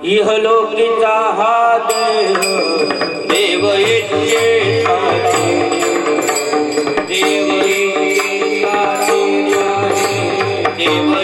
इहलोकीचा हा देह देव इच्छेसाठी देव इच्छेसाठी देव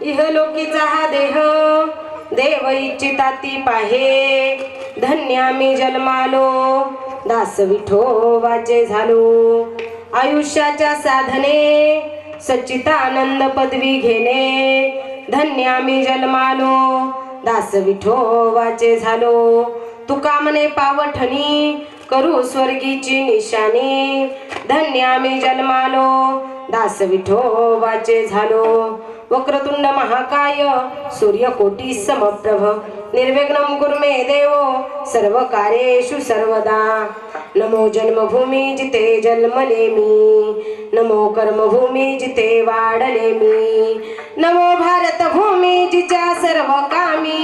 इहलोकीचा हा देह देव इच्छिताती पाहे. धन्य मी जन्मालो दास विठोबाचे झालो. आयुष्याच्या साधने सच्चिदानंद पदवी घेणे. धन्य मी जन्मालो दास विठोबाचे झालो. तुका म्हणे पावठणी करू स्वर्गीची निशाणी. धन्य मी जन्मालो दास विठोबाचे झालो. वक्रतुंड महाकाय सूर्यकोटी समप्रभ निर्विघ्नं कुरु मे देवो सर्व कार्येषु सर्वदा. नमो जन्मभूमी जिथे जन्मले मी. नमो कर्मभूमी जिथे वाढले मी. नमो भारत भूमी जिच्या सर्व कामी.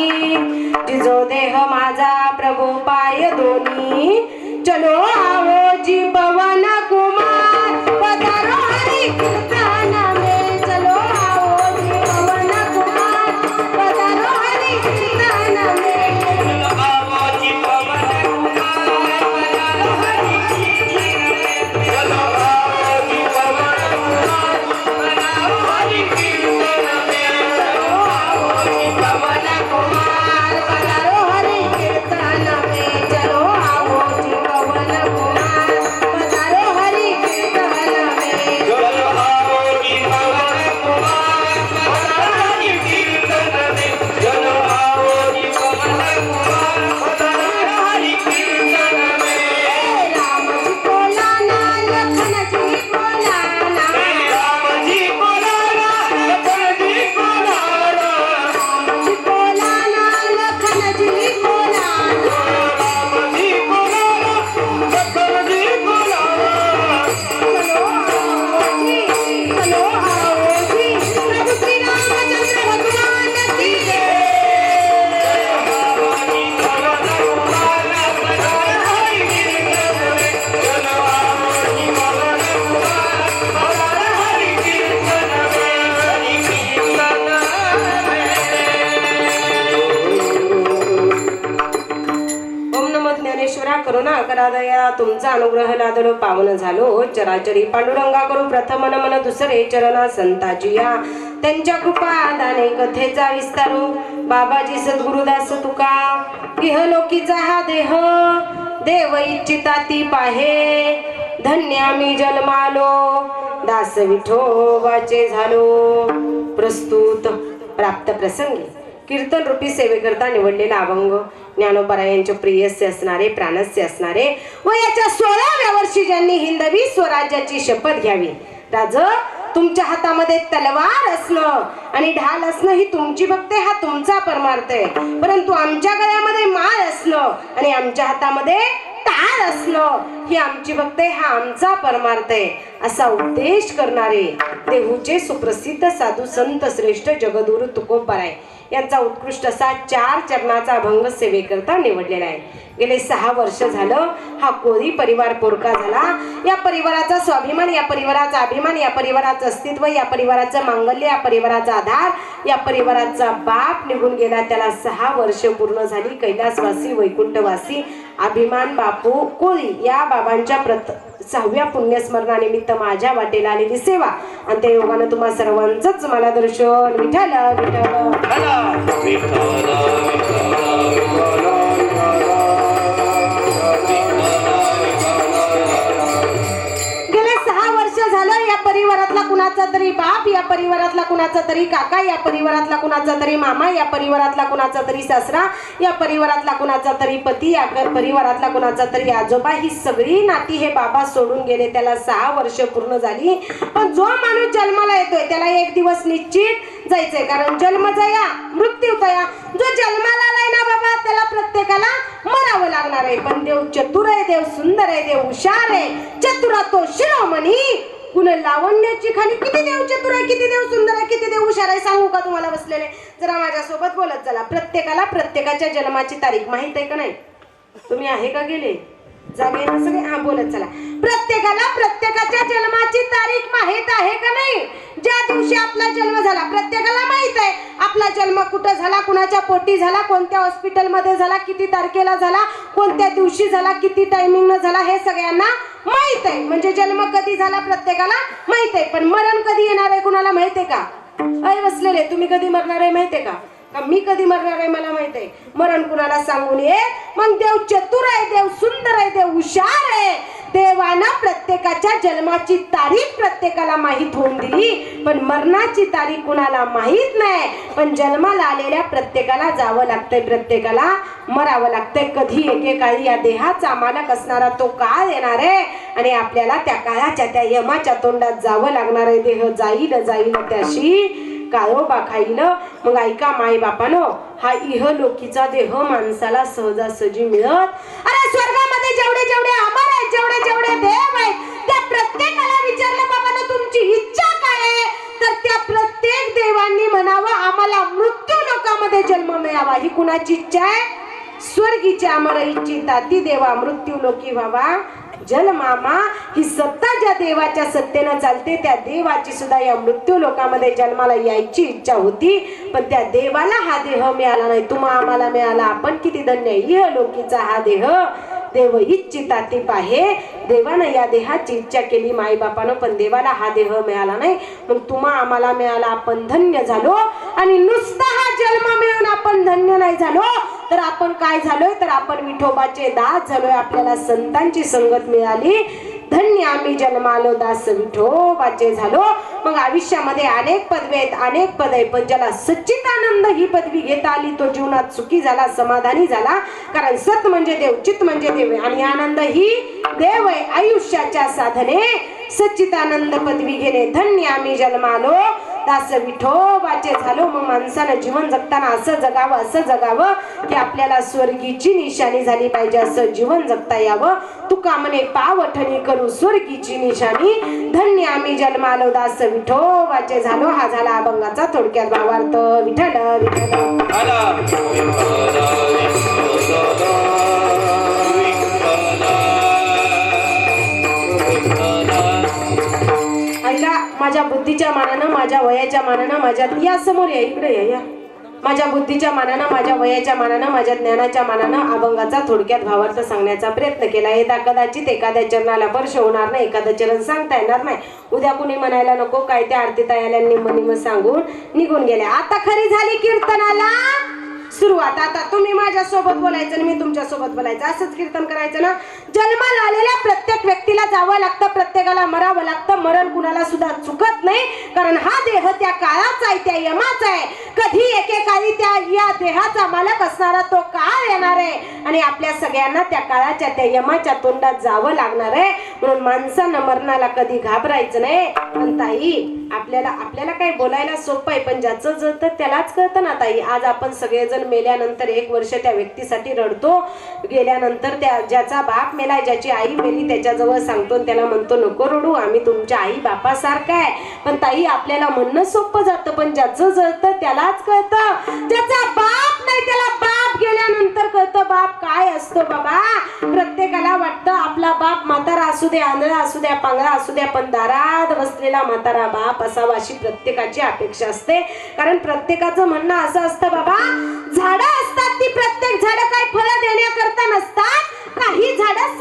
जिजो देह माझा प्रभू पाय दोन्ही. चलो आवो जी पवन कुमार पधारो हरी कीर्तन में. चलो आवो जी पवन कुमार पधारो हरी कीर्तन में. चलो आवो जी पवन कुमार पधारो हरि कीर्तन में. चलो आवो जी पवन कुमार पधारो हरि कीर्तन में. चलो आवो जी पवन कुमार पधारो हरी कीर्तन में. चलो आवो जी पवन कुमार पधारो हरी कीर्तन में. चलो आवो जी पवन कुमार पधारो हरि कीर्तन में. चलो आवो जी पवन कुमार पधारो हरि कीर्तन में. राम जी बोला ना लखन जी बोला ना. राम जी बोलाना लखन जी बोलाना. राम जी बोला ना लखन जी बोला ना. राम जी बोलाना लखन जी बोलाना. चलो आओ जी प्रभु श्री रामचंद्र भगवान की जय. आवो जी पवन कुमार पधारो हरि कीर्तन में. चलो आवो जी पवन कुमार पधारो हरि कीर्तन में. हरि कीर्तन में. ओम नमो ज्ञानेश्वरा करुणा करा दया. तुमचा अनुग्रह लादलो पावन झालो. चराचरी पांडुरंगा करू प्रथम नमन. दुसरे चरणा संताची या. त्यांच्या कृपा दाने कथेचा विस्तारू. बाबाजी सद्गुरुदास तुका. इहलोकीचा हा देह देव इच्छिताती पाहे. धन्य मी जन्मालो दास विठोबाचे झालो. प्रस्तुत प्राप्त प्रसंगी कीर्तन रूपी सेवेकरता निवडलेला अभंग ज्ञानोबरायांचे प्रियस्य असणारे प्राणस्य असणारे व याच्या 16व्या वर्षी ज्यांनी हिंदवी स्वराज्याची शपथ घ्यावी. राज तुमच्या हातामध्ये तलवार असणं आणि ढाल असणं ही तुमची भक्ती, हा तुमचा परमार्थ आहे. परंतु आमच्या गळ्यामध्ये माळ असणं आणि आमच्या हातामध्ये टाळ असणं ही आमची भक्ती, हा आमचा परमार्थ आहे. असा उपदेश करणारे देहूचे सुप्रसिद्ध साधू संत श्रेष्ठ जगद्गुरु तुकोबाराय यांचा उत्कृष्ट असा 4 चरणाचा अभंग सेवेकरता निवडलेला आहे. गेले 6 वर्ष झालं हा कोळी परिवार पोरका झाला. या परिवाराचा स्वाभिमान, या परिवाराचा अभिमान, या परिवाराचं अस्तित्व, या परिवाराचं मांगल्य, या परिवाराचा आधार, या परिवाराचा बाप निघून गेला. त्याला 6 वर्ष पूर्ण झाली. कैलासवासी वैकुंठवासी अभिमान बापू कोळी या बाबांच्या 6व्या पुण्यस्मरणानिमित्त माझ्या वाटेला आलेली सेवा आणि त्या योगानं तुम्हा सर्वांचंच मला दर्शन. विठ्ठल गेले 6 वर्ष झालं या परिवारातला कुणाचा तरी बाप, या परिवारातला कुणाचा तरी काका, या परिवारातला कुणाचा तरी मामा, या परिवारातला कुणाचा तरी सासरा, या परिवारातला कुणाचा तरी पती, या परिवारातला कुणाचा तरी आजोबा, ही सगळी नाती हे बाबा सोडून गेले. त्याला 6 वर्ष पूर्ण झाली. पण जो माणूस जन्माला येतोय त्याला एक दिवस निश्चित जायचंय, कारण जन्म जया मृत्यू तया. जो जन्माला आलाय ना बाबा प्रत्येकाला मरावं लागणार आहे. पण देव चतुर आहे, देव सुंदर आहे, देव हुशार आहे. चतुरा तो शिरोमणी कुण लावण्याची खाली. किती देव चतुर आहे, किती देव सुंदर आहे, किती देव हुशार आहे सांगू का तुम्हाला बसलेले? जरा माझ्यासोबत बोलत चला. प्रत्येकाला प्रत्येकाच्या जन्माची तारीख माहित आहे का नाही? तुम्ही आहे का गेले जागे ना सगळे? हा बोलत चला. प्रत्येकाला प्रत्येकाच्या जन्माची तारीख माहित आहे का नाही? ज्या दिवशी आपला जन्म झाला प्रत्येकाला माहित आहे. आपला जन्म कुठं झाला, कुणाच्या पोटी झाला, कोणत्या हॉस्पिटल मध्ये झाला, किती तारखेला झाला, कोणत्या दिवशी झाला, किती टायमिंग न झाला, हे सगळ्यांना माहित आहे. म्हणजे जन्म कधी झाला प्रत्येकाला माहित आहे. पण मरण कधी येणार आहे कुणाला माहित आहे का? अय बसलेले, तुम्ही कधी मरणार आहे माहित आहे का? मी कधी मरणार आहे मला माहित आहे. मरण कुणाला सांगून ये. मग देव चतुर आहे, देव सुंदर आहे, देव हुशार आहे. देवानं प्रत्येकाच्या जन्माची तारीख प्रत्येकाला माहित होऊन दिली, पण मरणाची तारीख कुणाला माहित नाही. पण जन्माला आलेल्या प्रत्येकाला जावं लागतंय, प्रत्येकाला मरावं लागतंय. कधी एकेकाळी या देहाचा मालक असणारा तो काळ येणार आहे आणि आपल्याला त्या काळाच्या त्या यमाच्या तोंडात जावं लागणार आहे. देह जाईल जाईल त्याशी काळोबा खाईल. मग ऐका माई बापानो, हा इहलोकीचा देह माणसाला सहजासहजी मिळत. अरे स्वर्गामध्ये जेवढे जेवढे अमर आहेत, जेवढे जेवढे देव आहेत, त्या प्रत्येकाला विचारलं बाबानो तुमची इच्छा काय आहे? तर त्या प्रत्येक देवांनी म्हणावं आम्हाला मृत्यू लोकामध्ये जन्म मिळावा. ही कुणाची इच्छा आहे? स्वर्गीची अमर इच्छिता ती देवा मृत्यू लोकी व्हावा जन्मामा. ही सत्ता ज्या देवाच्या सत्तेनं चालते त्या देवाची सुद्धा या मृत्यू लोकामध्ये जन्माला यायची इच्छा होती. पण त्या देवाला हा देह मिळाला नाही, तुम्हा आम्हाला मिळाला. आपण किती धन्य. इहलोकीचा हा देह देव इच्छिता ती पाहे. देवानं या देहाची इच्छा केली माई बापानं, पण देवाला हा देह मिळाला नाही. मग तुम्हा आम्हाला मिळाला, आपण धन्य झालो. आणि नुसता हा जन्म मिळून आपण धन्य नाही झालो, तर आपण काय झालोय? तर आपण विठोबाचे दास झालोय. आपल्याला संतांची संगत मिळाली. धन्य आम्ही जन्मालो दास विठोबाचे झालो. मग आयुष्यामध्ये अनेक पदवी आहेत, अनेक पद आहे, पण ज्याला सच्चिदानंद ही पदवी घेता आली तो जीवनात सुखी झाला, समाधानी झाला. कारण सत म्हणजे देव, चित म्हणजे देव आणि आनंद ही देव आहे. आयुष्याच्या साधने सच्चिदानंद पदवी घेणे. धन्य आम्ही जन्मालो दास विठोबाचे झालो. मग माणसानं जीवन जगताना असं जगावं, असं जगावं की आपल्याला स्वर्गीची निशाणी झाली पाहिजे, असं जीवन जगता यावं. तुका म्हणे पावठणी करू स्वर्गीची निशाणी. धन्य आम्ही जन्मालो दास विठोबाचे झालो. हा झाला अभंगाचा थोडक्यात भावार्थ. विठ्ठल ऐका, माझ्या बुद्धीच्या मानानं, माझ्या वयाच्या मानानं, माझ्या या समोर या, इकडे या. माझ्या बुद्धीच्या मानानं, माझ्या वयाच्या मानानं, माझ्या ज्ञानाच्या मानानं अभंगाचा थोडक्यात भावार्थ सांगण्याचा प्रयत्न केला. यदा कदाचित एखाद्या चरणाला स्पर्श होणार नाही, एखादं चरण सांगता येणार नाही. उद्या कुणी म्हणायला नको काय त्या आरती ताईल्यांनी मनीम सांगून निघून गेल्या. आता खरी झाली कीर्तनाला सुरुवात. आता तुम्ही माझ्या सोबत बोलायचं आणि मी तुमच्या सोबत बोलायचं, असंच कीर्तन करायचं ना. जन्माला आलेल्या प्रत्येक व्यक्तीला जावं लागतं, प्रत्येकाला मरावं लागतं. मरण कुणाला सुद्धा चुकत नाही, कारण हा देह त्या काळाचा आहे, त्या यमाचा आहे. कधी एकेकाळी त्या या देहाचा मालक असणारा तो काळ येणार आहे आणि आपल्या सगळ्यांना त्या काळाच्या त्या यमाच्या तोंडात जावं लागणार आहे. म्हणून माणसानं मरणाला कधी घाबरायचं नाही. पण ताई आपल्याला काही बोलायला सोपं आहे, पण ज्याचं जळतं त्यालाच कळतं ना ताई. आज आपण सगळेजण मेल्यानंतर 1 वर्ष त्या व्यक्तीसाठी रडतो. गेल्यानंतर त्या ज्याचा बाप मेलाय, ज्याची आई मेली, त्याच्याजवळ सांगतो त्याला म्हणतो नको रडू, आम्ही तुमच्या आई बापासारखं आहे. पण ताई आपल्याला म्हणणं सोपं जातं, पण ज्याचं जळतं त्यालाच कळतं. ज्याचा बाप नाही त्याला बाप गेल्यानंतर कळतं बाप काय असतो. बाबा प्रत्येकाला वाटतं आपला बाप म्हातारा असू दे, आंधळा असू द्या, पांगळा असू द्या, पण दारात बसलेला म्हातारा बाप असावा अशी प्रत्येकाची अपेक्षा असते. कारण प्रत्येकाचं म्हणणं असं असतं बाबा झाडं असतात, ती प्रत्येक झाडं काय फळं देण्याकरता नसतात, काही झाडं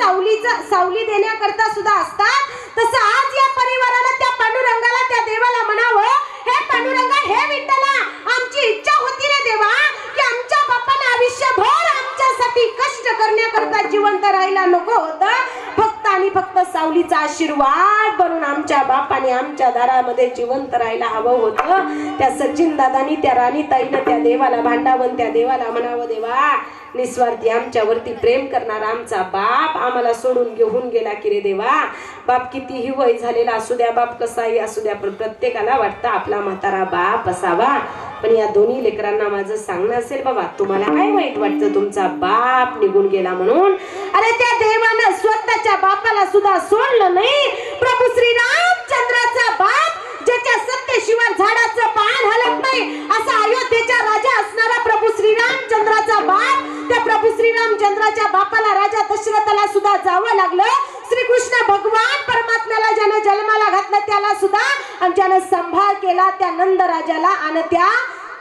सावली देण्याकरता सुद्धा असतात. तसं आज या परिवाराला त्या पांडुरंगाला, त्या देवाला म्हणावं, हे पांडुरंगा, हे विठ्ठला, आमची इच्छा होती रे देवा की आमच्या बापाने आयुष्यभर आमच्यासाठी कष्ट करण्याकरता जिवंत राहायला नको होतं. फक्त आणि फक्त सावलीचा आशीर्वाद बनून आमच्या बापाने आमच्या दारामध्ये जिवंत राहायला हवं होतं. त्या सचिन दादानी, त्या राणी ताईनं त्या देवाला भांडावं, त्या देवाला म्हणावं, देवा निस्वार्थी आमच्यावरती प्रेम करणारा आमचा बाप आम्हाला सोडून घेऊन गेला की रे देवा. बाप कितीही वय झालेला असू द्या, बाप कसाही असू द्या, पण प्रत्येकाला वाटतं आपला म्हातारा बाप असावा. पण या दोन्ही लेकरांना माझं सांगणं असेल, बाबा तुम्हाला काय वाईट वाटतं तुमचा बाप निघून गेला म्हणून? अरे त्या देवानं स्वतःच्या बापाला सुद्धा सोडलं नाही. प्रभू श्रीरामचंद्राचा बाप, ज्याच्या सत्तेशिवाय झाडाचं पान हलत नाही, असा अयोध्येचा राजा असणारा प्रभू श्रीरामचंद्राचा बाप, त्या प्रभू श्रीरामचंद्राच्या बापाला राजा दशरथाला सुद्धा जावं लागलं. श्रीकृष्ण भगवान परमात्म्याला ज्यानं जन्माला घातलं त्याला सुद्धा, आणि ज्यानं सांभाळ केला त्या नंद राजाला आणि त्या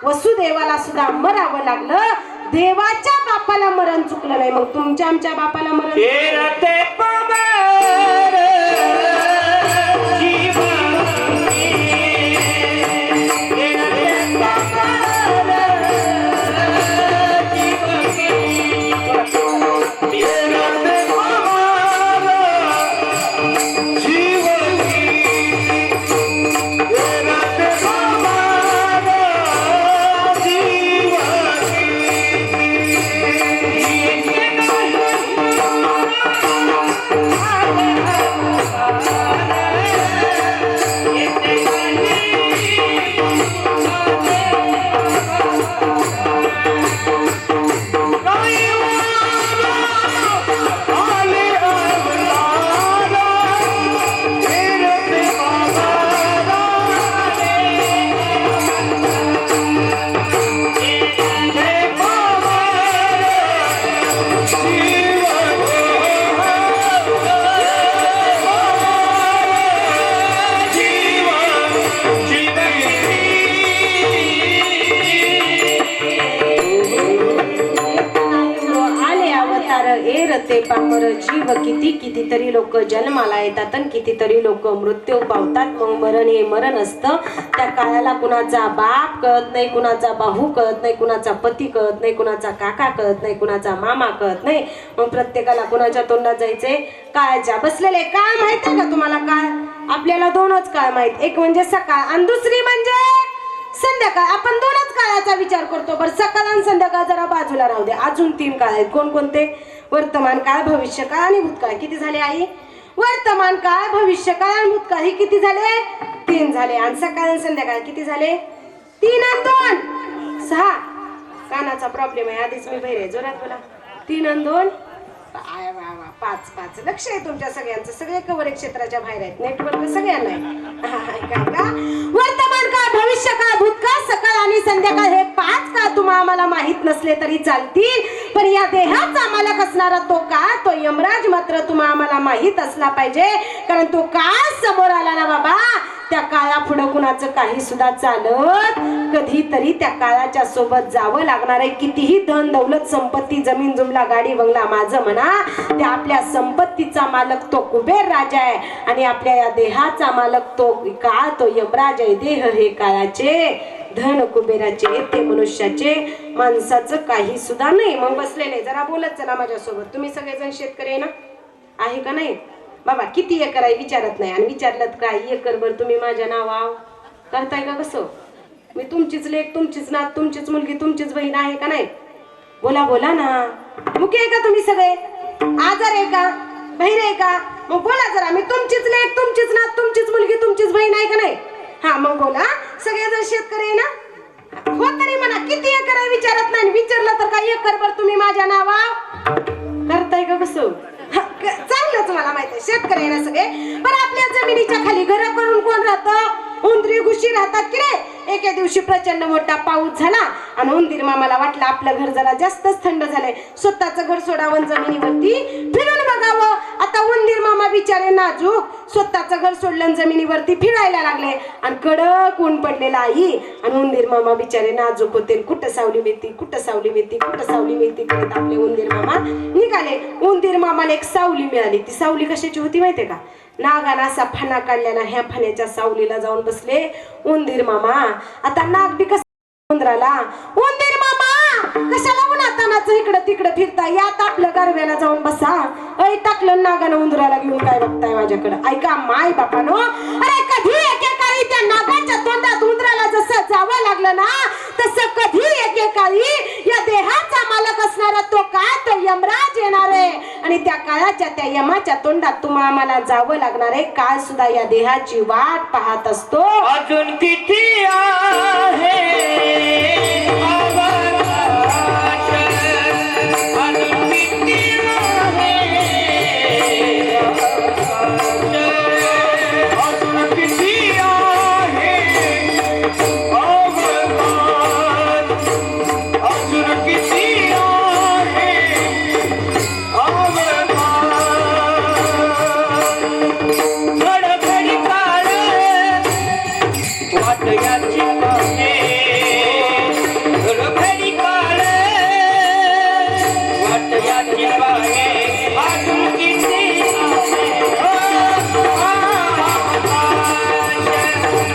वसुदेवाला सुद्धा मरावं लागलं. देवाच्या बापाला मरण चुकलं नाही, मग तुमच्या आमच्या बापाला मरण ते पामर जीव कितीतरी लोक जन्माला येतात आणि कितीतरी लोक मृत्यू पावतात. मग मरण हे मरण असतं. त्या काळाला कुणाचा बाप कळत नाही, कुणाचा भाऊ कळत नाही, कुणाचा पती कळत नाही, कुणाचा काका कळत नाही, कुणाचा मामा कळत नाही. मग प्रत्येकाला कुणाच्या तोंडात जायचे? काळाच्या बसलेले. काळ माहित आहे का तुम्हाला? काळ आपल्याला दोनच काळ माहित, एक म्हणजे सकाळ आणि दुसरी म्हणजे संध्याकाळ. आपण दोनच काळाचा विचार करतो. बरं, सकाळ आणि संध्याकाळ जरा बाजूला राहू दे. अजून 3 काळ आहेत. कोणकोणते? वर्तमान काळ, भविष्य काळ आणि भूतकाळ. किती झाले आई? वर्तमान काळ, भविष्य काळ आणि भूतकाळ हे किती झाले? 3 झाले. आणि सकाळ आणि संध्याकाळ किती झाले? 3 आणि 2 6. कानाचा प्रॉब्लेम आहे, आधीच मी बहिरे, जोरात बोला. 3 आणि 2 5. लक्ष आहे तुमच्या सगळ्यांचं. सगळे कव्हर क्षेत्राच्या बाहेर आहेत. नेटवर्क सगळ्यांना आहे. वर्तमान काळ, भविष्य काळ, भूतकाळ, सकाळ आणि संध्याकाळ हे 5 काळ तुम्हाला आम्हाला माहित नसले तरी चालतील. पण या देहाचा मालक असणारा तो काळ, तो यमराज मात्र तुम्हाला आम्हाला माहित असला पाहिजे. कारण तो काळ समोर आला ना बाबा, त्या काळा पुढे कुणाचं काही सुद्धा चालत. कधीतरी त्या काळाच्या सोबत जावं लागणार आहे. कितीही धन दौलत संपत्ती जमीन जुमला गाडी बंगला माझं म्हणा, त्या आपल्या संपत्तीचा मालक तो कुबेर राजा आहे. आणि आपल्या या देहाचा मालक तो काळ, तो यमराज आहे. देह हे काळाचे, धन कुबेराचे, ते मनुष्याचे, माणसाचं काही सुद्धा नाही. मग बसलेले जरा बोलत चला माझ्यासोबत. तुम्ही सगळेजण शेतकरी ना, आहे का नाही? बाबा किती एकर आहे विचारत नाही, आणि विचारलं काय एकर भर तुम्ही माझ्या नावाव करताय का? कसं? मी तुमचीच लेक, तुमचीच नात, तुमचीच मुलगी, तुमचीच बहीण आहे का नाही? बोला बोला ना. मुके आहे का तुम्ही सगळे? आजार आहे का? बहीण आहे का? मग बोला जरा. मी तुमचीच लेक, तुमचीच नात, तुमचीच मुलगी, तुमचीच बहीण आहे का नाही? हा मग बोला. सगळेजण शेतकरी आहे ना? हो तरी म्हणा किती एकर आहे विचारत नाही. विचारलं तर काय एकर भर तुम्ही माझ्या नावाव करताय का? कसं? चांगलंच मला माहित आहे शेतकरी ना सगळे. पण आपल्या जमिनीच्या खाली घर करून कोण राहतं? उंदरी घुशी राहतात की रे. एके दिवशी प्रचंड मोठा पाऊस झाला आणि उंदीर मामाला वाटलं आपलं घर जरा जास्तच थंड झालंय, स्वतःचं घर सोडावं, जमिनीवरती फिरून बघावं. आता उंदीर मामा बिचारे नाजूक स्वतःचं घर सोडलं, जमिनीवरती फिरायला लागले आणि कडक ऊन पडलेला आई. आणि उंदीर मामा बिचारे नाजूक होते. कुठं सावली मिळती, कुठं सावली मिळती, कुठं सावली मिळती करत आपले उंदीर मामा निघाले. उंदीर मामाला एक सावली मिळाली. ती सावली कशाची होती माहितीये का? नागाला असा फणा काढल्याना ह्या फण्याच्या सावलीला जाऊन बसले उंदीर मामा. आता नाग बी कसं उंदराला, उंदीर मामा कशाला उन्हातानाच इकडं तिकडं फिरता, यात आपलं गारव्याला जाऊन बसा. ऐ टाकलं नागानं उंदराला घेऊन काय बघताय माझ्याकडं? ऐका माय बापानो, अरे कधी एकेकाळी त्या नागाच्या तोंडात उंदराला जसं जावं लागलं ना, तसं कधी एकेकाळी या देहाचा मालक असणारा तो काय, तो यमराज येणार आहे. आणि आणि त्या काळाच्या त्या यमाच्या तोंडात तुम्हा आम्हाला जावं लागणार आहे. काळ सुद्धा या देहाची वाट पाहत असतो. अजून किती आहे अवकाश, अजून किती आहे अजून किती आहे अवकाश, अजून किती आहे अवकाश. घडघडी काळ वाट याची पाहे, घडघडी काळ वाट याची पाहे. अजून किती आहे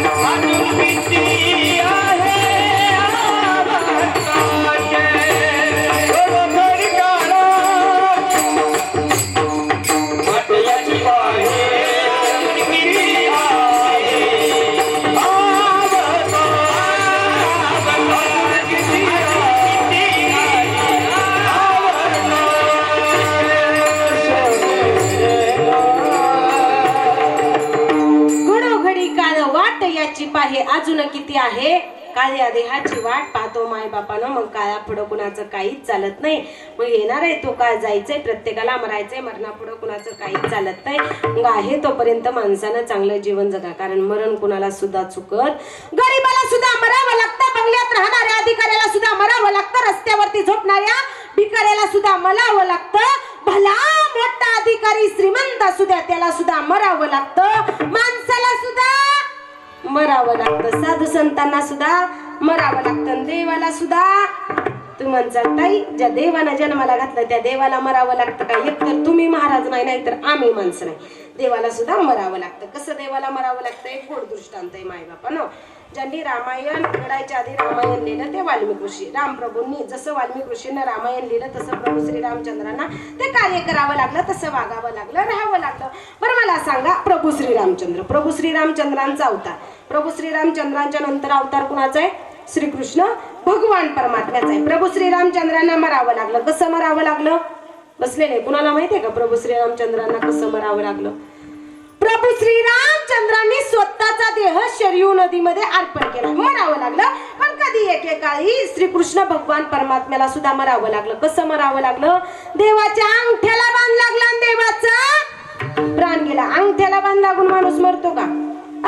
अवकाश, अजून किती आहे अवकाश. घडघडी काळ वाट याची पाहे, अजून किती आहे घडोघडी काळ वाट याची पाहे, अजून किती आहे. काळ्या देहाची वाट पाहतो माय बापानं. मग काळा पुढं कुणाचं काहीच चालत नाही. मग येणार आहे तो काळ, जायचंय प्रत्येकाला, मरायचंय, मरणापुढं कुणाचं काहीच चालत नाही. मग आहे तोपर्यंत माणसानं चांगलं जीवन जगा, कारण मरण कुणाला सुद्धा चुकत. गरीबाला सुद्धा मरावं लागतं, बंगल्यात राहणाऱ्या अधिकाऱ्याला सुद्धा मरावं लागतं, रस्त्यावरती झोपणाऱ्या भिकाऱ्याला सुद्धा मरावं लागतं, भला मोठा अधिकारी श्रीमंत असू द्या त्याला सुद्धा मरावं लागतं, माणसाला सुद्धा मरावं लागतं, साधू संतांना सुद्धा मरावं लागतं, देवाला सुद्धा. तू म्हणता ताई, ज्या देवानं जन्माला घातलं त्या देवाला मरावं लागतं का? एकतर तुम्ही महाराज नाही, नाहीतर आम्ही माणसं नाही. देवाला सुद्धा मरावं लागतं. कसं देवाला मरावं लागतं? एक गोड दृष्टांत आहे मायबापानं. ज्यांनी रामायण घडायच्या आधी रामायण लिहिलं ते वाल्मिक ऋषी. रामप्रभूंनी जसं वाल्मिक ऋषींना रामायण लिहिलं तसं प्रभू श्रीरामचंद्रांना ते कार्य करावं लागलं, तसं वागावं लागलं, राहावं लागलं. बरं मला सांगा, प्रभू श्रीरामचंद्र, प्रभू श्रीरामचंद्रांचा अवतार, प्रभू श्रीरामचंद्रांच्या नंतर अवतार कुणाचा आहे? श्रीकृष्ण भगवान परमात्म्याचा आहे. प्रभू श्रीरामचंद्रांना मरावं लागलं. कसं मरावं लागलं? बसलेले कुणाला माहितीये का प्रभू श्रीरामचंद्रांना कसं मरावं लागलं? प्रभू श्रीरामचंद्रांनी स्वतःचा देह शरयू नदीमध्ये अर्पण केला, मरावं लागलं. पण कधी एकेकाळी श्रीकृष्ण भगवान परमात्म्याला सुद्धा मरावं लागलं. कसं मरावं लागलं? देवाच्या अंगठ्याला बाण लागला आणि देवाचा प्राण गेला. अंगठ्याला बाण लागून माणूस मरतो का?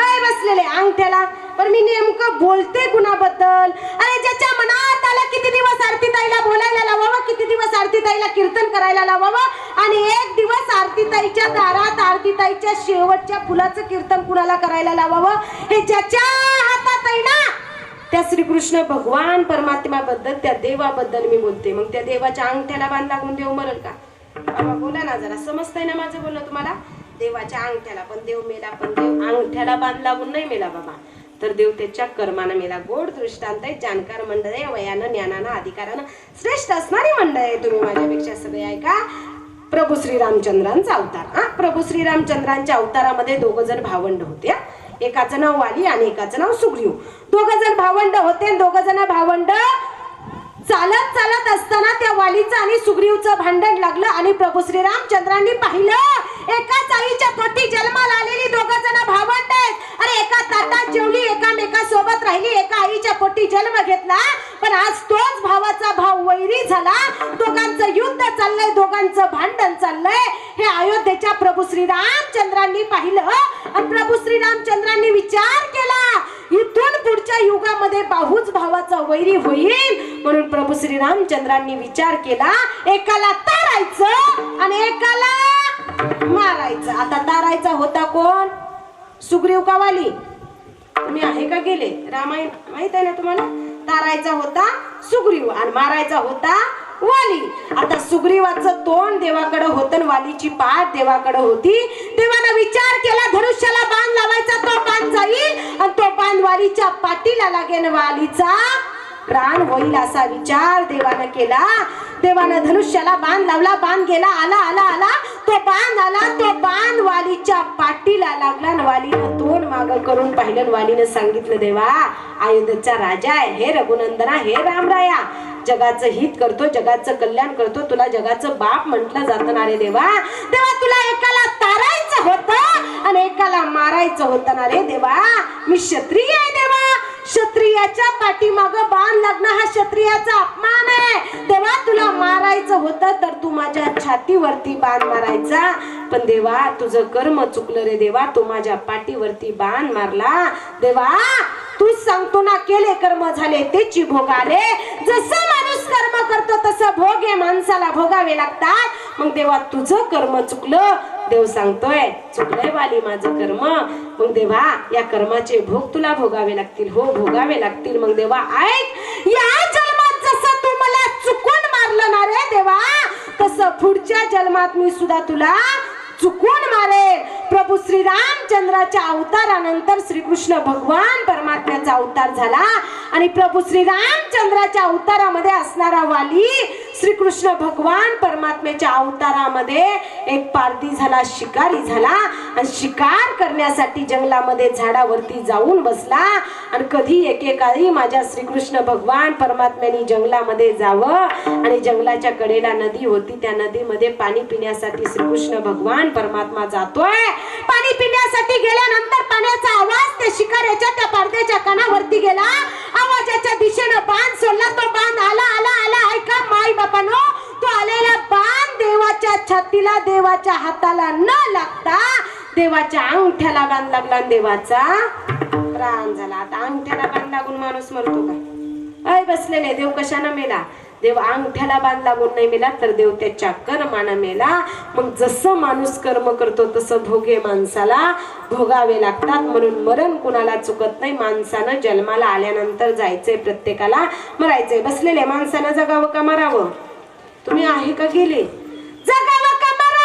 अय बसलेले अंगठ्याला. पण मी नेमकं बोलते कुणाबद्दल? अरे ज्याच्या मनात आलं किती दिवस आरतीताईला बोलायला लावावं, किती दिवस आरतीताईला कीर्तन करायला लावावं, आणि एक दिवस आरतीताईच्या दारात आरतीताईच्या शेवटच्या फुलाचं कीर्तन कुणाला करायला लावावं, हे ज्याच्या हातात आहे ना, त्या श्रीकृष्ण भगवान परमात्म्याबद्दल, त्या देवाबद्दल मी बोलते. मग त्या देवाच्या अंगठ्याला बाण लागून देव मरल का? बाबा बोला ना जरा, समजतंय ना माझं बोलणं तुम्हाला? देवाच्या अंगठ्याला पण देव मेला, पण देव अंगठ्याला बाण लागून नाही मेला बाबा, तर देव त्याच्या कर्मानं मेला. गोड दृष्टांत आहे. जाणकार मंडळ आहे, वयानं ज्ञानानं अधिकारानं श्रेष्ठ असणारी मंडळ आहे. तुम्ही माझ्यापेक्षा सगळे ऐका. प्रभू श्रीरामचंद्रांचा अवतार. प्रभू श्रीरामचंद्रांच्या अवतारामध्ये दोघ जण भावंड होते. एकाचं नाव वाली आणि एकाचं नाव सुग्रीव. दोघ जण भावंड होते. दोघ जण भावंड चालत चालत असताना त्या वालीचं आणि सुग्रीवचं भांडण लागलं आणि प्रभू श्रीरामचंद्रांनी पाहिलं एकाच आईच्या पोटी जन्माला आलेली दोघ जण भावंड आहेत. अरे एका ताटात जेवली, एकामेका सोबत राहिली, एका आईच्या पोटी जन्म घेतला, पण आज तोच भावाचा भाव वैरी झाला. दोघांचं युद्ध चाललंय, दोघांचं भांडण चाललंय. हे अयोध्येच्या प्रभू श्रीरामचंद्रांनी पाहिलं आणि प्रभू श्रीरामचंद्रांनी विचार केला, इथून पुढच्या युगामध्ये भाऊच भावाचा वैरी होईल. म्हणून प्रभू श्रीरामचंद्रांनी विचार केला, एकाला तारायचं आणि एकाला मारायचं. आता तारायचा होता कोण? सुग्रीव का वाली? तुम्ही आहे का गेले? रामायण माहित आहे ना तुम्हाला? तारायचा होता सुग्रीव आणि मारायचा होता वाली. आता सुग्रीवाचं तोंड देवाकडे होतं, वालीची पाठ देवाकडे होती. देवानं विचार केला, धनुष्याला बाण लावायचा, तो बाण जाईल आणि तो बाण वालीच्या पाठीला लागेल, वालीचा प्राण होईल असा विचार देवानं केला. देवानं धनुष्याला बाण लावला, बाण गेला, आला आला आला, तो बाण आला, तो बाण वालीच्या पाठीला लागला आणि वालीनं तोंड माग करून पाहिलं. वालीनं सांगितलं, देवा अयोध्येचा राजा आहे, हे रघुनंदना, हे रामराया, जगाचं हित करतो, जगाचं कल्याण करतो, तुला जगाचं बाप म्हटलं जातं ना रे देवा. तेव्हा तुला एकाला तारायचं होतं आणि एकाला मारायचं होतं ना रे देवा. मी क्षत्रिय आहे देवा, क्षत्रियाच्या पाठीमाग बाण लागणं हा क्षत्रियाचा अपमान आहे. तेव्हा तुला मारायचं होतं तर तू माझ्या छातीवरती बाण मारायचा, पण देवा तुझं कर्म चुकलं रे देवा, तू माझ्या पाठीवरती बाण मारला. देवा तूच सांगतो ना, केले कर्म झाले तेची भोग आले. जसं माणूस कर्म करतो तसं भोग हे माणसाला भोगावे लागतात. मग देवा तुझं कर्म चुकलं. देव सांगतोय, चुकलंय वाली माझं कर्म, मग देवा या कर्माचे भोग तुला भोगावे लागतील. हो भोगावे लागतील. मग देवा ऐक, या जन्मात जसं तू मला चुकून मारलं ना रे देवा, तसं पुढच्या जन्मात मी सुद्धा तुला चुकून मारेल. प्रभू श्री रामचंद्राच्या अवतारानंतर श्रीकृष्ण भगवान परमात्म्याचा अवतार झाला आणि प्रभू श्री रामचंद्राच्या अवतारामध्ये असणारा वाली श्रीकृष्ण भगवान परमात्म्याच्या अवतारामध्ये एक पारधी झाला, शिकारी झाला आणि शिकार करण्यासाठी जंगलामध्ये झाडावरती जाऊन बसला. आणि कधी एकेकाळी माझ्या श्रीकृष्ण भगवान परमात्म्याने जंगलामध्ये जावं आणि जंगलाच्या कडेला नदी होती, त्या नदीमध्ये पाणी पिण्यासाठी श्रीकृष्ण भगवान परमात्मा जातोय. पाणी पिण्यासाठी गेल्यानंतर पाण्याचा आवाज त्या शिकाऱ्याच्या, त्या पारध्याच्या कानावरती गेला. आवाजाच्या दिशेनं बाण सोडला. तो बाण आला आला आला, ऐका माई बापानो, तो आलेला बाण देवाच्या छातीला, देवाच्या हाताला न लागता देवाच्या अंगठ्याला बाण लागला, देवाचा प्राण झाला. आता अंगठ्याला बाण लागून माणूस मरतो का? ऐ बसलेले, देव कशानं मेला? देव अंगठ्याला बाण लागून नाही मेला, तर देव त्याच्या कर्मानं मेला. मग जसं माणूस कर्म करतो तसं भोगे माणसाला भोगावे लागतात. म्हणून मरण कुणाला चुकत नाही. माणसानं जन्माला आल्यानंतर जायचंय, प्रत्येकाला मरायचंय. बसलेले, माणसानं जगावं का मरावं? तुम्ही आहे का गेले? जगावं का मरावं?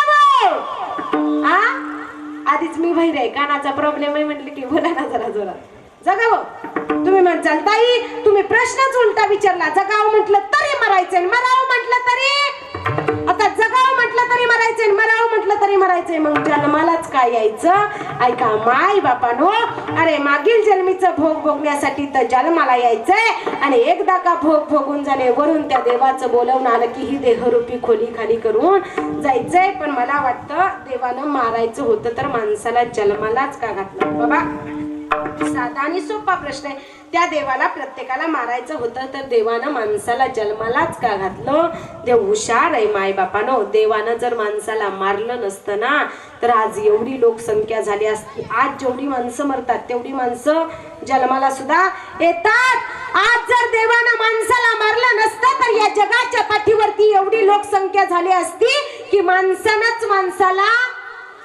आधीच मी बहिर आहे, कानाचा प्रॉब्लेम आहे म्हटलं की बोला ना जरा जोरात. जगावं तुम्ही म्हणताल ताई, तुम्ही प्रश्नच उलटा विचारला. जगावं म्हटलं तरी मरायचंय, मरावं म्हटलं तरी, आता जगावं म्हटलं तरी मरायचंय, मरावं म्हटलं तरी मरायचंय. मग जन्मालाच काय यायचं? ऐका माय बापानो, अरे मागील जन्मीचं भोग भोगण्यासाठी तर जन्माला यायचंय आणि एकदा का भोग भोगून झाले, वरून त्या देवाचं बोलवून आलं की ही देहरूपी खोली खाली करून जायचंय. पण मला वाटतं देवानं मारायचं होतं तर माणसाला जन्मालाच का घातलं? बाबा साधा आणि सोपा प्रश्न आहे. त्या देवाला प्रत्येकाला मारायचं होतं तर देवानं माणसाला जन्मालाच का घातलं? देव हुशार आहे माय बापानो. देवानं जर माणसाला मारलं नसतं ना तर आज एवढी लोकसंख्या झाली असती. आज जेवढी माणसं मरतात तेवढी माणसं जन्माला सुद्धा येतात. आज जर देवानं माणसाला मारलं नसतं तर या जगाच्या पाठीवरती एवढी लोकसंख्या झाली असती की माणसानंच माणसाला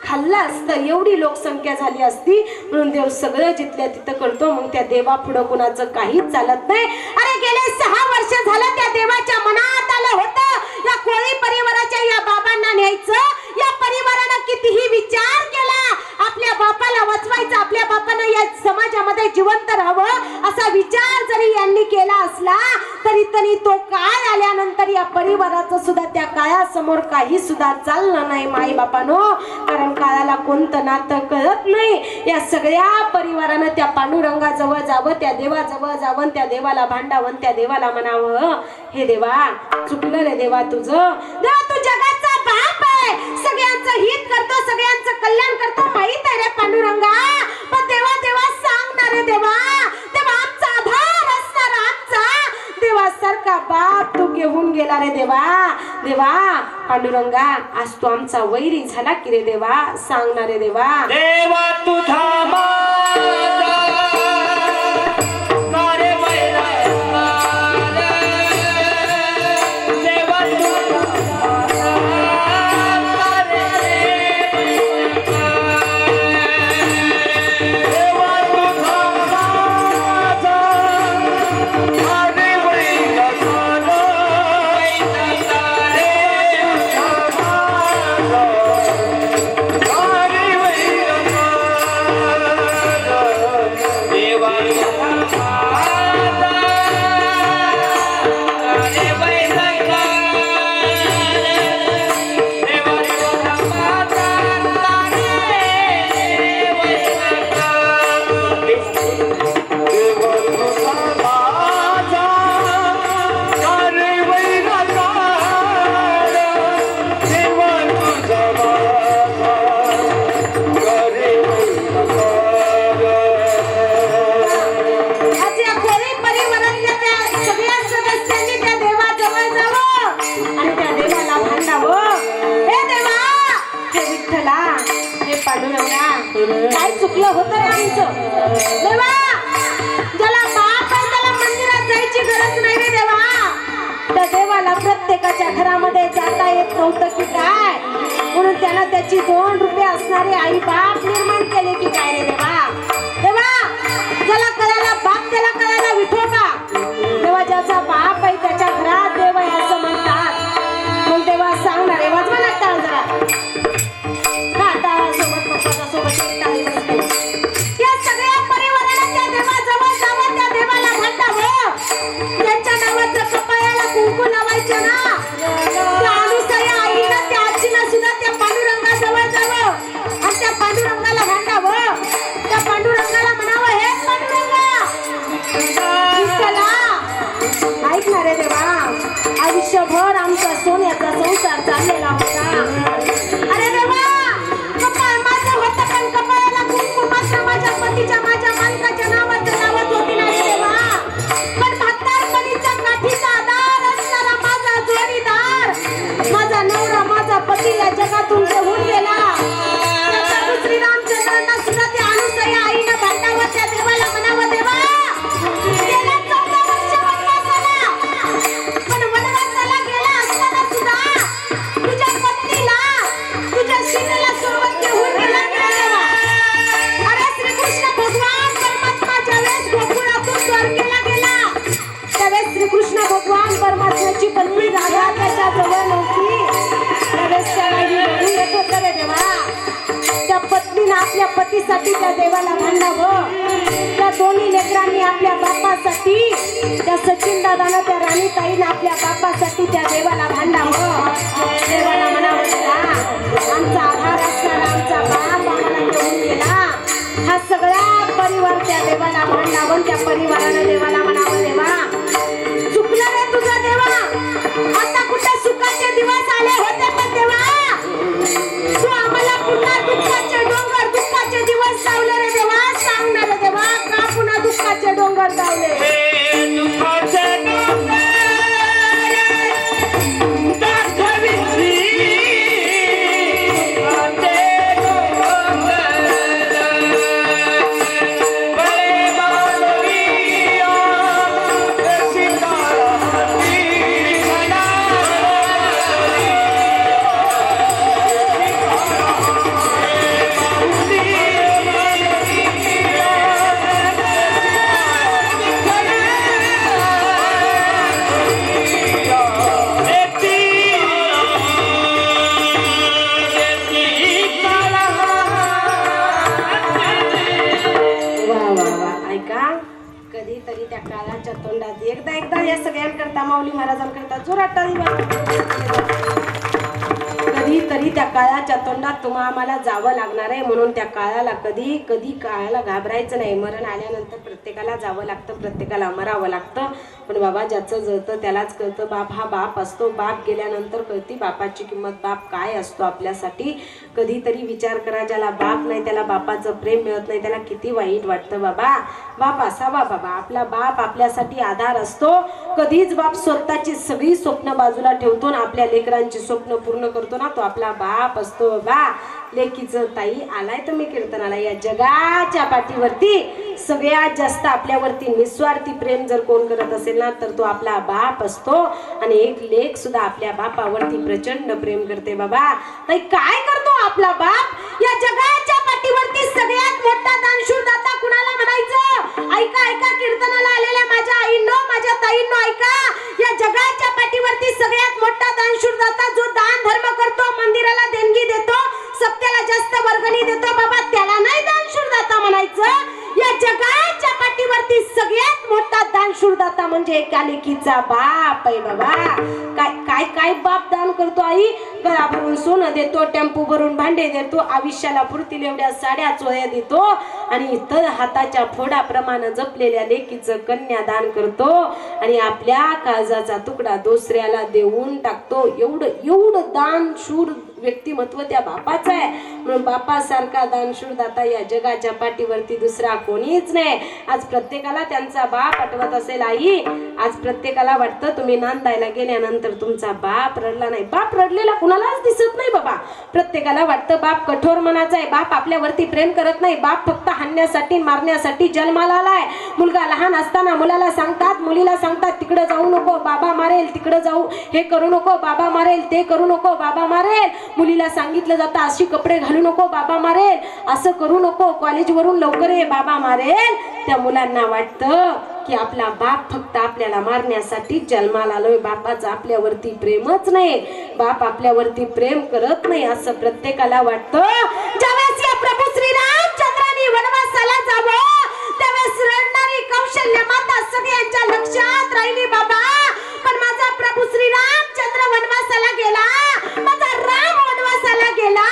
खाल्लं असतं, एवढी लोकसंख्या झाली असती. म्हणून देव सगळं जिथल्या तिथं करतो. मग त्या देवा पुढं कुणाचं काहीच चालत नाही. अरे गेले 6 वर्ष झालं त्या देवाच्या मनात आलं होतं या कोळी परिवाराच्या या बाबांना न्यायचं. या परिवारानं कितीही विचार केला, आपल्या बापाला वाचवायचं, आपल्या बापानं या समाजामध्ये जिवंत राहावं असा विचार जरी यांनी केला असला तरी तो काळ आल्यानंतर या परिवाराचं सुद्धा त्या काळासमोर काही सुद्धा चाललं नाही माई बापानो. कारण काळाला कोणतं नातं कळत नाही. या सगळ्या परिवारानं त्या पांडुरंगाजवळ जावं, त्या देवाजवळ जावं, त्या देवाला भांडावं, त्या देवाला म्हणावं, हे देवा चुकलं रे देवा तुझं. देवा तू जगाचा बाप आहे, सगळ्यांचं हित करतो, सगळ्यांचं कल्याण करतो, माहित आहे रे पांडुरंगा. पण देवा देवा सांग ना रे देवा, तेव्हा आमचा आधार असणार, आमचा देवासारखा बाप तू घेऊन गेला रे देवा. देवा पांडुरंगा आज तू आमचा वैरी झाला की रे देवा, सांग ना रे देवा. देवा तुझा माझा मारे वैरा, देवा तुझा मारे देवा तुझा माझा मारे वैरा, काय चुकलं होतं रे आमचं देवा? ज्याला बाप आहे त्याला मंदिरात जायची गरज नाही रे देवा. त्या देवाला प्रत्येकाच्या घरामध्ये जाता येत नव्हतं की काय, म्हणून त्यानं त्याची 2 रुपये असणारे आई बाप निर्माण केले की काय रे देवा. देवा ज्याला कळाला बाप त्याला कळाला विठोबा. देवा ज्याचा बाप आहे त्याच्या घरात देव आहे असं म्हणतात. मग देवा सांगणार आहे वाजवा ना टाळ जरा. हा टाळासोबत पप्पाच्या एक टाळी बसली. या सगळ्या परिवाराला त्या देवाजवळ जावं, त्या देवाला भांडावं, त्यांच्या नावाचं कपाळाला कुंकू लावायचं ना. त्या अनुसया आईला त्या आजीला सुद्धा त्या पांडुरंगाजवळ जावं आणि त्या पांडुरंगाला भांडावं. त्या पांडुरंगाला म्हणावं हे पांडुरंगा विठ्ठला ऐकणार रे देवा. आयुष्यभर आमचा सोन्याचा संसार चाललेला होता. अरे देवा कपाळ माझं होतं पण कपाळाला कुंकू मात्र माझ्या पतीच्या माझ्या मालकाच्या नावाचं लावत होती ना रे देवा. पण म्हातारपणीच्या काठीचा आधार असणारा माझा जोडीदार माझा नवरा माझा पती या जगातून घेऊन गेला. त्या श्रीरामचंद्रांना सुद्धा त्या अनुसया आईनं भांडावं, त्या देवाला म्हणावं देवा गेल्या 14 वर्ष वनवासाला, पण वनवासाला गेला असताना सुद्धा तुझ्या पत्नीला तुझ्या सीतेला सोबत घेऊन गेला की नाही देवा. अरे श्रीकृष्ण भगवान परमात्मा ज्यावेळेस गोकुळातून द्वारकेला गेला त्यावेळेस श्रीकृष्ण भगवान परमात्म्याची पत्नी राधा त्याच्या जवळ नव्हती. त्यावेळेस त्याला बघून येत होतं रे देवा. त्या पत्नीनं आपल्या पतीसाठी त्या देवाला भांडावं. त्या दोन्ही लेकरांनी आपल्या बापासाठी, त्या सचिन दादानं त्या राणीताईनं आपल्या बापासाठी त्या देवाला भांडावं. देवाला म्हणावं देवा आमचा आधार असणारा आमचा बाप आम्हाला घेऊन गेला. हा सगळा परिवार त्या देवाला भांडावं. त्या परिवारानं देवाला म्हणावं देवा चुकलं रे तुझं देवा. आता कुठे सुखाचे दिवस आले होते पण देवा तू आम्हाला पुन्हा दुःखाचे डोंगर दुःखाचे दिवस लावले रे देवा. सांग ना रे देवा का पुन्हा दुःखाचे डोंगर लावले. कधीतरी त्या काळाच्या तोंडात एकदा या सगळ्यांकरता माऊली महाराजांकरता जोरात टाळी वाजवा. कधीतरी त्या काळाच्या तोंडात तुम्हा आम्हाला जावं लागणार आहे. म्हणून त्या काळाला कधी काळाला घाबरायचं नाही. मरण आल्यानंतर प्रत्येकाला जावं लागतं, प्रत्येकाला मरावं लागतं. पण बाबा ज्याचं जळतं त्यालाच कळतं. बाप हा बाप असतो. बाप गेल्यानंतर कळती बापाची किंमत. बाप काय असतो आपल्यासाठी. कधीतरी विचार करा ज्याला बाप नाही त्याला बापाचं प्रेम मिळत नाही त्याला किती वाईट वाटतं. बाबा बाप असावा बाबा. आपला बाप आपल्यासाठी आधार असतो. कधीच बाप स्वतःची सगळी स्वप्न बाजूला ठेवतो ना आपल्या लेकरांची स्वप्न पूर्ण करतो ना तो आपला बाप असतो. बाबा लेकीचं ताई आलाय तुम्ही कीर्तनाला. या जगाच्या पाठीवरती सगळ्यात जास्त आपल्यावरती निस्वार्थी प्रेम जर कोण करत असेल ना तर तो आपला बाप असतो. आणि एक लेक सुद्धा आपल्या बापावरती प्रचंड प्रेम करते. बाबा ताई काय करतो आपला बाप या जगाच्या पाठीवरती. सगळ्यात मोठा दानशूर दाता कुणाला म्हणायचं. ऐका ऐका कीर्तनाला आलेल्या माझ्या आईंनो माझ्या ताईंनो ऐका. या जगाच्या पाठीवरती सगळ्यात मोठा दानशूर दाता जो दान धर्म करतो, मंदिराला देणगी देतो, सत्याला जास्त वर्गणी देतो, बाबा त्याला नाही दानशूर दाता म्हणायचं. या जगाच्या पाठीवरती सगळ्यात मोठा दानशूर दाता म्हणजे एका लेकीचा बाप आहे. बाबा काय काय काय बाप दान करतो. आई घरा भरून सोनं देतो, टेम्पो भरून भांडे देतो, आयुष्याला पुरतील एवढ्या साड्या चोळ्या देतो आणि इतर हाताच्या फोडाप्रमाणे जपलेल्या लेकीचं कन्यादान करतो आणि आपल्या काळजाचा तुकडा दुसऱ्याला देऊन टाकतो. एवढं दानशूर व्यक्तिमत्व त्या बापाचं आहे. म्हणून बापासारखा दानशूर दाता या जगाच्या पाठीवरती दुसरा कोणीच नाही. आज प्रत्येकाला त्यांचा बाप आठवत असेल. आई, आज प्रत्येकाला वाटतं तुम्ही नांदायला गेल्यानंतर तुमचा बाप रडला नाही. बाप रडलेला कुणालाच दिसत नाही बाबा. प्रत्येकाला वाटतं बाप कठोर मनाचा आहे, बाप आपल्यावरती प्रेम करत नाही, बाप फक्त हाणण्यासाठी मारण्यासाठी जन्माला आलाय. मुलगा लहान असताना मुलाला सांगतात, मुलीला सांगतात तिकडे जाऊ नको बाबा मारेल, तिकडे जाऊ हे करू नको बाबा मारेल, ते करू नको बाबा मारेल. मुलीला सांगितलं जातं अशी कपडे घालू नको बाबा मारेल, असं करू नको, कॉलेजवरून लवकर ये बाबा मारेल. त्या मुलांना वाटतं की आपला बाप फक्त आपल्याला मारण्यासाठी जन्माला आलोय. बापाचं आपल्यावरती प्रेमच नाही, बाप आपल्यावरती प्रेम करत नाही असं प्रत्येकाला वाटतं. ज्यावेळेस या प्रभू श्रीरामचंद्रांनी वनवासाला जावं त्यावेळेस रडणारी कौशल्य माता सगळ्यांच्या लक्षात राहिली बाबा. पण माझा प्रभू श्रीरामचंद्र वनवासाला गेला, माझा राम वनवासाला गेला.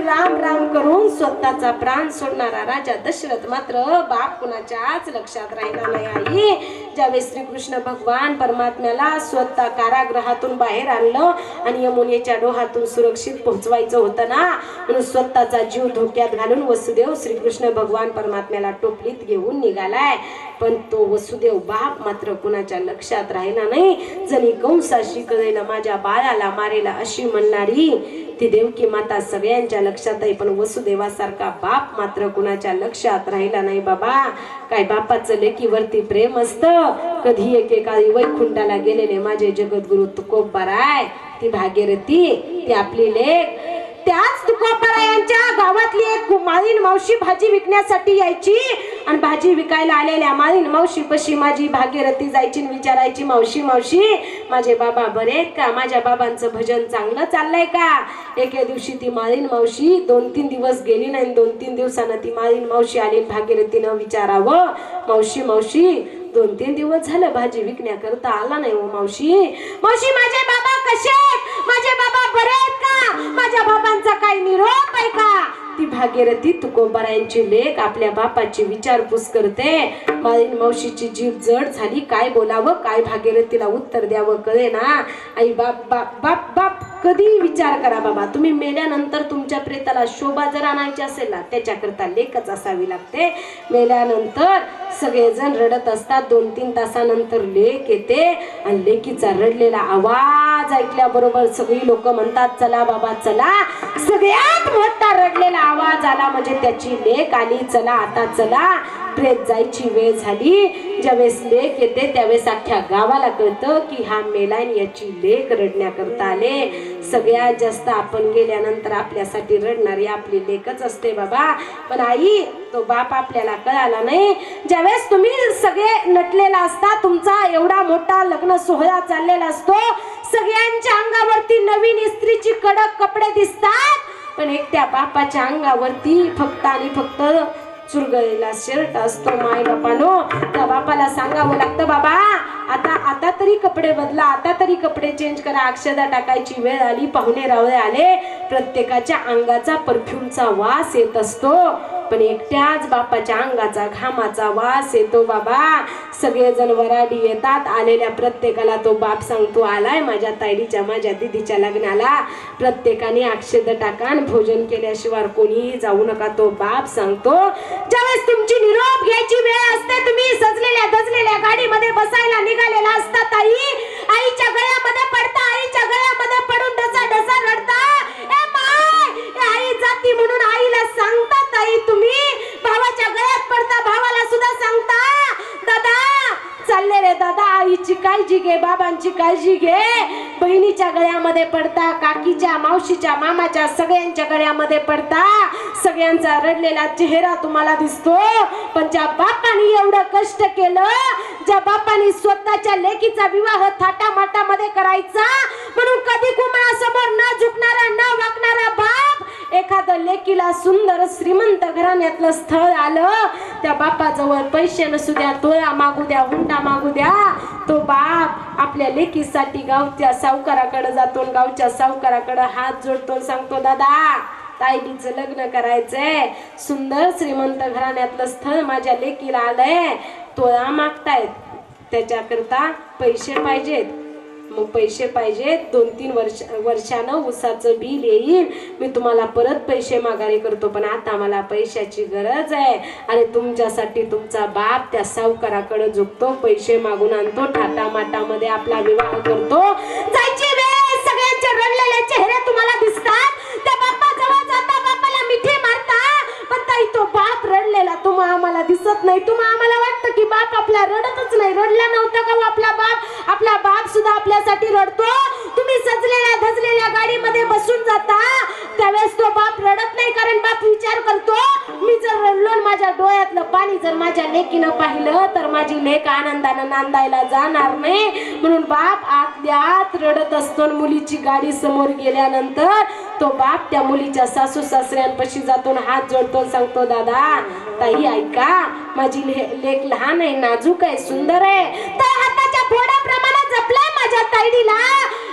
राम राम करून स्वतःचा प्राण सोडणारा राजा दशरथ मात्र बाप कुणाच्याच लक्षात राहिला नाही. आई, ज्यावेळेस श्रीकृष्ण भगवान परमात्म्याला स्वतः कारागृहातून बाहेर आणलं आणि यमुनेच्या डोहातून सुरक्षित पोहोचवायचं होतं ना, म्हणून स्वतःचा जीव धोक्यात घालून वसुदेव श्रीकृष्ण भगवान परमात्म्याला टोपलीत घेऊन निघालाय. पण तो वसुदेव बाप मात्र कुणाच्या लक्षात राहिला नाही. जणी कंसाशी कळेल माझ्या बाळाला मारेला अशी म्हणणारी ती देवकी माता सगळ्यांच्या लक्षात आहे. पण वसुदेवासारखा बाप मात्र कुणाच्या लक्षात राहिला नाही बाबा. काय बापाचं लेकीवरती प्रेम असतं. कधी एकेकाळी वैकुंठाला गेलेले माझे जगद्गुरु तुकोबाराय, ती भागीरथी, ती आपली लेक, त्याच तुकोबारायांच्या गावातली एक माळीन मावशी भाजी विकण्यासाठी यायची आणि भाजी विकायला आलेल्या माळीन मावशी पशी माझी भागीरथी जायची आणि विचारायची, मावशी मावशी माझे बाबा बरे आहेत का, माझ्या बाबांचं भजन चांगलं चाललंय का. एके दिवशी ती माळीन मावशी 2-3 दिवस गेली नाही. 2-3 दिवसानं ती माळीन मावशी आली. भागीरथीनं विचारावं, मावशी मावशी 2-3 दिवस झालं भाजी विकण्याकरता आला नाही हो मावशी. मावशी माझे बाबा कसे आहेत, माझे बाबा बरे आहेत का, माझ्या बाबांचा काही निरोप आहे का. ती भागीरथी तुकोबारायांची लेक आपल्या बापाची विचारपूस करते. माळीन मावशीची जीभ जड झाली. काय बोलावं, काय भागीरथीला उत्तर द्यावं कळे ना. आई, बाप बाप बाप बाप कधी विचार करा बाबा, तुम्ही मेल्यानंतर तुमच्या प्रेताला शोभा जर आणायची असेल ना त्याच्याकरता लेकच असावी लागते. मेल्यानंतर सगळेजण रडत असतात. 2-3 तासानंतर लेक येते आणि लेकीचा रडलेला आवाज ऐकल्याबरोबर सगळी लोक म्हणतात चला बाबा चला. सगळ्यात मोठा रडलेला आवाज आला म्हणजे त्याची लेक आली. चला आता चला, प्रेत जायची वेळ झाली. ज्यावेळेस लेक येते त्यावेळेस अख्ख्या गावाला कळतं की हा मेलाय, याची लेक रडण्याकरता आले. सगळ्यात जास्त आपण गेल्यानंतर आपल्यासाठी रडणारी आपली लेकच असते बाबा. पण आई, तो बाप आपल्याला कळाला नाही. ज्यावेळेस तुम्ही सगळे नटलेला असता, तुमचा एवढा मोठा लग्न सोहळा चाललेला असतो, सगळ्यांच्या अंगावरती नवीन इस्त्रीची कडक कपडे दिसतात, पण एकट्या बापाच्या अंगावरती फक्त आणि फक्त चुरगळलेला शर्ट असतो. माय बापानो, त्या बापाला सांगावं लागतं बाबा आता तरी कपडे बदला, आता तरी कपडे चेंज करा, अक्षदा टाकायची वेळ आली, पाहुणे रावळे आले. प्रत्येकाच्या अंगाचा परफ्यूमचा वास येत असतो, पण एकट्याच बापाच्या अंगाचा घामाचा वास येतो बाबा. सगळेजण वराडी येतात. आलेल्या प्रत्येकाला तो बाप सांगतो, आलाय माझ्या ताईडीच्या माझ्या दिदीच्या लग्नाला, प्रत्येकाने अक्षदा टाका, भोजन केल्याशिवाय कोणीही जाऊ नका. तो बाप सांगतो. ज्यावेळेस तुमची निरोप घ्यायची वेळ असते, तुम्ही सजलेल्या धजलेल्या गाडीमध्ये बसायला निघालेला असता, ताई आईच्या गळ्यामध्ये पडता, आईच्या गळ्यामध्ये पडून ढसा ढसा रडता. ए माय, आई जाती म्हणून आईला सांगता, ताई तुम्ही भावाच्या गळ्यात पडता, भावाला सुद्धा सांगता, दादा चालले रे दादा, आईची काळजी घे, बाबांची काळजी घे. बहिणीच्या गळ्यामध्ये पडता, काकीच्या, मावशीच्या, मामाच्या, सगळ्यांच्या गळ्यामध्ये पडता. सगळ्यांचा रडलेला चेहरा तुम्हाला दिसतो. पण ज्या बापाने एवढं कष्ट केलं, ज्या बापाने स्वतःच्या लेकीचा विवाह थाटामाटामध्ये करायचा म्हणून कधी कुणासमोर न झुकणारा न वाकणारा बाप, एखादं लेकीला सुंदर श्रीमंत घराण्यातलं स्थळ आलं, त्या बापाजवळ पैसे नसू द्या, तोळा मागू द्या, हुंडा मागू द्या, तो बाप आपल्या लेकीसाठी गावच्या सावकाराकडे जातो. गावच्या सावकाराकडे हात जोडतो, सांगतो दादा ताईडीचं लग्न करायचंय, सुंदर श्रीमंत घराण्यातलं स्थळ माझ्या लेकीला आलंय, तोळा मागतायत, त्याच्याकरता पैसे पाहिजेत. मग पैसे पाहिजे 2-3 वर्षानं ऊसाचं बिल येईल, मी तुम्हाला परत पैसे माघारी करतो, पण आता मला पैशाची गरज आहे. अरे तुमच्यासाठी तुमचा बाप त्या सावकाराकडे झुकतो, पैसे मागून आणतो, थाटामाटामध्ये आपला विवाह करतो. जायची वेळ सगळ्यांचे रडलेले चेहरे तुम्हाला दिसतात. त्या बाप्पाजवळ जाता, बाप्पाला मिठी मारता, पण ताई तो बाप रडलेला तुम्हाला आम्हाला दिसत नाही. तुम्हाला आम्हाला वाटतं की बाप आपला रडतच नाही. रडला नव्हता का आपला बाप? आपला बाप सुद्धा आपल्यासाठी रडतो. तुम्ही सजलेल्या धजलेल्या गाडीमध्ये बसून जाता त्यावेळेस तो बाप रडत नाही, कारण बाप विचार करतो मी जर रडलो, माझ्या डोळ्यातलं पाणी जर माझ्या लेकीनं पाहिलं तर माझी लेक आनंदानं नांदायला जाणार नाही. म्हणून बाप आतल्या आत रडत असतो. मुलीची गाडी समोर गेल्यानंतर तो बाप त्या मुलीच्या सासू सासऱ्यांपाशी जातो, हात जोडतो, सांगतो दादा ताई ऐका, माझी लेक लहान आहे, नाजूक आहे, सुंदर आहे, तर हाताच्या बोटाप्रमाणे जपलाय माझ्या ताईडीला.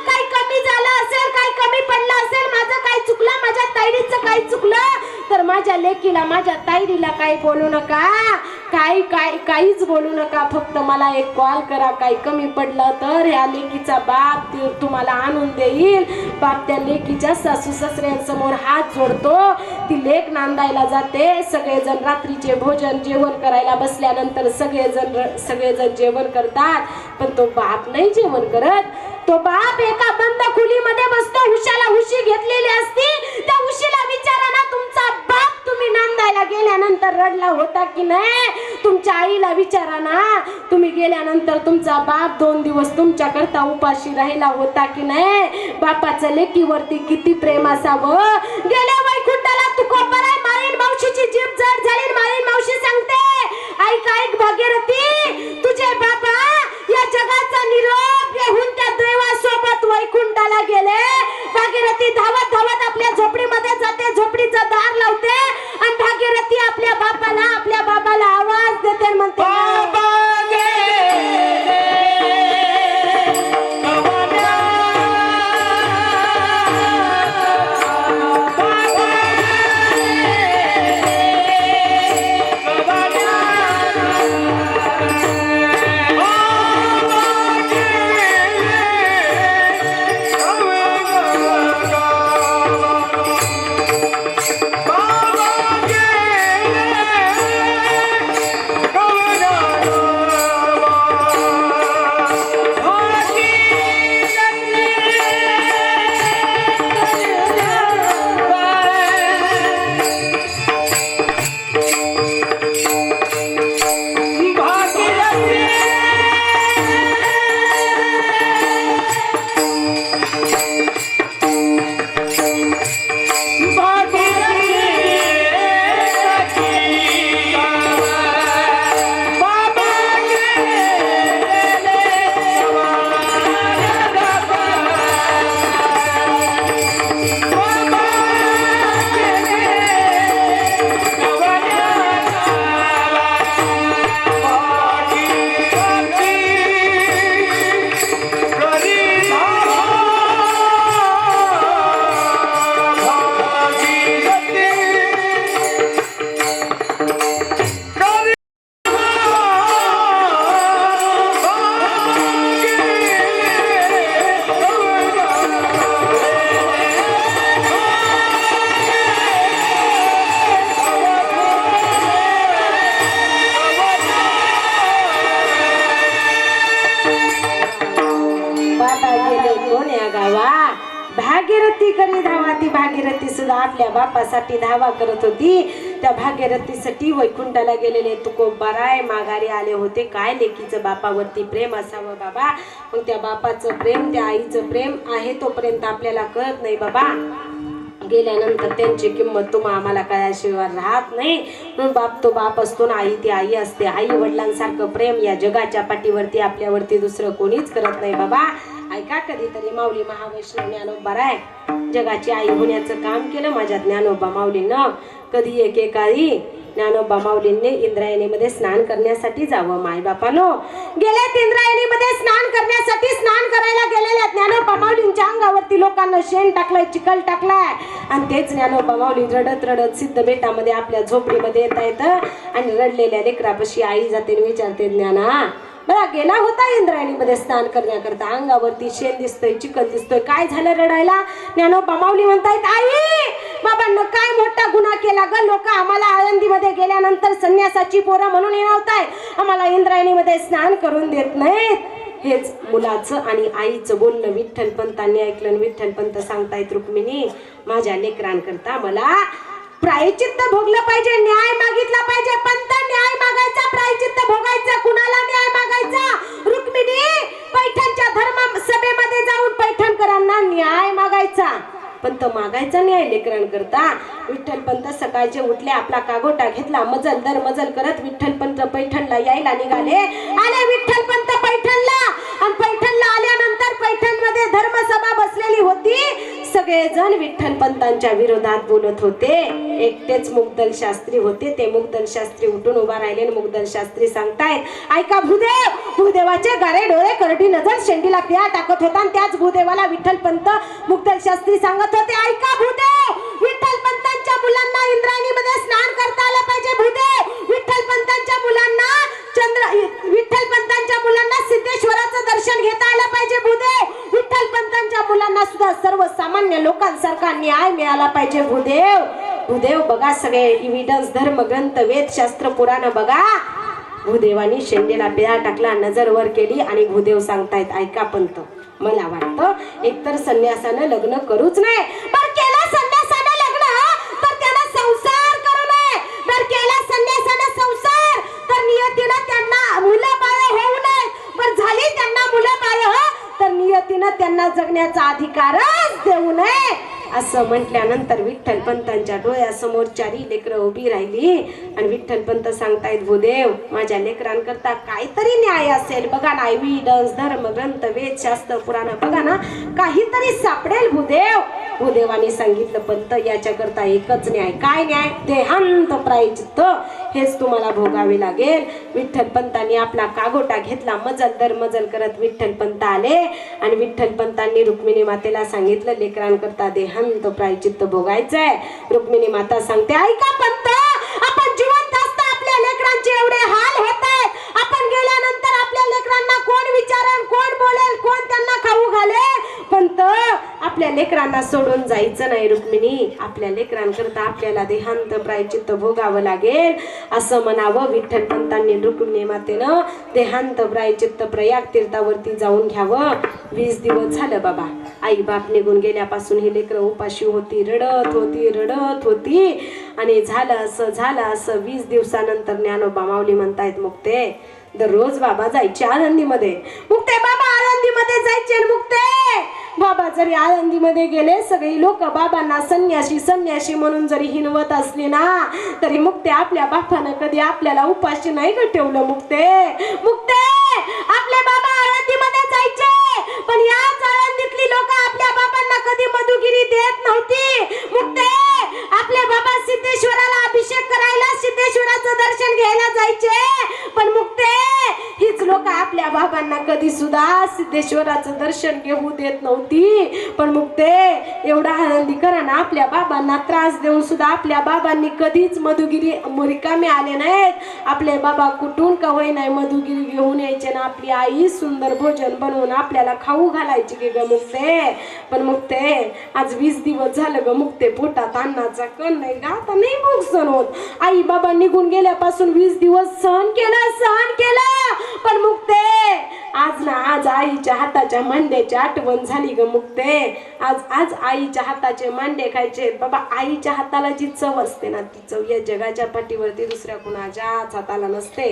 काही कमी झालं असेल, काही कमी पडलं असेल, माझं काही चुकलं, माझ्या ताईडीचं काही चुकलं तर माझ्या लेकीला, माझ्या ताईडीला काही बोलू नका, काहीच बोलू नका. फक्त मला एक कॉल करा, काही कमी पडलं तर ह्या लेकीचा बाप तुम्हाला आणून देईल. बाप त्या लेकीच्या सासू सासऱ्यांसमोर हात जोडतो. ती लेक नांदायला जाते. सगळेजण रात्रीचे भोजन जेवण करायला बसल्यानंतर सगळेजण जेवण करतात, पण तो बाप नाही जेवण करत. तो बाप एका बंद खोलीमध्ये बसतो. उशाला उशी घेतलेली असती. त्या उशीला विचारा ना, तुमचा बाप तुम्ही नांदायला गेल्यानंतर रडला होता की नाही? तुमच्या आईला विचारा ना, तुम्ही गेल्यानंतर तुमचा बाप 2 दिवस तुमच्याकरता उपाशी राहिला होता की नाही? बापाचं लेकीवरती किती प्रेम असावं. गेल्या वैकुंठाला तुकोबराय मारीन मावशीची जीभ जड झाली. मारीन मावशी सांगते, ऐक भागीरथी, तुझे बाबा या जगाचा निरोप घेऊन त्या देवासोबत वैकुंठाला गेले. भागीरथी धावत धावत आपल्या झोपडीमध्ये जाते, झोपडीचं दार लावते आणि भागीरथी आपल्या बाबाला आवाज देते आणि म्हणते, भागीरथी करी धावा. ती भागीरथी सुद्धा आपल्या बापासाठी धावा करत होती. त्या भागीरथीसाठी वैकुंठाला गेलेले तुकोबाराय माघारी आले होते. काय लेकीचं बापावरती प्रेम असावं बाबा. मग त्या बापाचं प्रेम, त्या आईचं प्रेम आहे तोपर्यंत आपल्याला कळत नाही बाबा. गेल्यानंतर त्यांची किंमत तुम्हा आम्हाला कळल्याशिवाय राहत नाही. म्हणून बाप तो बाप असतो ना, आई ती आई असते. आई वडिलांसारखं प्रेम या जगाच्या पाठीवरती आपल्यावरती दुसरं कोणीच करत नाही बाबा. ऐका, कधीतरी माऊली महावैष्णव ज्ञानोबाराय जगाची आई होण्याचं काम केलं माझ्या ज्ञानोबा माऊलीनं. कधी एकेकाळी ज्ञानोबा माऊलींनी इंद्रायणीमध्ये स्नान करण्यासाठी जावं. मायबापानो गेल्यात इंद्रायणीमध्ये स्नान करण्यासाठी. स्नान करायला गेलेल्या ज्ञानोबा माऊलींच्या अंगावरती लोकांना शेण टाकलंय, चिखल टाकलाय आणि तेच ज्ञानोबा माऊली रडत रडत सिद्ध बेटामध्ये आपल्या झोपडीमध्ये येता येतं आणि रडलेल्या लेकरापाशी आई जाते विचारते, ज्ञाना बघा गेला होता इंद्रायणीमध्ये स्नान करण्याकरता. अंगावरती शेण दिसतोय, चिखल दिसतोय. काय झालं रडायला? ज्ञानोबा माऊली म्हणतायत, आई बाबांना काय मोठा गुन्हा केला ग. लोक आम्हाला आळंदीमध्ये गेल्यानंतर संन्यासाची पोरं म्हणून येणावताय, आम्हाला इंद्रायणीमध्ये स्नान करून देत नाहीत. हेच मुलाचं आणि आईचं बोलणं विठ्ठल पंतांनी ऐकलं. विठ्ठल पंत सांगतायत, रुक्मिणी माझ्या लेकरांकरता मला प्रायचित्त भोगलं पाहिजे, न्याय मागितला पाहिजे. पंत न्याय मागायचा, प्रायचित्त भोगायचा. कुणाला न्याय मागायचा? रुक्मिणी पैठणच्या धर्म सभेमध्ये जाऊन पैठणकरांना न्याय मागायचा. पंत मागायचा न्याय लेकरांकरता. विठ्ठल पंत सकाळचे उठले, आपला कागोटा घेतला, मजल दर मजल करत विठ्ठल पंत पैठणला यायला निघाले. आले विठ्ठल पंत पैठणला, आणि पैठणला आल्यानंतर पैठणमध्ये धर्मसभा बसलेली होती. सगळेजण विठ्ठल पंतांच्या विरोधात बोलत होते. एकटेच मुगदल शास्त्री होते. ते मुगदल शास्त्री उठून उभा राहिले. मुगदल शास्त्री सांगतायत, ऐका भूदेव. भूदेवाचे गारे डोळे, करडी नजर, शेंडीला पिया टाकत होता. आणि त्याच भूदेवाला विठ्ठल पंत मुगदल शास्त्री सांगत होते, ऐका भूदेव, विठ्ठल पंतांच्या मुलांना इंद्रायणीमध्ये स्नान करता आलं पाहिजे. भूदेव, विठ्ठल पंतांच्या मुलांना विठ्ठल पंतांच्या मुलांना सिद्धेश्वराचं दर्शन घेता आलं पाहिजे. भूदेव, विठ्ठल पंतांच्या मुलांना सुद्धा सर्वसामान्य लोकांसारखा न्याय मिळाला पाहिजे. भूदेव, भूदेव बघा सगळे इव्हिडन्स, धर्म ग्रंथ, वेद, शास्त्र, पुराण बघा. भूदेवानी शेंडेला पिळा टाकला, नजर वर केली, आणि भूदेव सांगतायत, ऐका पंत, मला वाटतं एकतर संन्यासानं लग्न करूच नाही. पण केला संन्यासानं लग्न तर त्याला संसार करू नये. तर केला संन्यासानं संसार तर नियतीनं त्यांना मुलं बाळ होऊ नये. पण झाली त्यांना मुलं बाळ तर नियतीनं त्यांना जगण्याचा अधिकारच देऊ नये. असं म्हटल्यानंतर विठ्ठल पंतांच्या डोळ्यासमोर चारी लेकरं उभी राहिली. आणि विठ्ठल पंत सांगतायत, भूदेव माझ्या लेकरांकरता काहीतरी न्याय असेल बघा ना. एव्हिडन्स, धर्म ग्रंथ, वेद, शास्त्र, पुराण बघा ना, काहीतरी सापडेल. भूदेव, भूदेवानी सांगितलं, पंत याच्याकरता एकच न्याय. काय न्याय? देहांत प्रायचित्त. हेच तुम्हाला भोगावे लागेल. विठ्ठल पंतांनी आपला कागोटा घेतला, मजल दर मजल करत विठ्ठल पंत आले. आणि विठ्ठल पंतांनी रुक्मिणी मातेला सांगितलं, लेकरांकरता देहांत प्रायचित्त भोगायचंय. रुक्मिणी माता सांगते, ऐका पंत, आपण जिवंत असता आपल्या लेकरांचे एवढे हाल होत आहेत. आपण गेल्यानंतर आपल्या लेकरांना कोण विचारेल, कोण बोलेल, कोण त्यांना खाऊ घालेल? पंत, आपल्या लेकरांना सोडून जायचं नाही. रुक्मिणी, आपल्या लेकरांकरता आपल्याला देहांत प्रायचित्त भोगावं लागेल. असं म्हणावं. विठ्ठल पंतांनी रुक्मिणी मातेनं देहांत प्रायचित्त प्रयाग तीर्थावरती जाऊन घ्यावं. 20 दिवस झालं बाबा, आई बाप निघून गेल्यापासून ही लेकरं उपाशी होती, रडत होती, रडत होती. आणि झालं असं 20 दिवसानंतर ज्ञानोबा माऊली म्हणतायत, मुक्ते दररोज बाबा जायचे आळंदीमध्ये. मुक्ते बाबा आळंदीमध्ये जायचे. मुक्ते बाबा जरी आळंदीमध्ये गेले, सगळी लोक बाबांना संन्यासी संन्यासी म्हणून जरी हिनवत असली ना, तरी मुक्ते आपल्या बापानं कधी आपल्याला उपाशी नाही ग ठेवलं. मुक्ते, मुक्ते आपले बाबा आळंदीमध्ये जायचे, पण याच आळंदीतली लोक आपल्या बाबांना कधी मधुगिरी देत नव्हती. मुक्ते आपले बाबा सिद्धेश्वराला अभिषेक करायला, सिद्धेश्वराचं दर्शन घ्यायला जायचे, पण मुक्ते हीच लोक आपल्या बाबांना कधी सुद्धा सिद्धेश्वराचं दर्शन घेऊ देत नव्हती. पण मुक्ते एवढा आनंदीकरांना आपल्या बाबांना त्रास देऊन सुद्धा आपल्या बाबांनी कधीच मधुगिरी रिकामे आले नाहीत. आपले बाबा कुठून का होई नाही मधुगिरी घेऊन यायचे ना, आपली आई सुंदर भोजन बनवून आपल्याला खाऊ घालायची की ग मुक्ते. पण मुक्ते आज 20 दिवस झालं ग मुक्ते, पोटात अन्नाचा कण नाही ग, आता नाही भूक सहन होत. आई बाबा निघून गेल्यापासून 20 दिवस सहन केलं. पण मुक्ते आज ना आज आईच्या हाताच्या मांड्याची आठवण झाली ग मुक्ते. आज आईच्या हाताचे मांडे खायचे बाबा. आईच्या हाताला जी चव असते ना, ती चव या जगाच्या पाठीवरती दुसऱ्या कुणाच्याच हाताला नसते.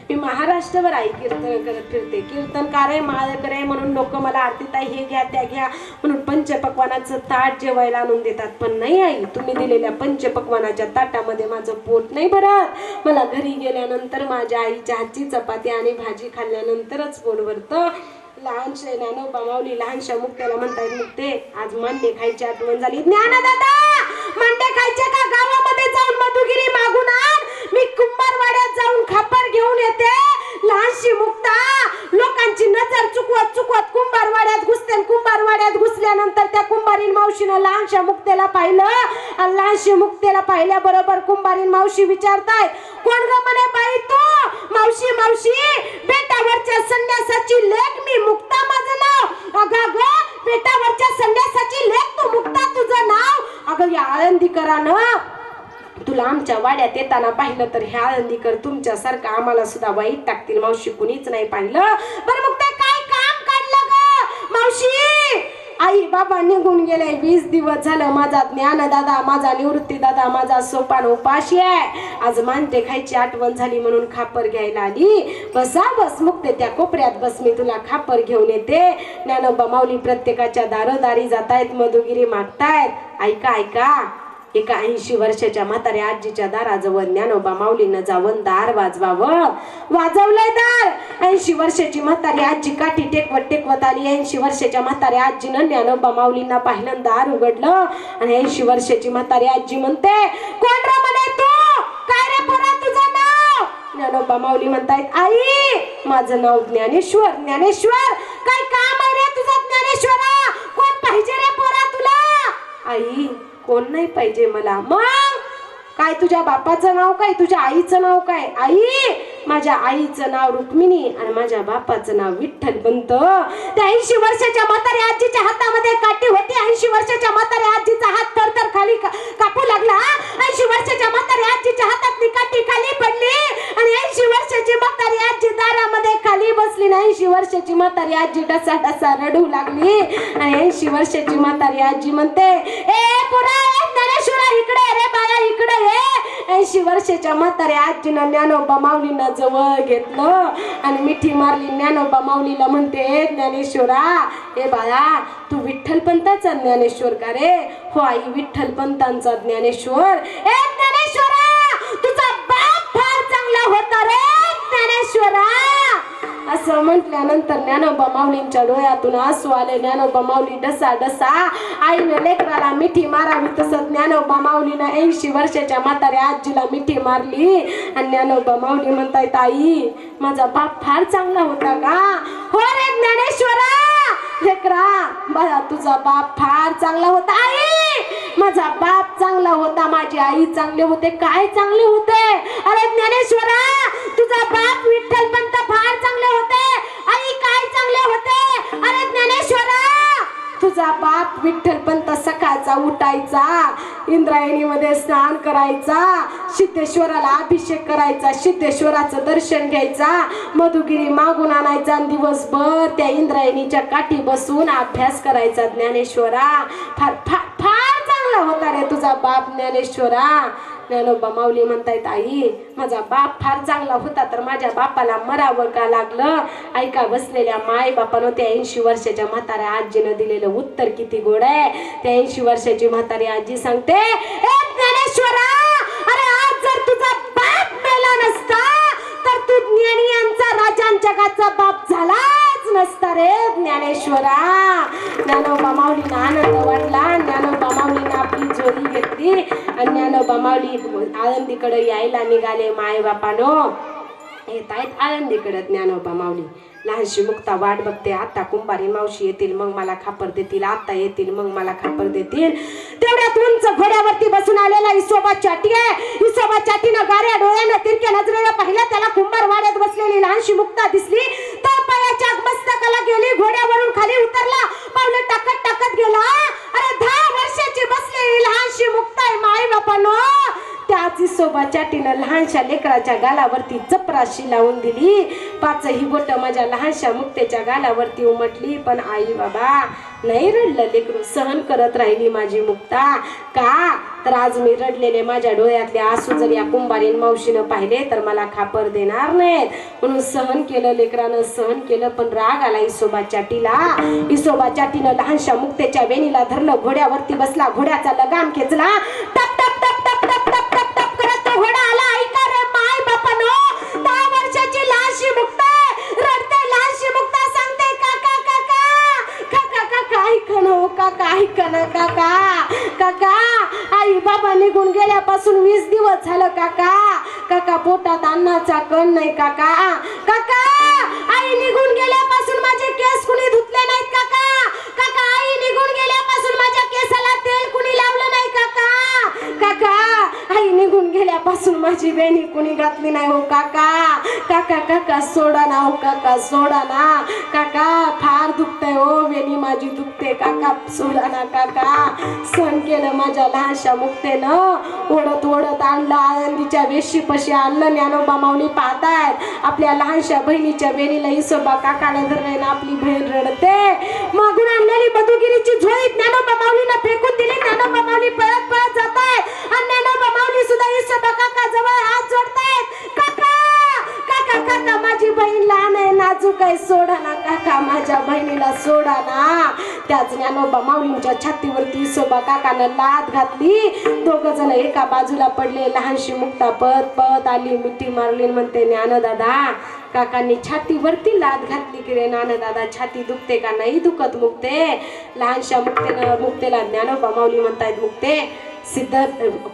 मी महाराष्ट्रभर आई कीर्तन करत फिरते. कीर्तनकार आहे, माळकर आहे म्हणून लोक मला आरतीताई हे घ्या त्या घ्या म्हणून पंचपक्वानाचं ताट जेवायला आणून देतात. पण नाही आई, तुम्ही दिलेल्या पंचपक्वानाच्या ताटामध्ये माझं पोट नाही भरत. मला घरी गेल्यानंतर माझ्या आईच्या हातची चपाती आणि भाजी खाल्ल्यानंतरच पोट भरतं. लहानशा ज्ञानोबा माऊली लहानशा मुक्त्याला म्हणतायत, मुक्ते आज मांडे खायची आठवण झाली. ज्ञानदादा मांडे खायचे का? गावामध्ये जाऊन मधुगिरी मागून आण, मी कुंभारवाड्यात जाऊन खापर घेऊन येते. लहानशी मुक्ता लोकांची नजर चुकवत चुकवत कुंभारवाड्यात घुसते. कुंभारवाड्यात घुसल्यानंतर त्या कुंभारीन मावशीनं लहानशा मुक्तेला पाहिलं. आणि लहानशी मुक्तेला पाहिल्याबरोबर कुंभारीन मावशी विचारताय, कोण ग म्हणे बाई तू? मावशी मावशी, बेटावरच्या संन्यासाची लेक मी मुक्ता माझं नाव. अगं ग, बेटावरच्या संन्यासाची लेक तू मुक्ता तुझं नाव? अगं या आळंदीकरानं तुला आमच्या वाड्यात येताना पाहिलं तर ह्या आळंदीकर तुमच्यासारखं आम्हाला सुद्धा वाईट टाकतील मावशी, कुणीच नाही पाहिलं. बरं मग ते काय काम काढलं ग मावशी? आई बाबा निघून गेले, 20 दिवस झालं. माझा ज्ञानदादा, माझा निवृत्ती दादा, माझा सोपान उपाशी आहे. आज मानते खायची आठवण झाली म्हणून खापर घ्यायला आली. बसा बस मुक्ते त्या कोपऱ्यात बस, मी तुला खापर घेऊन येते. ज्ञानोबा माऊली प्रत्येकाच्या दारोदारी जातायत, मधुगिरी मागतायत. ऐका ऐका, एका 80 वर्षाच्या म्हाताऱ्या आजीच्या दाराजवळ ज्ञानोबा माऊलीनं जाऊन दार वाजवावं. वाजवलंय दार. 80 वर्षाची म्हातारी आजी काठी टेकवत टेकवत आली. 80 वर्षाच्या म्हाताऱ्या आजीनं ज्ञानोबा माऊलींना पाहिलं, दार उघडलं. आणि 80 वर्षाची म्हातारी आजी म्हणते, कोण रे म्हणे तू? काय रे पोरा तुझं नाव? ज्ञानोबा माऊली म्हणतायत, आई माझं नाव ज्ञानेश्वर. ज्ञानेश्वर, काय काम आहे रे तुझं ज्ञानेश्वरा? कोण पाहिजे रे पोरा तुला? आई कोण नाही पाहिजे मला. मग काय तुझ्या बापाचं नाव काय? तुझ्या आईचं नाव काय? आई माझ्या आईचं नाव रुक्मिणी आणि माझ्या बापाचं नाव विठ्ठलपंत. त्या 80 वर्षाच्या म्हाताऱ्या आजीच्या हातामध्ये काठी होती. 80 वर्षाच्या म्हाताऱ्या आजीचा हात थरथर खाली कापू लागला. 80 वर्षाच्या म्हाताऱ्या आजीच्या हातातली काठी खाली पडली आणि 80 वर्षाची म्हातारी आजी दारामध्ये खाली बसली. 80 वर्षाची म्हातारी आजी डसा डसा रडू लागली. आणि 80 वर्षाची म्हातारी आजी म्हणते, ए पुरा ज्ञानेश्वरा इकडे रे बाया इकडे ये. 80 वर्षाच्या म्हाताऱ्या आजीनं ज्ञानोबा माऊलींना जवळ घेतलं आणि मिठी मारली. ज्ञानोबा माऊलीला म्हणते, ज्ञानेश्वरा हे बाळा तू विठ्ठलपंताचा ज्ञानेश्वर का रे? हो आई विठ्ठलपंतांचा ज्ञानेश्वर. ए ज्ञानेश्वरा तुझा बाप फार चांगला होता रे ज्ञानेश्वरा. असं म्हटल्यानंतर ज्ञानोबा माऊलींच्या डोळ्यातून आसू आले. ज्ञानोबा माऊली डसा डसा आईने लेकराला मिठी मारावी तसं ज्ञानोबा माऊलीनं 80 वर्षाच्या म्हाताऱ्या आजीला मिठी मारली. आणि ज्ञानोबा माऊली म्हणतायत, आई माझा बाप फार चांगला होता का? हो रे ज्ञानेश्वरा. लेकरा बाळा तुझा बाप फार चांगला होता. आई माझा बाप चांगला होता, माझी आई चांगले होते. काय चांगले होते? अरे ज्ञानेश्वरा तुझा बाप विठ्ठलपंत फार चांगले होते. आई काय चांगले होते? अरे ज्ञानेश्वरा तुझा बाप विठ्ठलपंत सकाळचा उठायचा, इंद्रायणीमध्ये स्नान करायचा, सिद्धेश्वराला अभिषेक करायचा, सिद्धेश्वराचं दर्शन घ्यायचा, मधुगिरी मागून आणायचा आणि दिवसभर त्या इंद्रायणीच्या काठी बसून अभ्यास करायचा. ज्ञानेश्वरा फार फार फार चांगला होता रे तुझा बाप ज्ञानेश्वरा. ज्ञानोबा माऊली म्हणतायत, आई माझा बाप फार चांगला होता तर माझ्या बापाला मरावं का लागलं? ऐका बसलेल्या माय बापानं त्या 80 वर्षाच्या म्हाताऱ्या आजीनं दिलेलं उत्तर किती गोड आहे. त्या 80 वर्षाची म्हातारी आजी सांगते, ए ज्ञानेश्वरा अरे आज जर तुझा बाप मेला नसता तर तू ज्ञानी यांचा राजां जगाचा बाप झालाच नसता रे ज्ञानेश्वरा. ज्ञानोबा माऊलीला आनंद वाटला. ज्ञानोबा माऊलीने आपली जोडी घेतली आणि ज्ञानोबा माऊली आळंदीकडे यायला निघाले. माय बापानो येत आहेत आळंदीकडे. ज्ञानोबा माऊली लहानशी मुक्ता वाट बघते. आता कुंभारी मावशी येतील मग मला खापर देतील, आता येतील मग मला खापर देतील. तेवढ्यात उंच घोड्यावरती बसून आलेला इसोबा चाटी आहे. इसोबा चाटीनं गाऱ्या डोळ्यानं तिरक्या नजरेला पाहिलं. त्याला कुंभार वाड्यात बसलेली लहानशी मुक्ता दिसली. तो पायाच्या मस्तकाला गेली, घोड्यावरून खाली उतरला, पावले टाकत टाकत गेला. अरे 10 वर्षाची बसलेली लहानशी मुक्ता आहे माय बापानो. त्याच इसोबा चाटीनं लहानशा लेकराच्या गालावरती चपराशी लावून दिली. 5ही बोट माझ्या लहानशा मुक्तेच्या गालावरती उमटली. पण आई बाबा नाही रडलं लेकरू, सहन करत राहिली माझी मुक्ता. का तर आज मी रडलेले माझ्या डोळ्यातले आसू जर या कुंभारीन मावशीनं पाहिले तर मला खापर देणार नाहीत म्हणून सहन केलं. लेकरानं सहन केलं पण राग आला इसोबा चाटीला. इसोबा चाटीनं लहानशा मुक्तेच्या वेणीला धरलं, घोड्यावरती बसला, घोड्याचा लगाम खेचला. टप टप टप टप टप टप टप टप करत तो घोडा आला. ऐका रे माय बापानो, 10 वर्षाची लहानशी मुक्ता रडते. लहानशी मुक्ता सांगते, काका काका काका काका ऐकणं काका ऐकणं काका काका आई बाबा निघून गेल्यापासून 20 दिवस झालं काका. काका पोटात अन्नाचा कण नाही काका. काका आई निघून गेल्यापासून माझे केस कुणी धुतले नाहीत काका. काका आई निघून गेल्यापासून माझ्या केसाला तेल कुणी लावलं नाही काका. काका आई निघून गेल्यापासून माझी वेणी कुणी घातली नाही हो काका. काका काका सोडा ना हो काका सोडा ना. काका फार दुखतंय हो वेणी माझी दुखते काका सोडा ना काका. सण केलं माझ्या लहानशा मुक्तेनं ओढत ओढत आणलं आळंदीच्या वेशीपाशी आणलं. ज्ञानोबा माऊली पाहतायत आपल्या लहानशा बहिणीच्या वेणीला इसोबा काकाला धरले ना आपली बहीण रडते. मागून आणलेली मधुगिरीची झोळी ज्ञानोबा माऊलीला फेकून दिली. ज्ञानोबा माऊली पळत पळत जातायत आणि ज्ञानोबा माऊली सुद्धा इसोबा काका जवळ हात जोडतायत. काका काका काका माझी बहीण लहान आहे नाजूक आहे सोडा ना काका माझ्या बहिणीला सोडा ना. त्याच ज्ञानोबा माऊलींच्या छातीवरती इसोबा काकानं लाथ घातली. दोघ जण एका बाजूला पडले. लहानशी मुक्ता पळत पळत आली मिठी मारली म्हणते ज्ञानदादा. काकांनी छातीवरती लाथ घातली की रे ज्ञानदादा छाती दुखते का. नाही दुखत मुक्ते. लहानशा मुक्तेला ज्ञानोबा माऊली म्हणतायत मुक्ते सिद्ध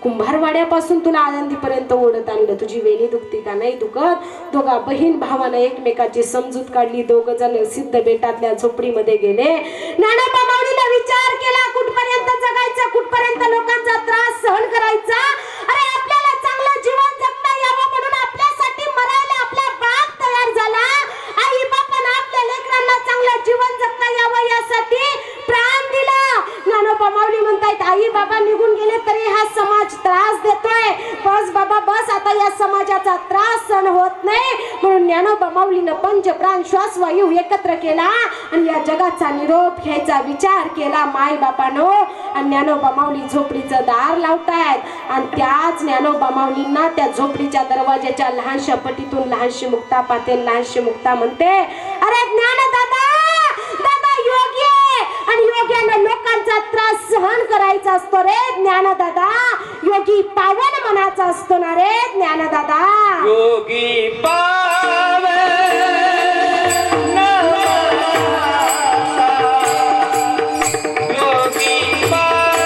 कुंभारवाड्यापासून तुला आळंदीपर्यंत ओढत आणलं तुझी वेणी दुखती का. नाही दुखत. दोघा बहीण भावानं एकमेकाची समजूत काढली. दोघ जण सिद्ध बेटातल्या झोपडीमध्ये गेले. ज्ञानोबा माऊलीला विचार केला कुठपर्यंत जगायचं कुठपर्यंत लोकांचा त्रास सहन करायचा. अरे आपल्याला चांगलं जीवन जगता यावं म्हणून आपल्यासाठी मरायला आपला बाप तयार झाला. आई बापानं आपल्या लेकरांना चांगलं जीवन जगता यावं यासाठी प्राण दिला. ज्ञानोबा माऊली म्हणतायत आई बाबा निघून गेले तरी हा समाज त्रास देतोय. बस बाबा बस आता या समाजाचा त्रास सहन होत नाही. म्हणून ज्ञानोबा माऊलीनं पंचप्राण श्वास वायू एकत्र केला आणि या जगाचा निरोप घ्यायचा विचार केला माय बापानो. आणि ज्ञानोबा माऊली झोपडीचं दार लावतायत आणि त्याच ज्ञानोबा माऊलींना त्या झोपडीच्या दरवाजाच्या लहानशा पटीतून लहानशी मुक्ता पाहते. लहानशी मुक्ता म्हणते अरे ज्ञानदादा दादा योगी आणि योग्यानं लोकांचा त्रास सहन करायचा असतो रे ज्ञानदादा. योगी पावन मनाचा असतो ना रे ज्ञानदादा. योगी पावन योगी पावन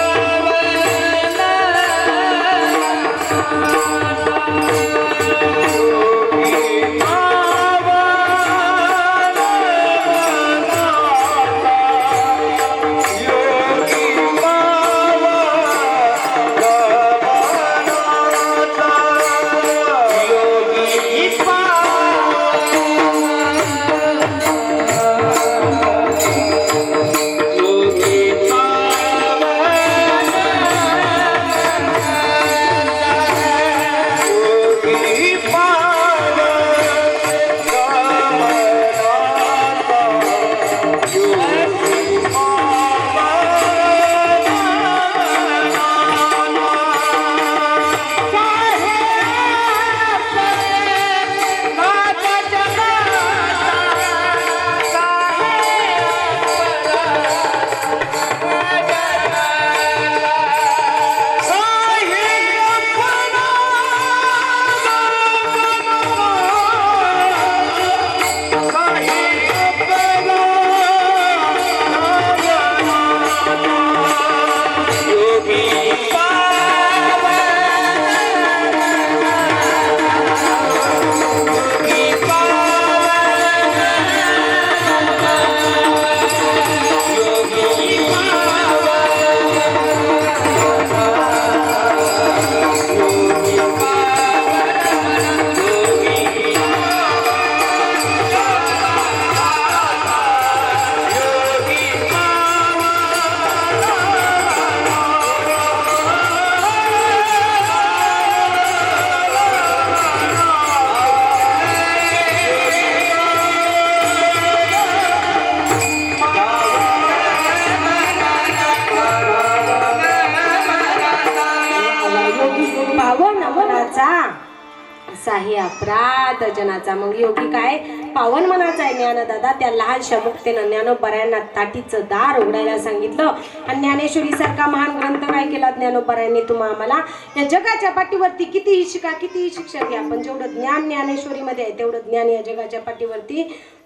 साही अपराध जनाचा. मग योगी काय पावन मनाचा आहे ज्ञानदादा. त्या लहानशा मुक्तेनं ज्ञानोबरायांना ताटीचं दार उघडायला सांगितलं. आणि ज्ञानेश्वरी सारखा महान ग्रंथ काय केला ज्ञानोबरायांनी तुम्हा आम्हाला. या जगाच्या पाठीवरती कितीही शिका कितीही शिक्षा घ्या पण जेवढं ज्ञान ज्ञानेश्वरीमध्ये आहे तेवढं ज्ञान या जगाच्या पाठीवरती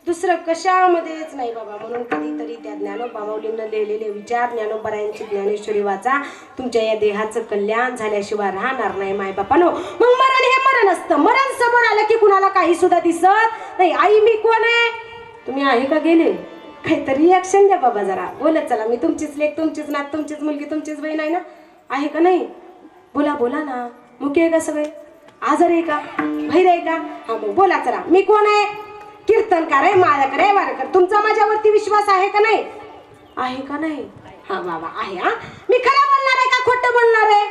दुसरं कशामध्येच नाही बाबा. म्हणून कधीतरी त्या ज्ञानोबा माऊलींना लिहिलेले विचार, ज्ञानोबारायांची ज्ञानेश्वरी वाचा. तुमच्या या देहाचं कल्याण झाल्याशिवाय राहणार नाही मायबापानो. मग मरण हे मरण असतं. मरण समोर आलं की कुणाला काही सुद्धा दिसत नाही. आई मी कोण आहे, तुम्ही आहे का गेले, काहीतरी रिॲक्शन द्या बाबा जरा. बोलत चला, मी तुमचीच लेक, तुमचीच नात, तुमचीच मुलगी, तुमचीच बहीण आहे ना. आहे का नाही, बोला बोला ना. मुके आहे का सगळे, आजार आहे का, भैर आहे का, हा मग बोला चला. मी कोण आहे, कीर्तनकार आहे, माळकर आहे, वारकर. तुमचा माझ्यावरती विश्वास आहे का नाही, आहे का नाही. हा बाबा आहे. हा मी खरं बोलणार आहे का खोटं बोलणार आहे,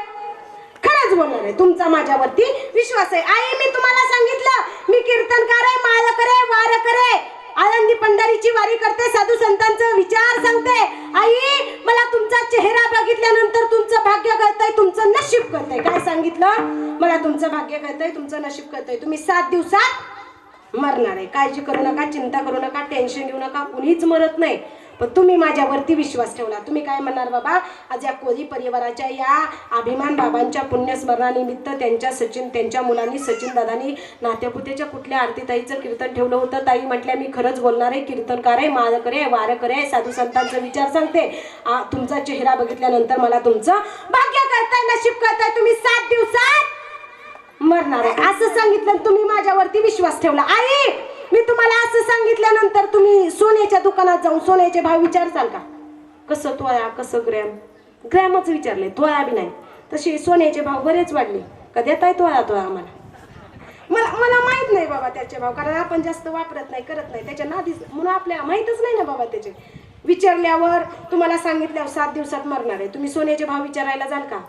खरंच बोलणार आहे. तुमचा माझ्यावरती विश्वास आहे. आई मी तुम्हाला सांगितलं मी कीर्तनकार आहे, माळकर आहे, वारकर आहे, आळंदी पंढरीची वारी करते, साधू संतांचा विचार सांगते. आई मला तुमचा चेहरा बघितल्यानंतर तुमचं भाग्य कळतंय, तुमचं नशीब कळतंय. काय सांगितलं, मला तुमचं भाग्य कळतंय, तुमचं नशीब कळतंय. तुम्ही 7 दिवसात मरणार आहे. काळजी करू नका, चिंता करू नका, टेन्शन घेऊ नका. कुणीच मरत नाही. पण तुम्ही माझ्यावरती विश्वास ठेवला. तुम्ही काय म्हणणार बाबा, आज या कोळी परिवाराच्या या अभिमान बाबांच्या पुण्यस्मरणानिमित्त त्यांच्या मुलांनी सचिन दादांनी नात्यापुतेच्या कुठल्या आरतीताईचं कीर्तन ठेवलं होतं. ताई म्हटल्या मी खरंच बोलणार आहे, कीर्तनकार आहे, माळकर आहे, वारकर आहे, साधू संतांचा विचार सांगते. तुमचा चेहरा बघितल्यानंतर मला तुमचं भाग्य कळतंय, नशीब कळतंय. तुम्ही 7 दिवसात मरणार आहे असं सांगितलं, तुम्ही माझ्यावरती विश्वास ठेवला. आई मी तुम्हाला असं सांगितल्यानंतर तुम्ही सोन्याच्या दुकानात जाऊन सोन्याचे भाव विचारसाल का, कसं तोळा, कसं ग्रॅम, ग्रॅमच विचारले, तोळा बी नाही. तसे सोन्याचे भाव बरेच वाढले. का देताय तोळा आम्हाला, मला माहित नाही बाबा त्याचे भाव, कारण आपण जास्त वापरत नाही, करत नाही त्याच्या नादीच, म्हणून आपल्याला माहितच नाही ना बाबा त्याचे. विचारल्यावर तुम्हाला सांगितल्यावर 7 दिवसात मरणार आहे, तुम्ही सोन्याचे भाव विचारायला जाल का,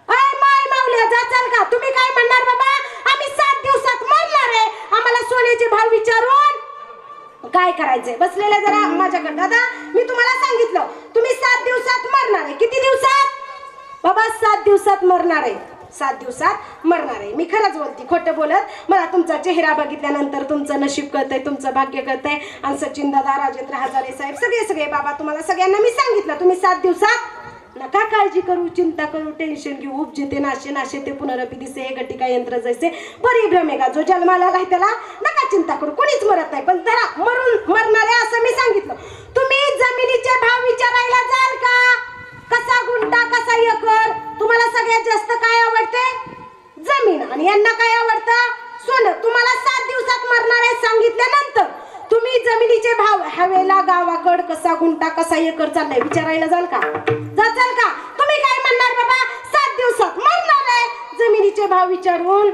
माय माऊल्या जाचाल का. तुम्ही काय म्हणणार बाबा, आम्ही 7 दिवसात मरणार आहे, आम्हाला सोन्याचे भाव विचारून काय करायचंय. बसलेले जरा माझ्याकडे. दादा मी तुम्हाला सांगितलं तुम्ही 7 दिवसात मरणार आहे. किती दिवसात बाबा, 7 दिवसात मरणार आहे, 7 दिवसात मरणार आहे. मी खरंच बोलते, खोटं बोलत. मला तुमचा चेहरा बघितल्यानंतर तुमचं नशीब कळतंय, तुमचं भाग्य कळतंय. आणि सचिन दादा, राजेंद्र हजारे साहेब, सगळे बाबा तुम्हाला सगळ्यांना मी सांगितलं तुम्ही 7 दिवसात नका काळजी करू, चिंता करू, टेन्शन घेऊ. उपजिते नाशे ते पुनरपी दिसे, हे घटिका यंत्र जैसे परिभ्रमेगा. जो जन्माला आहे त्याला नका चिंता करू, कोणीच मरत नाही. पण जरा मरणार आहे असं मी सांगितलं. तुम्ही जमिनीचे भाव विचारायला जाल का, कसा गुंठा, कसा एकर. तुम्हाला सगळ्यात जास्त काय आवडते, जमीन. आणि यांना काय आवडतं, सोनं. तुम्हाला 7 दिवसात मरणार आहे सांगितल्यानंतर तुम्ही जमिनीचे भाव हवेला, गावाकड कसा गुंठा, कसा एकर चाललाय विचारायला जाल का, जाचाल का. तुम्ही काय म्हणणार बाबा, 7 दिवसात मरणार आहे, जमिनीचे भाव विचारून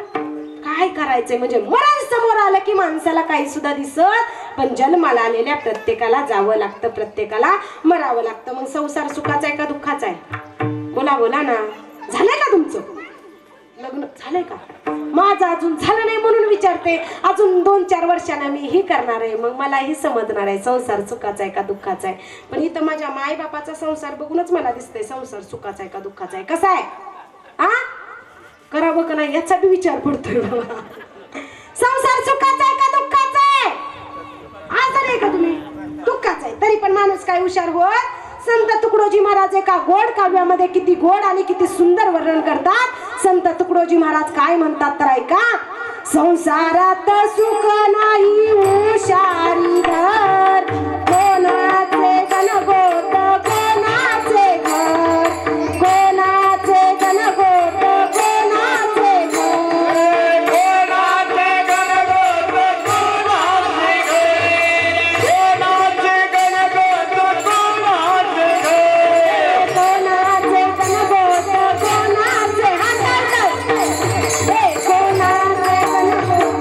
काय करायचंय. म्हणजे मरण समोर आलं की माणसाला काही सुद्धा दिसत, पण जन्माला आलेल्या प्रत्येकाला जावं लागतं, प्रत्येकाला मरावं लागतं. मग संसार सुखाचा आहे का दुःखाचा आहे, बोला बोला ना. झालंय का तुमचं लग्न, झालंय का. माझं अजून झालं नाही म्हणून विचारते. अजून 2-4 वर्षांना मी ही करणार आहे, मग मला ही समजणार आहे संसार सुखाचा आहे का दुःखाचा आहे. पण इथं माझ्या माय बापाचा संसार बघूनच मला दिसतंय संसार सुखाचा आहे का दुःखाचा आहे. कसा आहे, हा करावं का नाही याचा बी विचार पडतोय बाबा. संसार सुखाचा आहे का दुःखाचा आहे, आजार आहे का तुम्ही, दुःखाचा आहे. तरी पण माणूस काय हुशार होत. संत तुकडोजी महाराज एका गोड काव्यामध्ये किती गोड आणि किती सुंदर वर्णन करतात. संत तुकडोजी महाराज काय म्हणतात तर ऐका. संसारात सुख नाही हुशारी धर, कोणाचे गणगोत कोणाचे घर, कोणाचे गणगोत कोणाचे घर, कोणाचे गणगोत कोणाचे घर, कोणाचे गणगोत कोणाचे घर, कोणाचे गणगोत कोणाचे हातात, हे कोणाचे गणगोत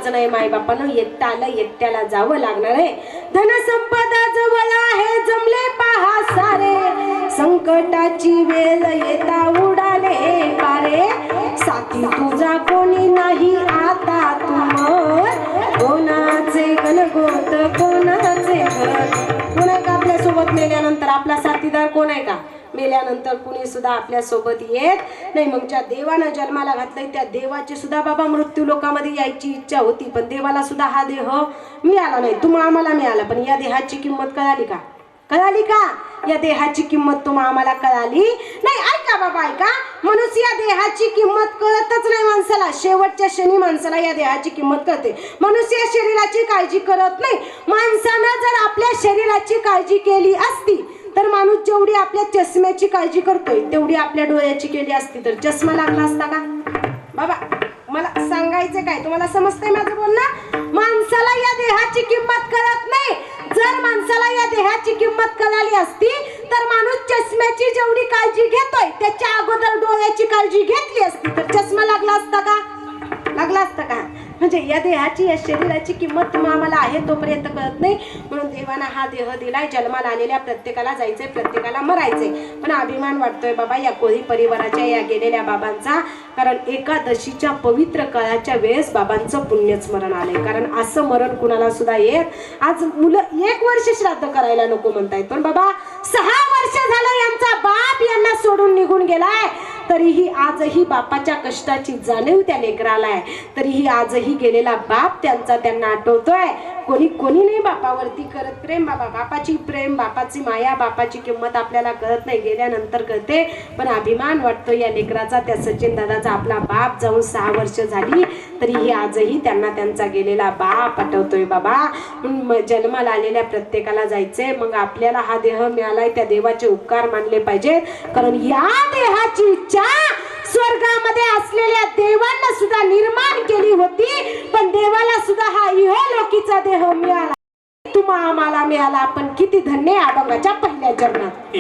कुणाचं नाही माय बापानं एकटा आलं एकट्याला जावं लागणार आहे धन संपदा जवळ आहे जमले पहा सारे संकटाची वेळ येता उडाले पारे साथी तुझा कोणी नाही आता तुमर कोणाचे गणगोत कोणाचे घर कोण आहे का आपल्या सोबत मेल्यानंतर आपला साथीदार कोण आहे का मेल्यानंतर कुणी सुद्धा आपल्या सोबत येत नाही मग ज्या देवानं जन्माला घातलंय त्या देवाची सुद्धा बाबा मृत्यू लोकांमध्ये यायची इच्छा होती पण देवाला सुद्धा हा देह मिळाला नाही तुम्हाला आम्हाला मिळाला पण या देहाची किंमत कळाली का कळाली का या देहाची किंमत तुम्हाला आम्हाला कळाली नाही ऐका बाबा ऐका मनुष्य या देहाची किंमत कळतच नाही माणसाला शेवटच्या क्षणी माणसाला या देहाची किंमत कळते मनुष्य या शरीराची काळजी करत नाही माणसानं जर आपल्या शरीराची काळजी केली असती तर माणूस जेवढी आपल्या चष्म्याची काळजी करतोय तेवढी आपल्या डोळ्याची केली असती तर चष्मा लागला असता का बाबा मला सांगायचं काय तुम्हाला समजतंय माझं बोलणं माणसाला या देहाची किंमत कळत नाही जर माणसाला या देहाची किंमत कळाली असती तर माणूस चष्म्याची जेवढी काळजी घेतोय त्याच्या अगोदर डोळ्याची काळजी घेतली असती तर चष्मा लागला असता का लागला असता का म्हणजे या देहाची या शरीराची किंमत तुम्हाला आम्हाला आहे तोपर्यंत कळत नाही म्हणून देवाना हा देह दिलाय जन्माला आलेल्या प्रत्येकाला जायचंय प्रत्येकाला मरायचंय पण अभिमान वाटतोय बाबा या कोळी परिवाराच्या या गेलेल्या बाबांचा कारण एकादशीच्या पवित्र काळाच्या वेळेस बाबांचं पुण्यस्मरण आलंय कारण असं मरण कुणाला सुद्धा येत आज मुलं 1 वर्ष श्राद्ध करायला नको म्हणतायत पण बाबा 6 वर्ष झालं यांचा बाप यांना सोडून निघून गेलाय तरीही आजही बापाच्या कष्टाची जाणीव त्या लेकराला आहे तरीही आजही गेलेला बाप त्यांचा त्यांना आठवतोय कोणी नाही बापावरती करत प्रेम बाबा बापाची प्रेम बापाची माया बापाची किंमत आपल्याला कळत नाही गेल्यानंतर कळते पण अभिमान वाटतो या लेकराचा त्या सचिन दादाचा आपला बाप जाऊन 6 वर्ष झाली तरीही आजही त्यांना त्यांचा गेलेला बाप आठवतोय बाबा जन्माला आलेल्या प्रत्येकाला जायचंय मग आपल्याला हा देह मिळालाय त्या देवाचे उपकार मानले पाहिजेत कारण या देहाची इच्छा स्वर्गामध्ये असलेल्या देवांना सुद्धा निर्माण केली होती पण देवाला सुद्धा हा इहलोकीचा देह मिळाला तुम्हा आम्हाला मिळाला आपण किती धन्य अभंगाच्या पहिल्या चरणात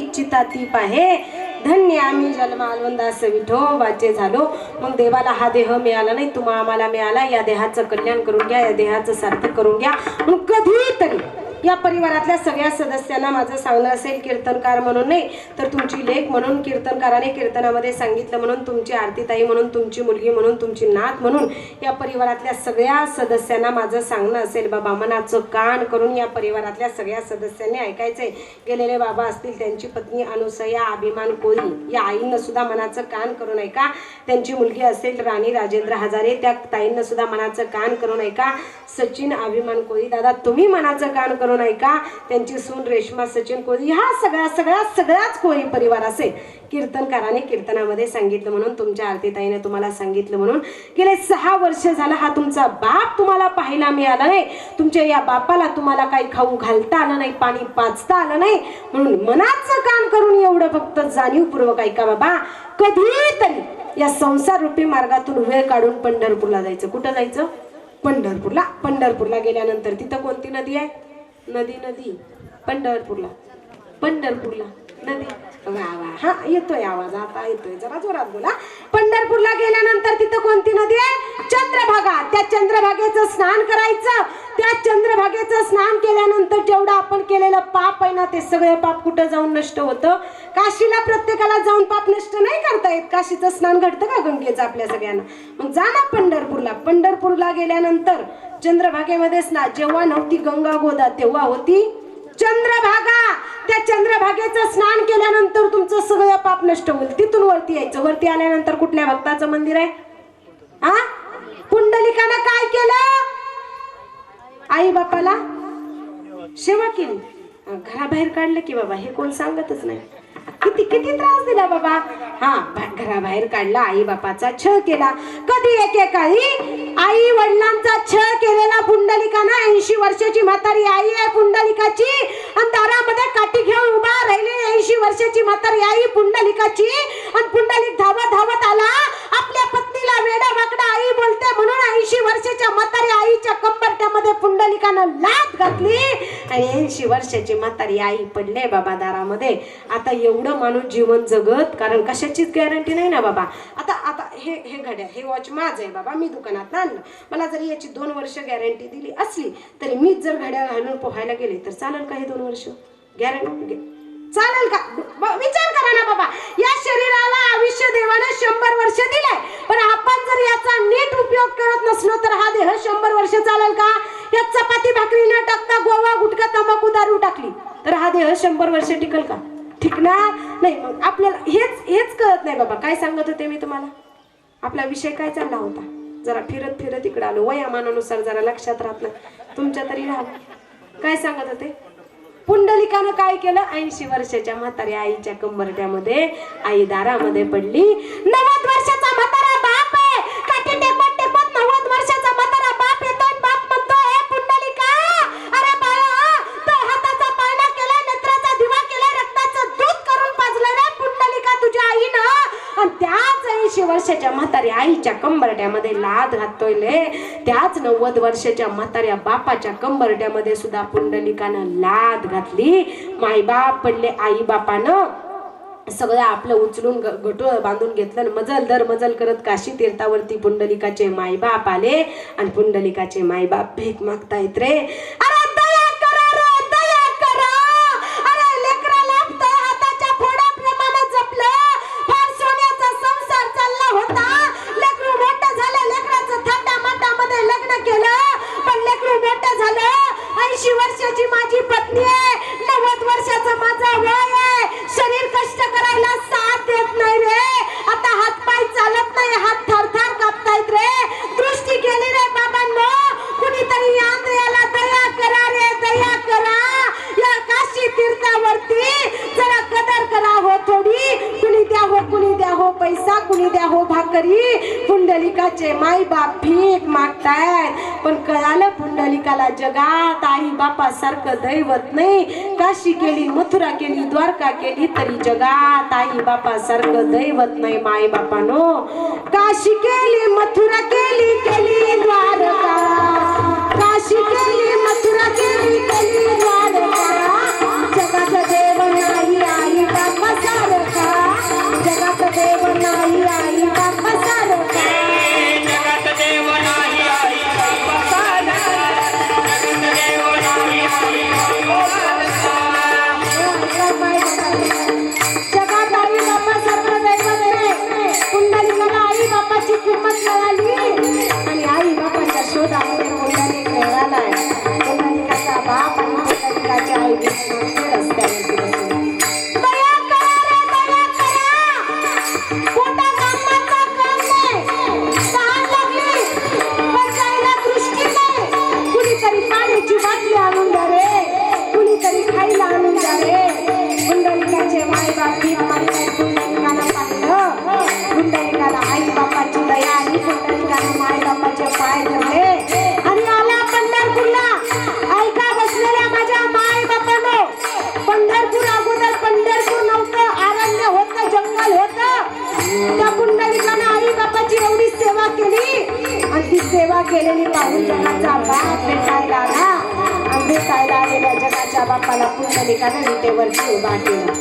इच्छिता ती पाहे, धन्य आम्ही जन्मालवंदास विठोबाचे झालो. मग देवाला हा देह मिळाला नाही, तुम्हा आम्हाला मिळाला. या देहाचं कल्याण करून घ्या, या देहाचं सार्थक करून घ्या. मग कधीतरी या परिवारातल्या सगळ्या सदस्यांना माझं सांगणं असेल, कीर्तनकार म्हणून नाही तर तुमची लेक म्हणून, कीर्तनकाराने कीर्तनामध्ये सांगितलं म्हणून, तुमची आरतीताई म्हणून, तुमची मुलगी म्हणून, तुमची नात म्हणून या परिवारातल्या सगळ्या सदस्यांना माझं सांगणं असेल. बाबा मनाचं कान करून या परिवारातल्या सगळ्या सदस्यांनी ऐकायचंय. गेलेले बाबा असतील, त्यांची पत्नी अनुसया अभिमान कोळी या आईंना सुद्धा मनाचं कान करून ऐका. त्यांची मुलगी असेल राणी राजेंद्र हजारे, त्या ताईंना सुद्धा मनाचं कान करून ऐका. सचिन अभिमान कोळी दादा तुम्ही मनाचं कान करून ऐका. त्यांची सून रेश्मा सचिन कोळी, हा सगळाच कोळी परिवार असेल. कीर्तनकाराने कीर्तनामध्ये सांगितलं म्हणून, तुमच्या आरतीताईने तुम्हाला सांगितलं म्हणून, गेले 6 वर्ष झाला हा तुमचा बाप तुम्हाला पाहायला मिळाला नाही. तुमच्या या बापाला तुम्हाला काही खाऊ घालता आलं नाही, पाणी पाजता आलं नाही. म्हणून मनाचं कान करून एवढं फक्त जाणीवपूर्वक ऐका. बाबा कधीतरी या संसार रूपी मार्गातून वेळ काढून पंढरपूरला जायचं. कुठं जायचं? पंढरपूरला. पंढरपूरला गेल्यानंतर तिथं कोणती नदी आहे? नदी पंढरपूरला नदी. वा हा येतोय आवाज, आता येतोय, जरा जोरात बोला. पंढरपूरला गेल्यानंतर तिथं कोणती नदी आहे? चंद्रभागा. त्या चंद्रभागेचं स्नान करायचं. त्या चंद्रभागेचं स्नान केल्यानंतर जेवढं आपण केलेलं पाप आहे ना, ते सगळं पाप कुठं जाऊन नष्ट होतं? काशीला प्रत्येकाला जाऊन पाप नष्ट नाही करता येत. काशीचं स्नान घडतं का गंगेचं आपल्या सगळ्यांना? मग जा ना पंढरपूरला. पंढरपूरला गेल्यानंतर चंद्रभागेमध्ये स्नान, जेव्हा नव्हती गंगा गोदा तेव्हा होती चंद्रभागा. त्या चंद्रभागेचं स्नान केल्यानंतर तुमचं सगळं पाप नष्ट होईल. तिथून वरती यायचं. वरती आल्यानंतर कुठल्या भक्ताचं मंदिर आहे? हा पुंडलिकानं काय केलं? आई बापाला सेवा केली, घराबाहेर काढलं की बाबा, हे कोण सांगतच नाही. किती त्रास दिला बाबा. हा घराबाहेर काढला, आई बापाचा छळ केला. कधी एकेकाळी आई वडिलांचा छळ केलेला पुंडलिकानं, 80 वर्षाची म्हातारी आई आहे पुंडलिकाची, आणि दारामध्ये काठी घेऊन उभा राहिली 80 वर्षाची म्हातारी आई पुंडलिकाची. आणि पुंडलिक धावत आला. आपल्या पत्नीला वेडा वाकडा आई बोलते म्हणून 80 वर्षाच्या म्हातारी आईच्या कंबरट्यामध्ये पुंडलिकानं लाथ घातली आणि 80 वर्षाची म्हातारी आई पडले बाबा दारामध्ये. आता एवढं माणूस जीवन जगत, कारण कशाचीच गॅरंटी नाही ना बाबा. आता हे घड्याळ, हे वॉच माझं आहे बाबा, मी दुकानात आणलं. मला जरी याची 2 वर्ष गॅरंटी दिली असली तरी मीच जर घड्याळ घालून पोहायला गेले तर चालेल का? हे 2 वर्ष गॅरंटी चालेल का? विचार करा ना बाबा. या शरीराला आयुष्य देवानं 100 वर्ष दिलंय, पण आपण जर याचा नीट उपयोग करत नसलो तर हा देह 100 वर्ष चालेल का? या चपाती भाकरी न टाकता गोवा गुटखा तंबाखू दारू टाकली तर हा देह 100 वर्ष टिकल का? टिकणार नाही. मग आपल्याला हेच कळत नाही बाबा. काय सांगत होते मी तुम्हाला? आपला विषय काय चालला होता? जरा फिरत इकडे आलो. वयामानानुसार जरा लक्षात राहत नाही तुमच्या तरी राहा. काय सांगत होते? पुंडलिकानं काय केलं? 80 वर्षाच्या म्हातारी आईच्या कंबरट्यामध्ये आई दारामध्ये पडली. 90 वर्षाचा म्हातारा बाप आहे. काठी टेपत 90 वर्षाचा म्हातारा बाप येतो. बाप म्हणतो, हे पुंडलिका, अरे बाळा, तो हाताचा पाळणा केला, नेत्राचा दिवा केला, रक्ताचं दूध करून पाजलं रे पुंडलिका तुझ्या आईनं. आणि त्याच 80 वर्षाच्या म्हातारी आईच्या कंबरट्यामध्ये लाद घातोय. त्याच 90 वर्षाच्या म्हाताऱ्या बापाच्या कंबरट्यामध्ये सुद्धा पुंडलिकानं लाद घातली. मायबाप पडले. आई बापानं सगळं आपलं उचलून गटोळ बांधून घेतलं. मजल करत काशी तीर्थावरती पुंडलिकाचे मायबाप आले आणि पुंडलिकाचे मायबाप भीक मागतायत रे. अरे दया करा रे, दया करा. अरे लेकराला हाताच्या फोडाप्रमाणे जपलं. फार सोन्याचा संसार चालला होता. लेकरू मोठं झालं, लेकराचं थाटामाटामध्ये लग्न केलं, पण लेकरू मोठं झालं. 80 वर्षाची माझी पत्नी आहे, 90 वर्षाचं माझा वय आहे. शरीर कष्ट करायला साथ देत नाही रे. आता हात पाय चालत नाही, हात थरथर कापतायत रे. दृष्टी गेली रे बाबांनो. कुणीतरी आंध्र्याला दया करा रे, दया करा. या काशी तीर्थावरती जरा कदर करा हो थोडी. कुणी द्या हो पैसा, कुणी द्या हो भाकरी. पुंडलिकाचे माई बाप भीक मागतायत, पण कळालं पुंडलिकाला जगात आई बापासारखं दैवत नाही. काशी केली, मथुरा केली, द्वारका केली, तरी जगात आई बापासारखं दैवत नाही. माई बापानो, काशी केली, मथुरा केली, केली द्वारका. काशी केली, मथुरा केली, केली द्वारका. जगाचं देव नाही आई त्या बापाला पुंडलिकाने विटेवरती उभा केला.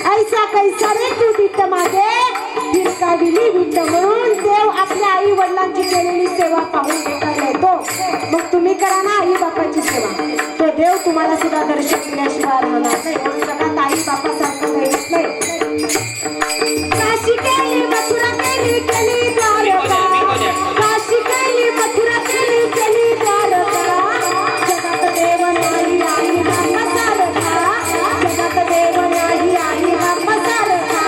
ऐसा कैसा रे तू विट मागे हिरकाविली विट म्हणून देव आपल्या आई वडिलांची केलेली सेवा पाहून भेटायला येतो. मग तुम्ही करा ना आई बापाची सेवा, तो देव तुम्हाला सुद्धा दर्शन दिल्याशिवाय राहणार नाही. म्हणून जगात आई बापासारखं काही नाही. काशी केली मथुरा केली केली द्वारका, काशी केली मथुरा केली केली द्वारका. जगात देव नाही आई बापा सारखा, जगात देव नाही आई बापा सारखा.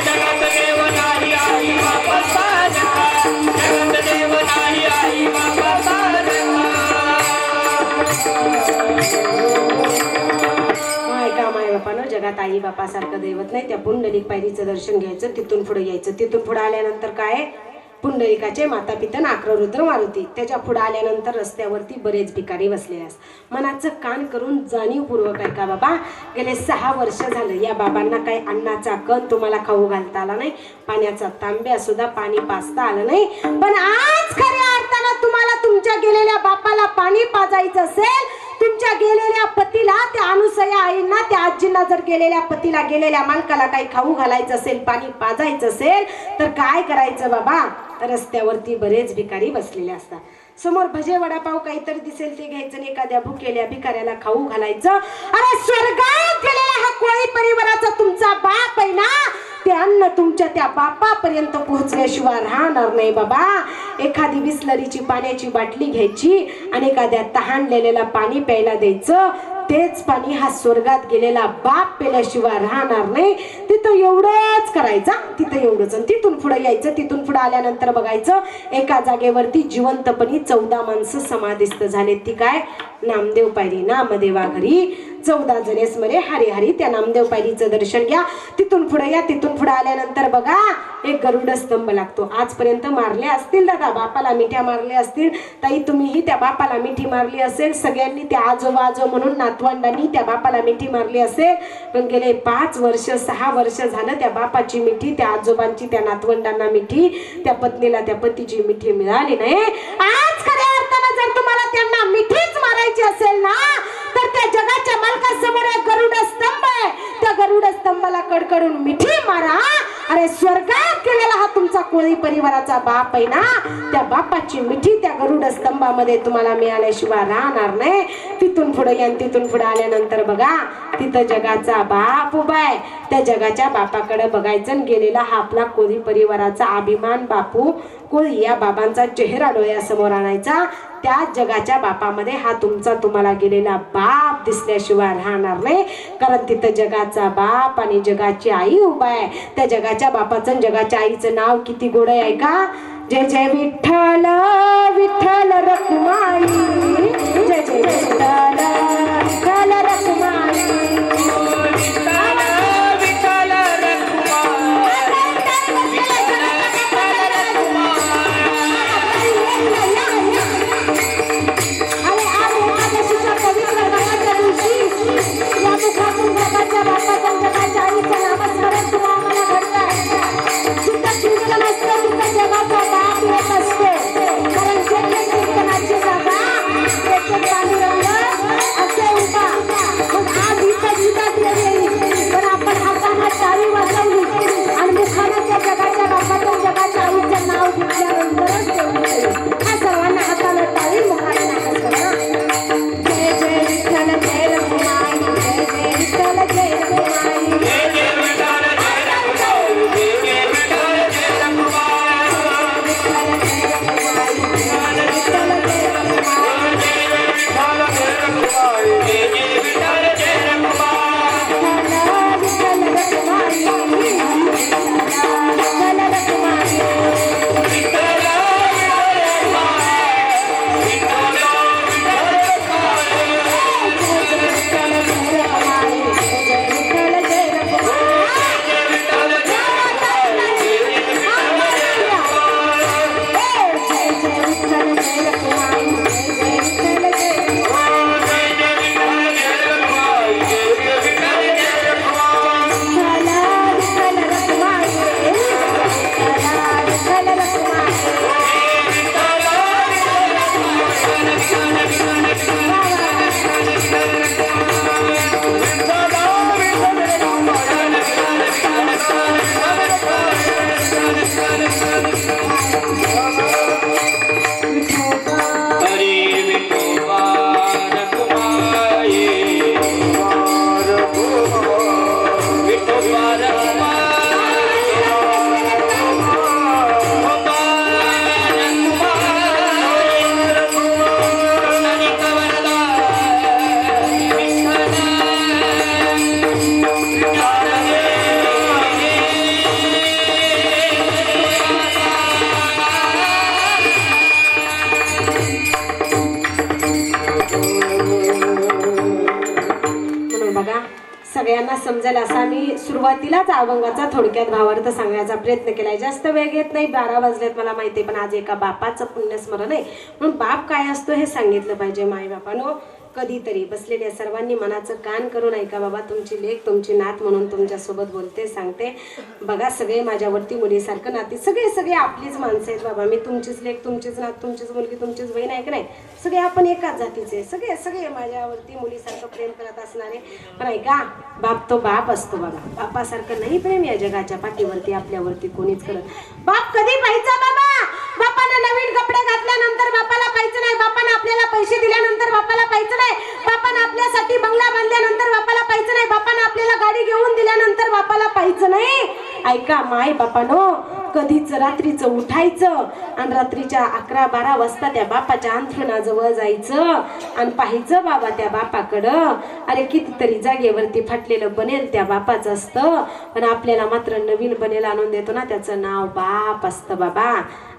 जगत देव नाही आई बाबा सारखा, जगत देव नाही आई बाबा सारखा. ऐका माय बापानं, जगात आई बापासारखं दैवत नाही. त्या पुंडलिक पायरीचं दर्शन घ्यायचं, तिथून पुढे यायचं. तिथून पुढे आल्यानंतर काय, पुंडलिकाचे माता पिता नाक्ररुद्र मारुती. त्याच्या पुढे आल्यानंतर रस्त्यावरती बरेच भिकारी बसलेले असतात. मनाचं कान करून जाणीवपूर्वक ऐका बाबा. गेले 6 वर्ष झालं या बाबांना काही अन्नाचा कण तुम्हाला खाऊ घालता आला नाही, पाण्याचा तांब्या सुद्धा पाणी पाजता आलं नाही. पण आज खऱ्या अर्थानं तुम्हाला तुमच्या गेलेल्या बापाला पाणी पाजायचं असेल, तुमच्या गेलेल्या पतीला, त्या अनुसया आईंना, त्या आजींना जर गेलेल्या पतीला, गेलेल्या मालकाला काही खाऊ घालायचं असेल, पाणी पाजायचं असेल, तर काय करायचं बाबा. रस्त्यावरती बरेच भिकारी बसलेले असतात. समोर भजे वडापाव काहीतरी दिसेल ते घ्यायचं आणि एखाद्या भुकेल्या भिकाऱ्याला खाऊ घालायचं. अरे स्वर्गात गेलेला हा कोळी परिवाराचा तुमचा बाप आहे ना, ते अन्न तुमच्या त्या बापापर्यंत पोहोचल्याशिवाय राहणार नाही बाबा. एखादी बिस्लरीची पाण्याची बाटली घ्यायची आणि एखाद्या तहानलेल्याला पाणी प्यायला द्यायचं. तेच पाणी हा स्वर्गात गेलेला बाप पेल्याशिवाय राहणार नाही. तिथं एवढंच करायचं, तिथं एवढंच. आणि तिथून पुढे यायचं. तिथून पुढे आल्यानंतर बघायचं एका जागेवरती जिवंतपणी 14 माणसं समाधिस्थ झाले. ती काय, नामदेव पायरी, नामदेवा घरी 14 जणेस मरे हरी हरी. त्या नामदेव पायरीचं दर्शन घ्या. तिथून पुढे या. तिथून पुढे आल्यानंतर बघा एक गरुड स्तंभ लागतो. आजपर्यंत मारले असतील दादा, बापाला मिठ्या मारल्या असतील, ताई तुम्हीही त्या बापाला मिठी मारली असेल. सगळ्यांनी त्या आजोबाजो म्हणून नातवंडांनी त्या बापाला मिठी मारली असेल. पण गेले 5 वर्ष 6 वर्ष झालं त्या बापाची मिठी, त्या आजोबांची, त्या नातवंडांना मिठी, त्या पत्नीला त्या पतीची मिठी मिळाली नाही. आज खऱ्या अर्थानं जर तुम्हाला त्यांना मिठीच मारायची असेल ना, तर त्या जगाच्या मालकासमोर एक गरुड स्तंभ आहे. त्या गरुड स्तंभाला कडकडून मिठी मारा. अरे स्वर्गात गेलेला हा तुमचा कोळी परिवाराचा बाप आहे ना, त्या बापाची मिठी त्या गरुड स्तंभामध्ये तुम्हाला मिळाल्याशिवाय राहणार नाही. तिथून पुढे या. तिथून पुढे आल्यानंतर बघा तिथं जगाचा बाप उभा आहे. त्या जगाच्या बापाकडे बघायचं. गेलेला हा आपला कोळी परिवाराचा अभिमान बापू कोळी, या बाबांचा चेहरा डोळ्यासमोर आणायचा. त्या जगाच्या बापामध्ये हा तुमचा तुम्हाला गेलेला बाप दिसल्याशिवाय राहणार नाही. कारण तिथं जगाचा बाप आणि जगाची आई उभा आहे. त्या जगाच्या बापाचं जगाच्या आईचं नाव किती गोड आहे का. जय जय विठ्ठल विठ्ठल रखुमाई, जय जय विठ्ठल विठ्ठल रखुमाई. असे उभा त्यांना समजेल असा मी सुरुवातीलाच अभंगाचा थोडक्यात भावार्थ सांगण्याचा प्रयत्न केलाय. जास्त वेळ घेत नाही, 12 वाजलेत मला माहिती आहे, पण आज एका बापाचं पुण्यस्मरण आहे म्हणून बाप काय असतो हे सांगितलं पाहिजे. माय बापानो कधीतरी बसलेल्या सर्वांनी मनाचं कान करून ऐका बाबा. तुमची लेक तुमची नात म्हणून तुमच्यासोबत बोलते सांगते. बघा सगळे माझ्यावरती मुलीसारखं नाती, सगळे सगळे आपलीच माणसं आहेत बाबा. मी तुमचीच लेक तुमचीच नात तुमचीच मुलगी तुमचीच बहीण आहे की नाही, सगळे आपण एकाच जातीचे, सगळे सगळे माझ्यावरती मुलीसारखं प्रेम करत असणारे. पण ऐका बाप तो बाप असतो बाबा. बापासारखं नाही प्रेम या जगाच्या पाठीवरती आपल्यावरती कोणीच करत. बाप कधी पाहिजे बाबा? बापाने नवीन कपडे घातल्यानंतर बापाला पाहिजे नाही, बापाने आपल्याला पैसे दिल्यानंतर बापाला पाहिजे नाही, बापाने आपल्यासाठी बंगला बांधल्यानंतर बापाला पाहिजे नाही, बापाने आपल्याला गाडी घेऊन दिल्यानंतर बापाला पाहिजे नाही. ऐका माय बापानो, कधीच रात्रीचं उठायचं आणि रात्रीच्या 11-12 वाजता त्या बापाच्या अंथरुणाजवळ जायचं आणि पाहायचं बाबा त्या बापाकडं. अरे कितीतरी जागेवरती फाटलेलं बनेल त्या बापाचं असतं, पण आपल्याला मात्र नवीन बनेल आणून देतो ना, त्याचं नाव बाप असतं बाबा.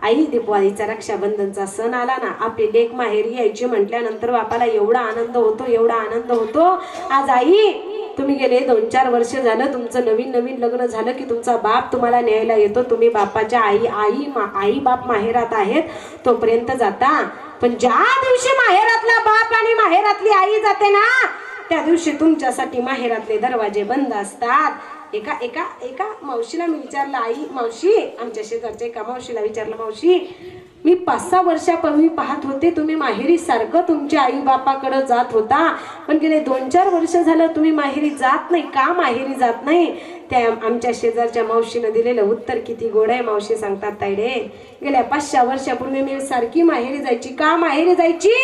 आई दिवाळीचा रक्षाबंधनचा सण आला ना, आपली लेक माहेरी यायची म्हटल्यानंतर बापाला एवढा आनंद होतो, एवढा आनंद होतो. आज आई तुम्ही गेले 2-4 वर्ष झालं तुमचं नवीन नवीन लग्न झालं की तुमचा बाप तुम्हाला न्यायला येतो. तुम्ही बापाच्या आई बाप माहेरात आहेत तोपर्यंत जाता, पण ज्या दिवशी माहेरातला बाप आणि माहेरातली आई जाते ना, त्या दिवशी तुमच्यासाठी माहेरातले दरवाजे बंद असतात. एका मावशीला मी विचारलं, आई मावशी, आमच्या शेजारच्या एका मावशीला विचारलं, मावशी मी 5-6 वर्षापूर्वी पाहत होते तुम्ही माहेरी सारखं तुमच्या आई बापाकडे जात होता, पण गेले 2-4 वर्ष झालं तुम्ही माहेरी जात नाही, का माहेरी जात नाही? त्या आमच्या शेजारच्या मावशीनं दिलेलं उत्तर किती गोड आहे. मावशी सांगतात, ताईडे गेल्या 5-6 वर्षापूर्वी मी सारखी माहेरी जायची. का माहेरी जायची?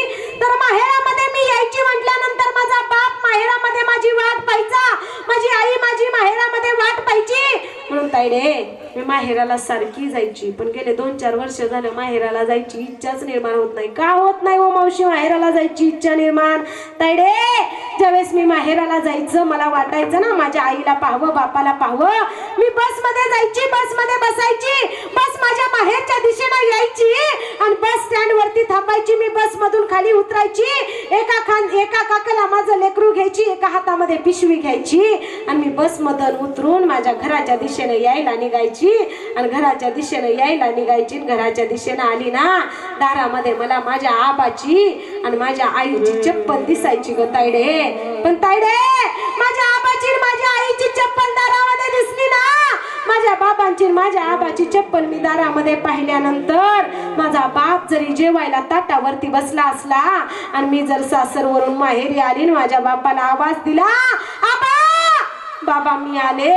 तर माहेरामध्ये मी यायची म्हटल्यानंतर माझा बाप माहेरामध्ये माझी वाट पाहायचा, माझी आई माझी माहेरामध्ये वाट पाहायची, म्हणून ताईडे मी माहेराला सारखी जायची. पण गेले 2-4 वर्ष झालं माहेराला जायची इच्छाच निर्माण होत नाही. का होत नाही हो मावशी माहेराला जायची इच्छा निर्माण? ताईडे ज्यावेळेस मी माहेराला जायचं मला वाटायचं ना माझ्या आईला पाहावं बापाला पाहावं, मी बसमध्ये जायची, बसमध्ये बसायची, बस माझ्या माहेरच्या दिशेने यायची आणि बस स्टँड वरती थांबायची. मी बस मधून खाली उतरायची, एका काकाला माझं लेकरू घ्यायची, एका हातामध्ये पिशवी घ्यायची आणि मी बस मधून उतरून माझ्या घराच्या दिशेने यायला निघायची आणि घराच्या दिशेने यायला निघायची. घराच्या दिशेने आली ना, दारामध्ये मला माझ्या आबाची आणि माझ्या आईची चप्पल दिसायची ग ताईडे. पण ताईडे माझ्या आबाची माझ्या आईची चप्पल दारामध्ये दिसली ना, माझ्या बाबांची माझ्या आबाची चप्पल मी दारामध्ये पाहिल्यानंतर माझा बाप जरी जेवायला ताटावरती बसला असला आणि मी जर सासरवरून माहेरी आली माझ्या बापाला आवाज दिला, आबा बाबा मी आले,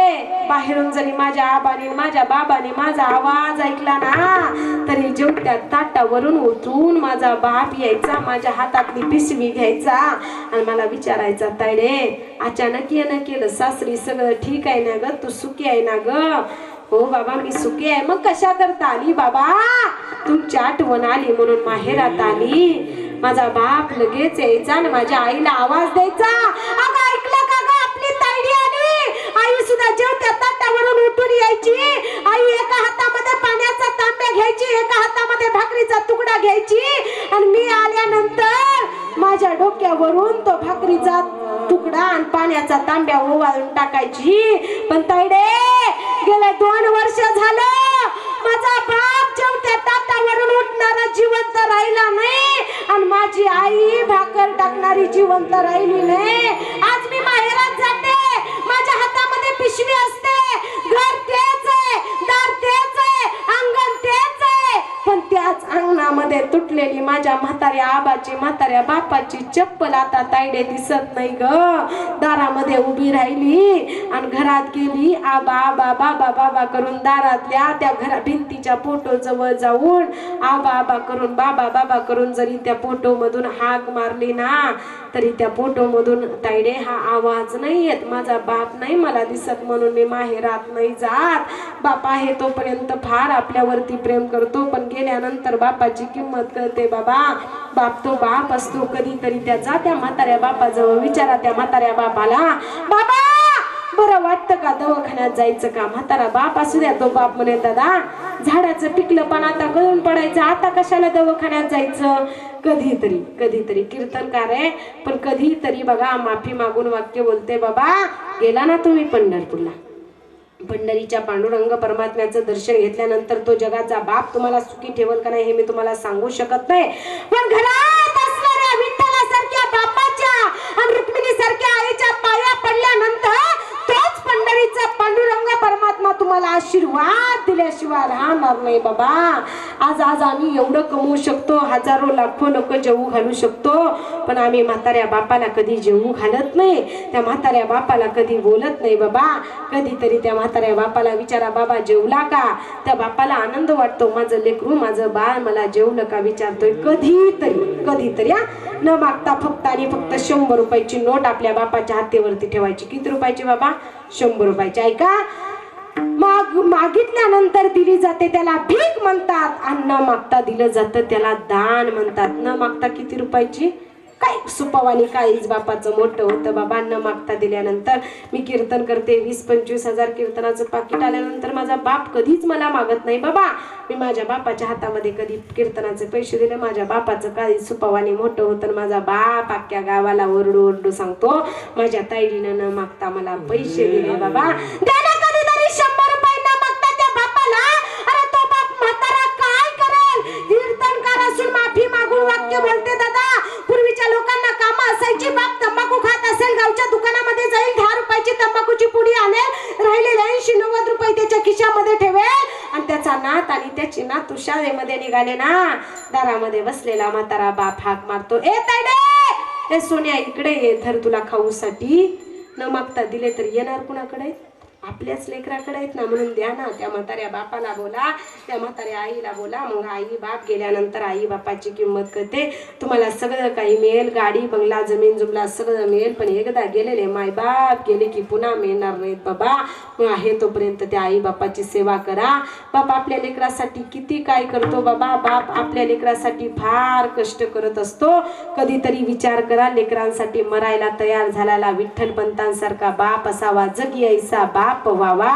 बाहेरून जरी माझ्या आबाने माझ्या बाबाने माझा आवाज ऐकला ना, तरी जेवत्या ताटावरून उतरून माझा बाप यायचा, माझ्या हातातली पिशवी घ्यायचा आणि मला विचारायचा, ताईडे अचानक येणं केलं सासरी, सगळं ठीक आहे ना ग, तू सुखी आहे ना ग? हो बाबा मी सुखी आहे. मग कशा करता आली बाबा? तुमची आठवण आली म्हणून माहेरात आली. माझा बाप लगेच यायचा आणि माझ्या आईला आवाज द्यायचा, अगं ऐकलं का ग आपली ताईडी आली? आई सुद्धा जेवत्या ताटावरून उठून यायची. आई एका हातामध्ये पाण्याचा तांब्या घ्यायची, एका हातामध्ये भाकरीचा तुकडा घ्यायची आणि मी आल्यानंतर माझ्या डोक्यावरून तो भाकरीचा तुकडा आणि पाण्याचा तांब्या ओवाळून टाकायची. पण ताईडे गेले 2 वर्ष झालं माझा बाप जेवत्या ताटावरून उठणारा जिवंत राहिला नाही आणि माझी आई भाकर टाकणारी जिवंत राहिली नाही. आज मी माहेरात जाते, माझ्या हातामध्ये पिशवी असते, घर तेच आहे, दार तेच आहे, अंगण तेच आहे, पण त्याच अंगणामध्ये तुटलेली माझ्या म्हाताऱ्या आबाची म्हाताऱ्या बापाची चप्पल आता ताईडे दिसत नाही ग. दारामध्ये उभी राहिली आणि घरात गेली, आबा आबा बाबा बाबा करून दारातल्या त्या घरा भिंतीच्या फोटो जवळ जाऊन आबा आबा करून बाबा बाबा करून जरी त्या फोटो मधून हाक मारली ना, तरी त्या फोटो मधून ताईडे हा आवाज नाही येत, माझा बाप नाही मला दिसत, म्हणून मी माहेरात नाही जात. बाप आहे तोपर्यंत फार आपल्यावरती प्रेम करतो, पण गेल्यानंतर बापाची किंमत कळते बाबा. बाप तो बाप असतो. कधीतरी त्या म्हाताऱ्या बापाजवळ विचारा, त्या म्हाताऱ्या बापाला, बाबा बरं वाटतं का दवाखान्यात जायचं का? म्हातारा बाप असू द्या, तो बाप म्हणे दादा झाडाचं पिकलं पण आता गळून पडायचं, आता कशाला दवाखान्यात जायचं? कधीतरी कीर्तनकार आहे पण कधीतरी बघा माफी मागून वाक्य बोलते, बाबा गेला ना तुम्ही पंढरपूरला, पंढरीच्या पांडुरंग परमात्म्याचं दर्शन घेतल्यानंतर तो जगाचा बाप तुम्हाला सुखी ठेवल का नाही हे मी तुम्हाला सांगू शकत नाही, पण घरात असणाऱ्या विठ्ठलासारख्या बापाच्या आणि रुक्मिणी सारख्या आईच्या पाया पडल्यानंतर तोच पंढरीचा पांडुरंग परमात्मा तुम्हाला आशीर्वाद दिल्याशिवाय राहणार नाही बाबा. आज आम्ही एवढं कमवू शकतो, हजारो लाखो लोक जेवू घालू शकतो, पण आम्ही म्हाताऱ्या बापाला कधी जेवू घालत नाही, त्या म्हाताऱ्या बापाला कधी बोलत नाही बाबा. कधीतरी त्या म्हाताऱ्या बापाला विचारा, बाबा जेवला का? त्या बापाला आनंद वाटतो, माझं लेकरू माझं बाळ मला जेवलं का विचारतोय. कधीतरी न मागता फक्त आणि फक्त 100 रुपयाची नोट आपल्या बापाच्या हातेवरती ठेवायची. किती रुपयाची बाबा? 100 रुपयाची. ऐका, मागितल्यानंतर दिली जाते त्याला भीक म्हणतात, आणि न मागता दिलं जातं त्याला दान म्हणतात. न मागता किती रुपयाची? काय सुपावानी काहीच बापाचं मोठं होतं बाबा. न मागता दिल्यानंतर मी कीर्तन करते, 20-25 हजार कीर्तनाचं पाकिट आल्यानंतर माझा बाप कधीच मला मागत नाही बाबा. मी माझ्या बापाच्या हातामध्ये कधी कीर्तनाचे पैसे दिले, माझ्या बापाचं काही सुपावानी मोठं होतं. माझा बाप अख्ख्या गावाला ओरडू सांगतो, माझ्या ताईडीनं न मागता मला पैसे दिले बाबा. त्याला कधीतरी 100 रुपये न मागता त्या बापाला, अरे तो बाप म्हातारा काय करेल? कीर्तनकार असून माफी मागून वाक्य बोलते, दादा पूर्वीच्या लोकांना कामं असायची, बाप तंबाखू खात असेल, गावच्या दुकानामध्ये जाईल, 10 रुपयाची तंबाखूची पुडी आणेल, राहिलेले 80-90 रुपये त्याच्या खिशामध्ये ठेवेल, आणि त्याचा नात आणि त्याची नात शाळेमध्ये निघाले ना, दारामध्ये बसलेला म्हातारा बाप हाक मारतो, ए तायडे, ए सोन्या इकडे ये, धर तुला खाऊसाठी. न मागता दिले तर येणार कुणाकडे? आपल्याच लेकराकडे आहेत ना, म्हणून द्या ना. त्या म्हाताऱ्या बापाला बोला, त्या म्हाताऱ्या आईला बोला. मग आई बाप गेल्यानंतर आई बापाची किंमत करते. तुम्हाला सगळं काही मिळेल, गाडी बंगला जमीन जुमला सगळं मिळेल, पण एकदा गेलेले माय बाप गेले की पुन्हा मिळणार नाहीत बाबा. मग आहे तोपर्यंत त्या आई बापाची सेवा करा. बाप आपल्या लेकरासाठी किती काय करतो बाबा. बाप आपल्या लेकरासाठी फार कष्ट करत असतो. कधीतरी विचार करा, लेकरांसाठी मरायला तयार झालेला विठ्ठलपंतांसारखा बाप असावा, जगी ऐसा बाप व्हावा,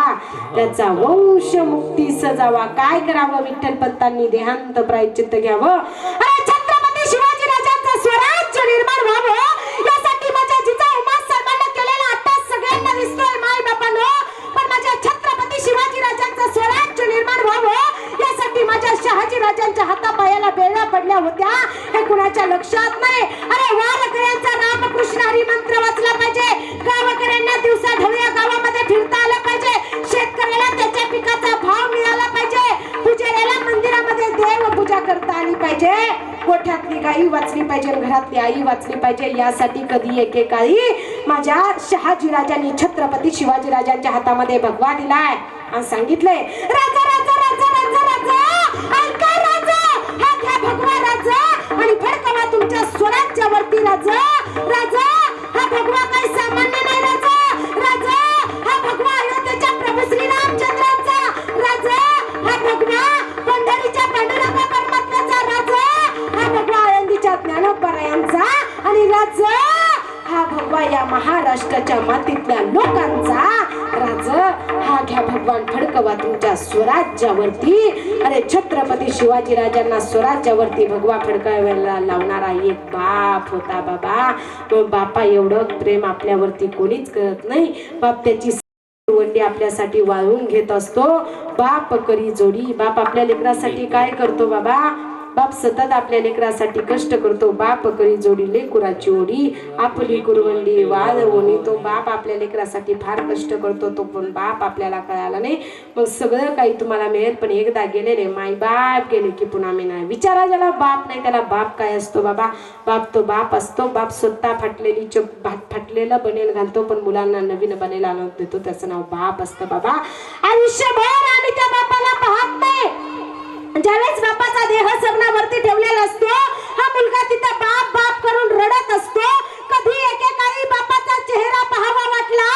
त्याचा वंश मुक्ती सजावा. काय करावं? विठ्ठलपंतांनी देहांत प्रायश्चित्त घ्यावं. अरे छत्रपती शिवाजी राजांचं स्वराज्य निर्माण व्हावं, यासाठी माझ्या जिजाऊ साहेबांना केलेला अट्टास सगळ्यांना दिसतोय माय बापानो, पण माझ्या छत्रपती शिवाजी राजांचं स्वराज्य निर्माण व्हावं यासाठी माझ्या शहाजी राजांच्या हातापायाला बेड्या पडल्या होत्या, हे कुणाच्या लक्षात नाही. अरे वारकऱ्यांचा रामकृष्ण हरी मंत्र वाचला पाहिजे, गावकऱ्यांना दिवसा ढवळ्या गावामध्ये फिरता आलं पाहिजे, शेतकऱ्याला त्याच्या पिकाचा भाव मिळाला पाहिजे, पुजाऱ्याला मंदिरामध्ये देव पूजा करता आली पाहिजे, गोठ्यातली गाई वाचली पाहिजे, घरातली आई वाचली पाहिजे. यासाठी कधी एकेकाळी माझ्या शहाजी राजांनी छत्रपती शिवाजी राजांच्या हातामध्ये भगवा दिलाय आणि सांगितलंय, राजा राजा राजा राजा राजा ऐका राजा, हा घ्या भगवा राजा आणि फडकवा तुमच्या स्वराज्यावरती राजा. राजा हा भगवा काही सामान्य नाही राजा. राजा हा भगवा अयोध्येच्या प्रभू श्री रामचंद्रांचा. राजा हा भगवा पंढरीच्या पांडुरंग परमात्म्याचा. राजा हा भगवा आळंदीच्या ज्ञानोबरायांचा. आणि राजा हा भगवा या महाराष्ट्राच्या मातीतल्या लोकांचा. राजा हा घ्या भगवान फडकवा तुमच्या स्वराज्यावरती. अरे छत्रपती शिवाजी राजांना स्वराज्यावरती भगवा फडकावायला लावणारा एक बाप होता बाबा. तो बापा एवढं प्रेम आपल्यावरती कोणीच करत नाही. बाप त्याची वंडी आपल्यासाठी वाळून घेत असतो. बाप करी जोडी. बाप आपल्या लेकरासाठी काय करतो बाबा? बाप सतत आपल्या लेकरासाठी कष्ट करतो. बाप करी जोडी लेकुराची ओढी, आपली कुरवंडी वाळवणी. तो बाप आपल्या लेकरासाठी फार कष्ट करतो, तो पण बाप आपल्याला कळाला नाही. मग सगळं काही तुम्हाला मिळेल, पण एकदा गेलेले माय बाप गेले की पुन्हा मी नाही. विचारा ज्याला बाप नाही त्याला बाप काय असतो बाबा? बाप तो बाप असतो. बाप स्वतः फाटलेलं बनेल घालतो, पण मुलांना नवीन बनेल आणून देतो, त्याचं नाव बाप असतं बाबा. आयुष्यभर आम्ही त्या बापाला पाहत नाही. ज्यावेळेस बापाचा देह सरणावरती ठेवलेला असतो, हा मुलगा तिथे बाप बाप करून रडत असतो. कधी एकेकाळी बापाचा चेहरा पाहावा वाटला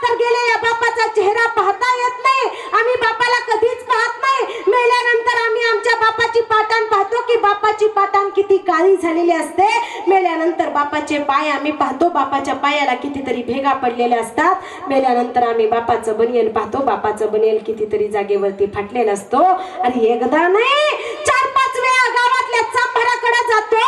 तर गेलेल्या बापाचा चेहरा पाहता येत नाही. आम्ही बापाला कधीच पाहत नाही. मेल्यानंतर आम्ही आमच्या बापाची पाटाण पाहतो की बापाची पाटाण किती काळी झालेली असते. मेल्यानंतर बापाचे पाय आम्ही पाहतो, बापाच्या पायाला कितीतरी भेगा पडलेल्या असतात. मेल्यानंतर आम्ही बापाचं बनियन पाहतो, बापाचं बनियन कितीतरी जागेवरती फाटलेलं असतो. आणि एकदा नाही 4-5 वेळा गावातल्या चांभाराकडे जातो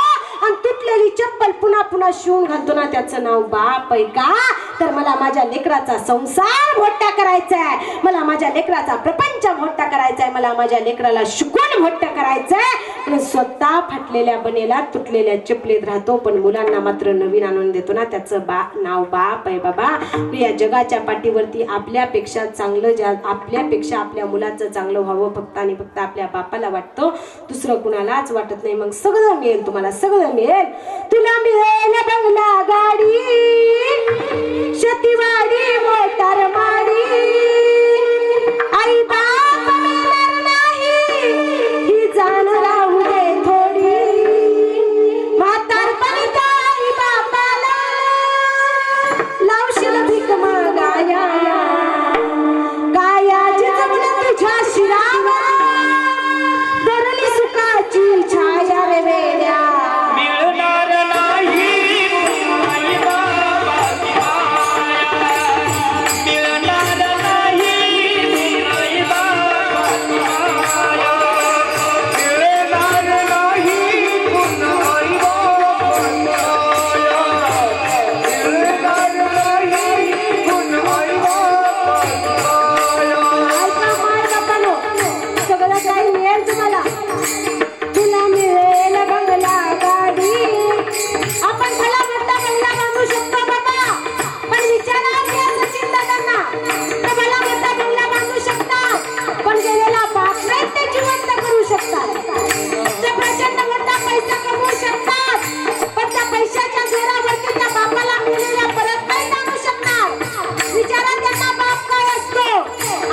आणि तुटलेली चप्पल पुन्हा पुन्हा शिवून घालतो ना, त्याचं नाव बाप आहे का? तर मला माझ्या लेकराचा संसार मोठा करायचा आहे, मला माझ्या लेकराचा प्रपंच मोठा करायचा आहे, मला माझ्या लेकराला शिकून मोठं करायचं आहे. स्वतः फाटलेल्या बनेला तुटलेल्या चपलेत राहतो, पण मुलांना मात्र नवीन आणून देतो ना, त्याचं नाव बाप आहे. बाबा, या जगाच्या पाठीवरती आपल्यापेक्षा चांगलं, ज्या आपल्यापेक्षा आपल्या मुलाचं चांगलं व्हावं फक्त आणि फक्त आपल्या बापाला वाटतं, दुसरं कुणालाच वाटत नाही. मग सगळं मिळेल तुम्हाला, सगळं मिळेल. तुला मिळेल बंगला, गाडी, शेतीवाडी, मोटार माडी, आई बाप मिळणार नाही ही जाण राहू दे थोडी. म्हातारपणी आई बापाला लावशील भीक मागाया, गायाची जमून तुझ्या शिरावा, धरली सुखाची छाया रे वेड्या. मिळणार नाही आई बाबाची माया, मिळणार नाही आई बाबाची माया, मिळणार नाही पुन्हा आई बाबाची माया, मिळणार नाही पुन्हा आई बाबाची माया. ऐका माय बापानो, सगळं काही मिळेल तुम्हाला. तुला मिळेल बंगला, गाडी, आपण भला मोठा बंगला बांधू शकतो बाबा, पण विचारा आपल्या सचिन दादांना, ते भला मोठा बंगला बांधू शकतात, पण गेलेला बाप नाही ते जिवंत करू शकतात. ते प्रचंड मोठा पैसा कमवू शकतात, पण त्या पैशाच्या जोरावरती त्या बापाला मिळालेल्या परत नाही आणू शकणार. विचारा त्यांना बाप काय असतो,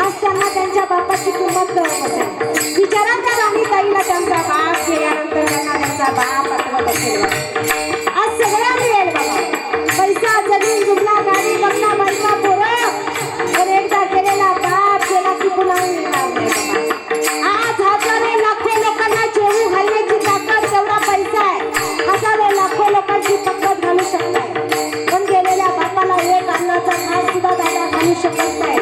आज त्यांना त्यांच्या बापाची किंमत कळत असेल. विचारा त्या राणीताईला त्यांचा बाप गेल्यानंतर त्यांना त्यांचा बाप आठवत असेल. आज सगळं मिळेल बाबा, पैसा, जमीन, जुमला, गाडी, बंगला, बायका, पोरं, पण एकदा गेलेला बाप गेला की पुन्हा मिळणार नाही बाबा. आज हजारो लाखो लोकांना जेवू घालण्याची ताकद, तेवढा पैसा आहे, हजारो लाखो लोकांची पद्धत घालू शकताय, पण गेलेल्या बापाला एक अन्नाचा घास सुद्धा दादा घालू शकत नाही.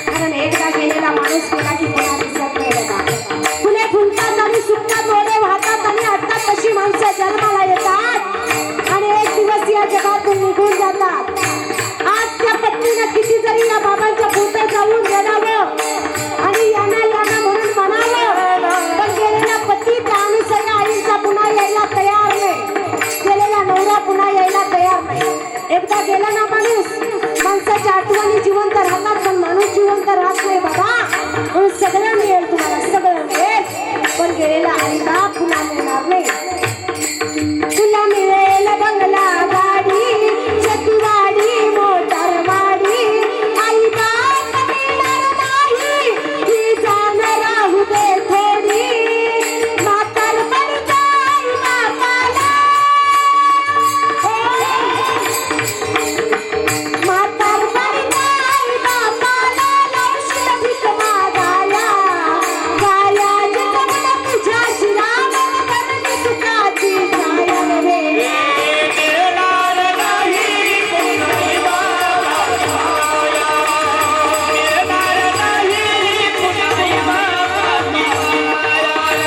कारण एकदा गेलेला माणूस गेला की पुन्हा दिसत नाही बाबा. फुले फुलतात आणि सुकतात, डोळे वाहतात आणि हटतात, तशी माणसं जन्माला येतात आणि एक दिवस या जगातून निघून जातात. आज त्या पत्नीनं किती जरी या बाबांच्या पुढे जाऊन रडावं आणि याना याना म्हणून म्हणावं, पण गेलेला पती त्या अनुसया आईचा पुन्हा यायला तयार नाही, गेलेला नवरा पुन्हा यायला तयार नाही. एकदा गेला ना माणूस, माणसाच्या आठवणी जिवंत राहतात, पण माणूस जिवंत राहत नाही बाबा. म्हणून सगळं मिळेल तुम्हाला, सगळं मिळेल, पण गेलेला आई बाप पुन्हा मिळणार नाही. तुला मिळेल बंगला, गाडी, शेतीवाडी, मोटार माडी, आई बाप मिळणार नाही ही जाण राहू दे थोडी. म्हातारपणी आई बापाला, म्हातारपणी आई बापाला लावशील भीक मागाया, गायाची जमून तुझ्या शिरावर, धरली सुखाची छाया रे वेड्या. मिळणार नाही पुन्हा आई बाबाची माया, मिळणार नाही पुन्हा आई बाबाची माया.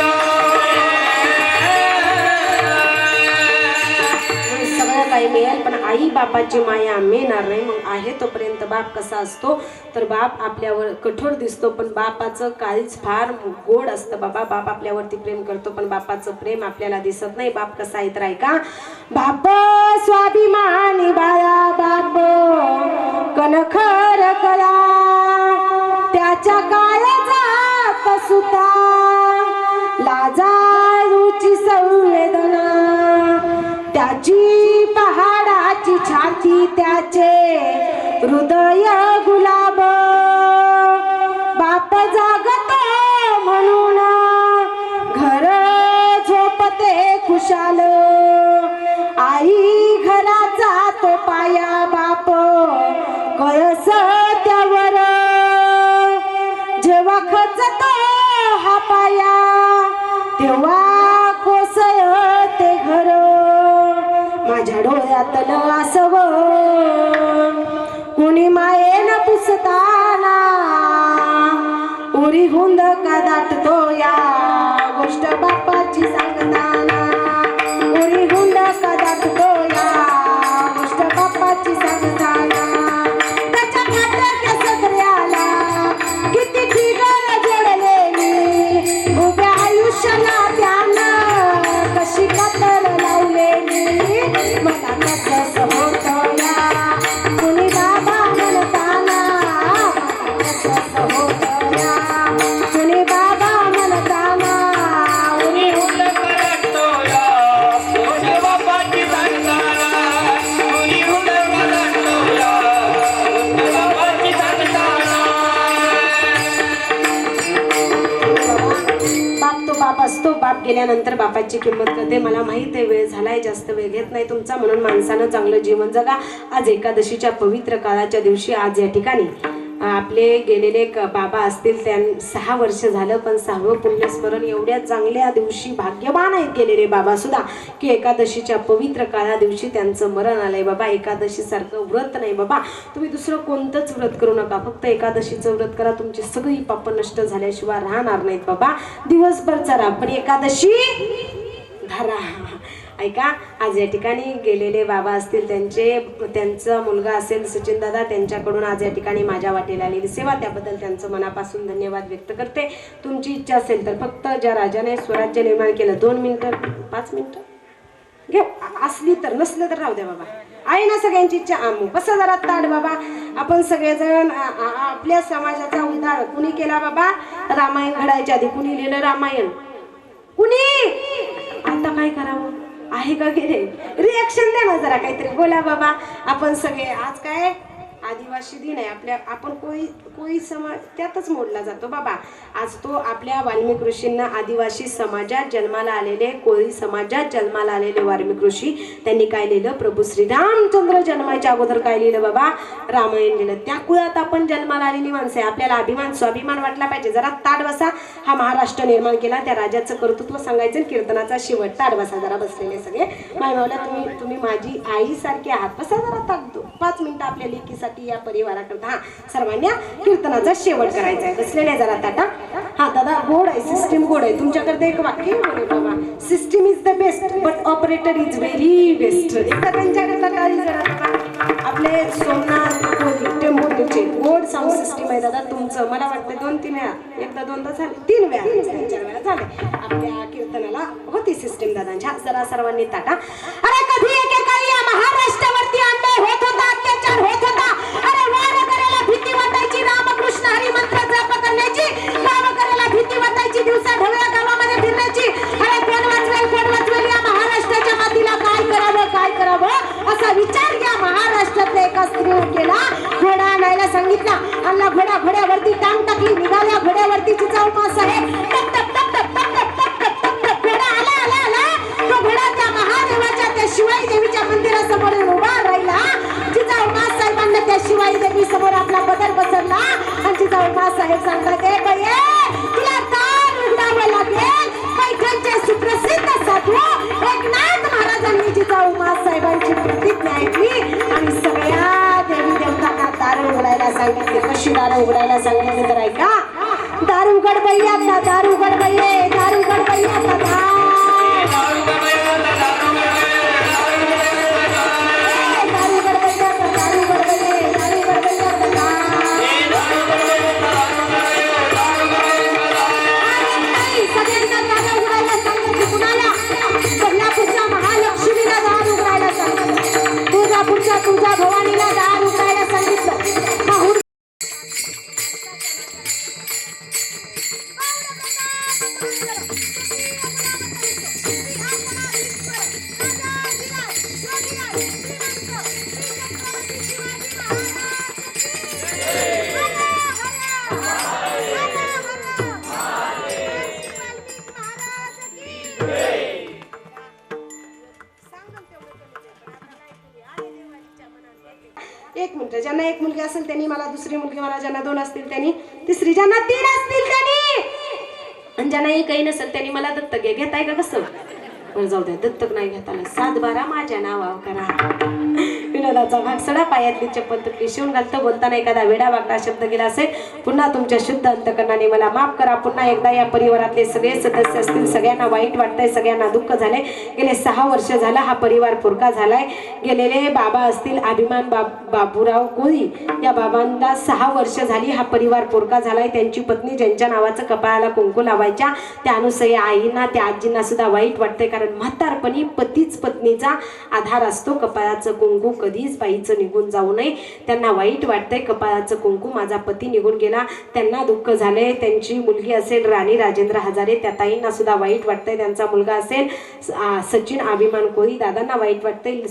सगळं काही मिळेल, पण आई बापाची माया मिळणार नाही. मग आहे तोपर्यंत बाप कसा असतो, तर बाप आपल्यावर कठोर दिसतो, पण बापाचं काळीच फार गोड असतं बाबा. बाप आपल्यावरती प्रेम करतो, पण बापाचं प्रेम आपल्याला दिसत नाही. बाप कसा आहे तर ऐका. बाप स्वाभिमानी बाळा, बाप कणखर कळा, त्याच्या काळजात सुता लाजाळूची संवेदना, त्याची पहाडाची छाती, त्याचे हृदय गुलाब. बाप जागतो म्हणून घर झोपते खुशाल, आई घराचा तो पाया, बाप कळस त्यावर जेव्हा खचतो हा पाया, तेव्हा कोसळते घर माझ्या डोळ्यातलं आसव कुणी मायेन पुसताना उरी हुंद का दाटतो या गोष्ट बापाची सांगताना उरी हुंद का दाटतो या गोष्ट बापाची सांगताना त्याच्या खात्याच्या सगळ्याला किती ठिकाण जोडलेली उभ्या आयुष्याला त्यानं कशी कातर लावलेली मला कसं होतं या कुणी बाबा म्हणताना कसं होतं या कुणी बाबा म्हणताना कुणी हुंड करतो या गोष्ट बापाची सांगताना कुणी हुंड करतो या गोष्ट बापाची सांगताना बाप तो बाप असतो. बाप गेल्यानंतर बापाची किंमत कळते. मला माहित आहे वेळ झालाय, जास्त वेळ घेत नाही तुमचा, म्हणून माणसानं चांगलं जीवन जगा. आज एकादशीच्या पवित्र काळाच्या दिवशी आज या ठिकाणी आपले गेलेले बाबा असतील, 6 वर्ष झालं, पण 6वं पुण्यस्मरण. एवढ्या चांगल्या दिवशी भाग्यवान आहेत गेलेले बाबा सुद्धा की एकादशीच्या पवित्र काळा दिवशी त्यांचं मरण आलंय. बाबा एकादशी सारखं व्रत नाही बाबा, तुम्ही दुसरं कोणतंच व्रत करू नका, फक्त एकादशीचं व्रत करा. तुमची सगळी पाप नष्ट झाल्याशिवाय राहणार नाहीत बाबा. दिवसभर चरा पण एकादशी धरा. ऐका, आज या ठिकाणी गेलेले बाबा असतील, त्यांचा मुलगा असेल सचिन दादा, त्यांच्याकडून आज या ठिकाणी माझ्या वाटेला आलेली सेवा, त्याबद्दल त्यांचं मनापासून धन्यवाद व्यक्त करते. तुमची इच्छा असेल तर फक्त ज्या राजाने स्वराज्य निर्माण केलं 2 मिनिटं 5 मिनिटं घेऊ, असली तर, नसलं तर राहू द्या बाबा. आहे ना सगळ्यांची इच्छा. कसं जरा ताट बाबा, आपण सगळेजण आपल्या समाजाचा उद्धार कुणी केला बाबा? रामायण घडायच्या आधी कुणी लिहिलं रामायण? कुणी? आता काय करावं? आहे का गेले? रिॲक्शन द्या ना जरा, काहीतरी बोला बाबा. आपण सगळे आज काय आदिवासी दिन आहे आपल्या, आपण कोळी समाज त्यातच मोडला जातो बाबा. आज तो आपल्या वाल्मिक ऋषींना आदिवासी समाजात जन्माला आलेले, कोळी समाजात जन्माला आलेले वाल्मिक ऋषी, त्यांनी काय लिहिलं? प्रभू श्रीरामचंद्र जन्माच्या अगोदर काय लिहिलं बाबा? रामायण लिहिलं. त्या कुळात आपण जन्माला आलेली माणसं आहे. आपल्याला अभिमान स्वाभिमान वाटला पाहिजे. जरा ताट बसा. हा महाराष्ट्र निर्माण केला, त्या राजाचं कर्तृत्व सांगायचं. कीर्तनाचा शेवट. ताट बसा जरा बसलेले सगळे. मायमावल्या तुम्ही माझी आई सारखी आहात. बसा जरा ताट. 5 मिनिटं आपल्या लेकीसाठी या परिवाराकरता सर्वांना कीर्तनाचा शेवट करायचा आहे. बसलेले जरा ताटा. हा दादा, गोड आहे सिस्टीम, गोड आहे. तुमच्याकडे एक वाक्य बोले बाबा, system is the best but operator is very best. एकदा त्यांच्याकरता टाळी जरा बाबा. आपले सोमनाथ कोळी टेंबूचे गोड साऊंड सिस्टीम आहे दादा तुमचं. मला वाटतं 2-3 वेळा, एकदा 2दा झाले, 3 वेळा 3-4 वेळा झाले आपल्या कीर्तनाला होती सिस्टीम दादांच्या. जरा सर्वांनी ताटा. अरे कधी एकेकाळी या महाराष्ट्रावरती अन्याय होत होता, अत्याचार होत होता. अरे वार करायला भीती वाटायची, रामकृष्ण हरी मंत्र जप करण्याची, काम करायला भीती वाटायची, दिवसा ढवळ्या गावामध्ये फिरण्याची. अरे कोण वाचवेल या महाराष्ट्राच्या मातीला? काय करावं असा विचार या महाराष्ट्रातल्या एका स्त्रीने केला. घोडा आणायला सांगितला, आणला घोडा. घोड्यावरती टांग टाकली, निघाल्या घोड्यावरती जिजाऊ मासाहेब. टप टप टप टप टप टप टप टप टप टप घोडा आला. तो घोडा त्या महादेवाच्या, त्या शिवाई देवीच्या मंदिरासमोर उभा राहिला. जिजाऊ मासाहेबांना त्या शिवाई देवी समोर आपला बदल बसवला आणि जिजाऊ मासाहेब सांगतात, ए बाई, तुला दार उघडावं लागेल. पैठणचे सुप्रसिद्ध साधू एकनाथ महाराजांनी जिजाऊ मासाहेबांची प्रतिज्ञा ऐकली आणि सगळ्या देवी देवतांना दार उघडायला सांगितले. कशी दार उघडायला सांगितली तर ऐका. दार उघड बाई आता, दार उघड बाई, दार उघड बाई आता, तुझ्या भवानीला दार उघडायला सांगितलं. एक मिनिट. ज्यांना 1 मुलगी असेल त्यांनी मला, दुसरी मुलगी मला, ज्यांना 2 असतील त्यांनी तिसरी, ज्यांना 3 असतील त्यांनी, आणि ज्यांना एकही नसेल त्यांनी मला दत्तक घेताय का कसं? बरं जाऊ द्या, दत्तक नाही घेता आलं, 7-12 माझ्या नावावर करा. विनोदाचा भाग सडा, पायातली चप्पल तुटली शिवून घालतं. बोलताना एखादा वेडा वाकडा शब्द गेला असेल, पुन्हा तुमच्या शुद्ध अंतकरणाने मला माफ करा. पुन्हा एकदा या परिवारातले सगळे सदस्य असतील, सगळ्यांना वाईट वाटतंय, सगळ्यांना दुःख झालंय. गेले 6 वर्ष झालं हा परिवार पुरका झालाय. गेलेले बाबा असतील अभिमान बाबूराव कोळी, या बाबांना 6 वर्ष झाली हा परिवार पुरका झालाय. त्यांची पत्नी ज्यांच्या नावाचं कपाळाला कुंकू लावायच्या त्या अनुसया आईंना, त्या आजींना सुद्धा वाईट वाटतंय, कारण म्हातारपणी पतीच पत्नीचा आधार असतो. कपाळाचं कुंकू कधीच बाईचं निघून जाऊ नये. त्यांना वाईट वाटतंय, कपाळाचं कुंकू माझा पती निघून गेला, त्यांना दुःख झालंय. त्यांची मुलगी असेल राणी राजेंद्र हजारे, त्या ताईंना सुद्धा वाईट वाटतंय. त्यांचा मुलगा असेल सचिन अभिमान कोळी, दादांना वाईट वाटतंय.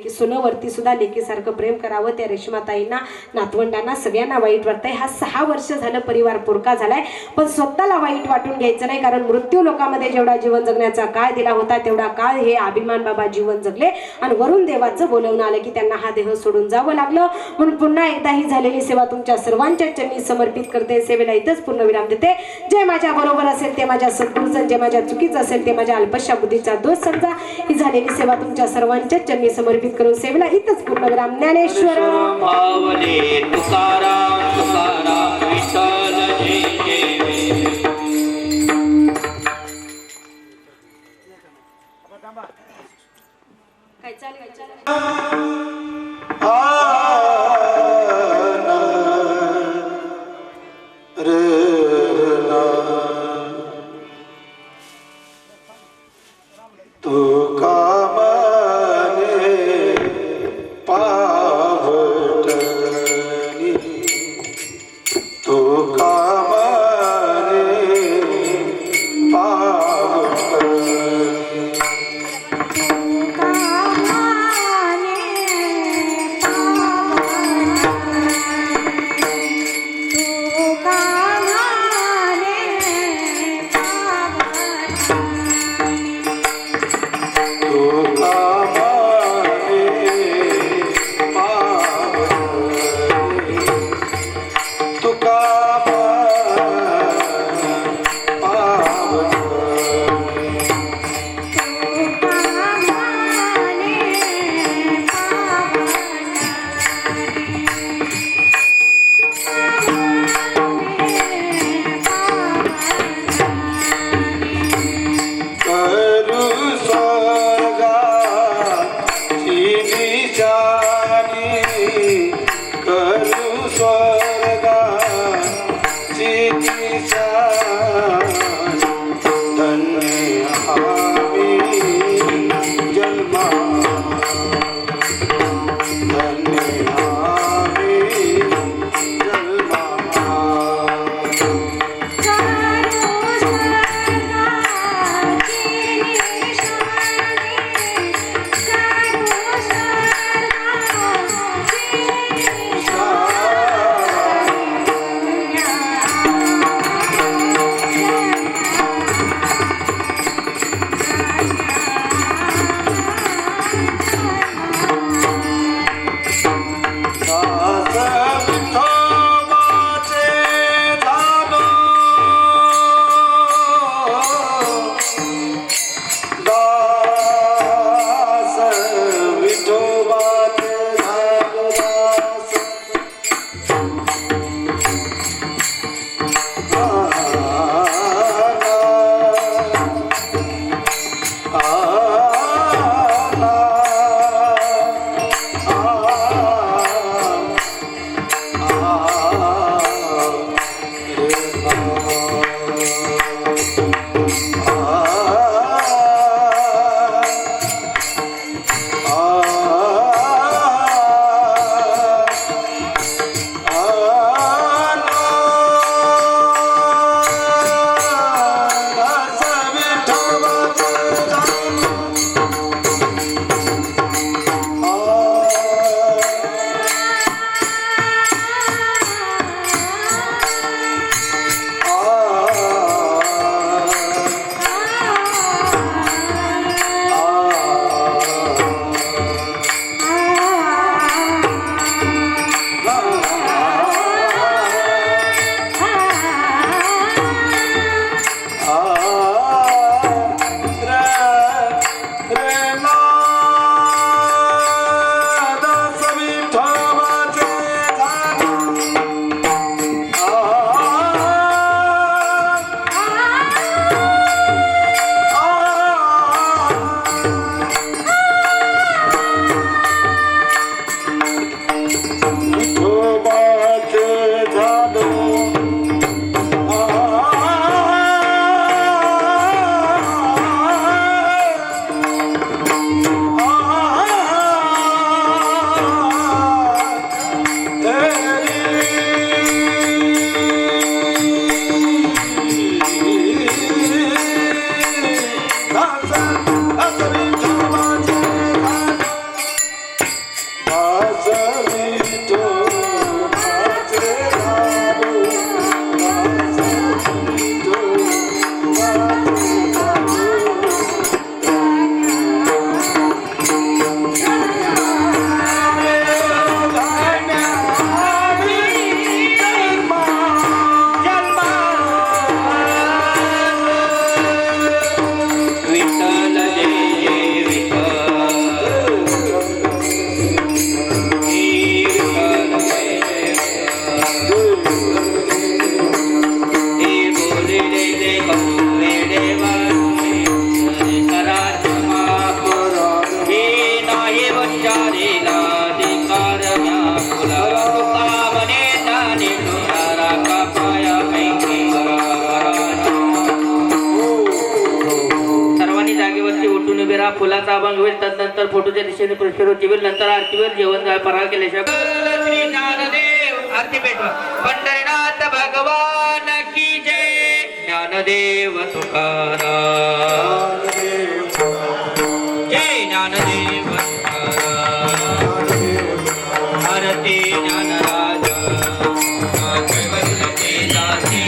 सुनवरती सुद्धा लेकीसारखं प्रेम करावं, त्या रेश्माताईंना, नातवंडांना सगळ्यांना वाईट वाटतंय. हा 6 वर्ष झालं परिवार पुरका झालाय, पण स्वतःला वाईट वाटून घ्यायचं नाही, कारण मृत्यू लोकांमध्ये जेवढा जीवन जगण्याचा काळ दिला होता तेवढा काळ हे अभिमान बाबा जीवन जगले, आणि वरून देवाचं बोलवणं आलं की त्यांना हा देह सोडून जावं लागलं. म्हणून पुन्हा एकदा ही झालेली सेवा तुमच्या सर्वांच्या चरणी समर्पित करते. सेवेला इथंच पूर्ण विराम देते. जे माझ्या बरोबर असेल ते माझ्या सद्गुरूचं, जे माझ्या चुकीचं असेल ते माझ्या अल्पशा बुद्धीचा दोष समजा. ही झालेली सेवा तुमच्या सर्वांच्या चरणी समर्पित करून सेवेला इथंच पूर्ण विराम. ज्ञानेश्वर माऊली तुकाराम तुकाराम विठ्ठल जय जय. काय चालेल तू कामने देवीला फुलाचा अभंग होईल. तदनंतर फोटोच्या दिशेने पुष्पवृत्ती होईल. नंतर आरतीवर जेवण फराळ केल्याशिवाय श्री ज्ञानदेव आरती पेटवा. पंढरीनाथ भगवान की जय. ज्ञानदेव तुकाराम जय. ज्ञानदेव तुकाराम आरती ज्ञानराजा कैवल्य दासी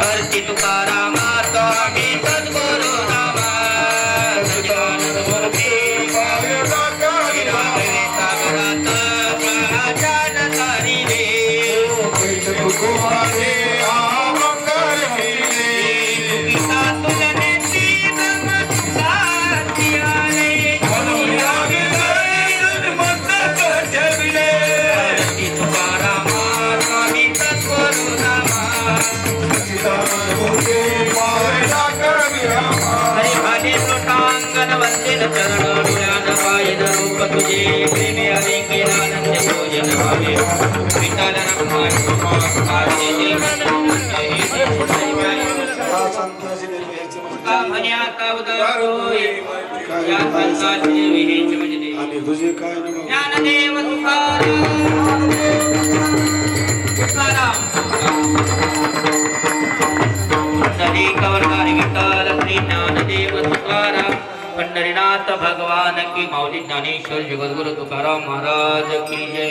आरती तुकाराम स्वामी सद्गुरु नाम सच्चिदानंद मूर्ती सागरात प्रजान तारी रे तुकिता तुलने तीन साथियाले आरती तुकाराम स्वामी सद्गुरु नाम हरि भाले लोटांगन वंदित चरण ज्ञान पायन रूप तुझे प्रेमे हरि के आनंद भोजन भावे विठ्ठल रखमान कार्य जीवन कामन्याता उदार होय या संताचे विहेच म्हणजे आणि तुझे काय नाम ज्ञानदेव तुकाराम पंढरी कवरधारी विठ्ठल श्री ज्ञानदेव तुकाराम. पंढरीनाथ भगवान की माऊली ज्ञानेश्वर जगद्गुरु तुकाराम महाराज की जय.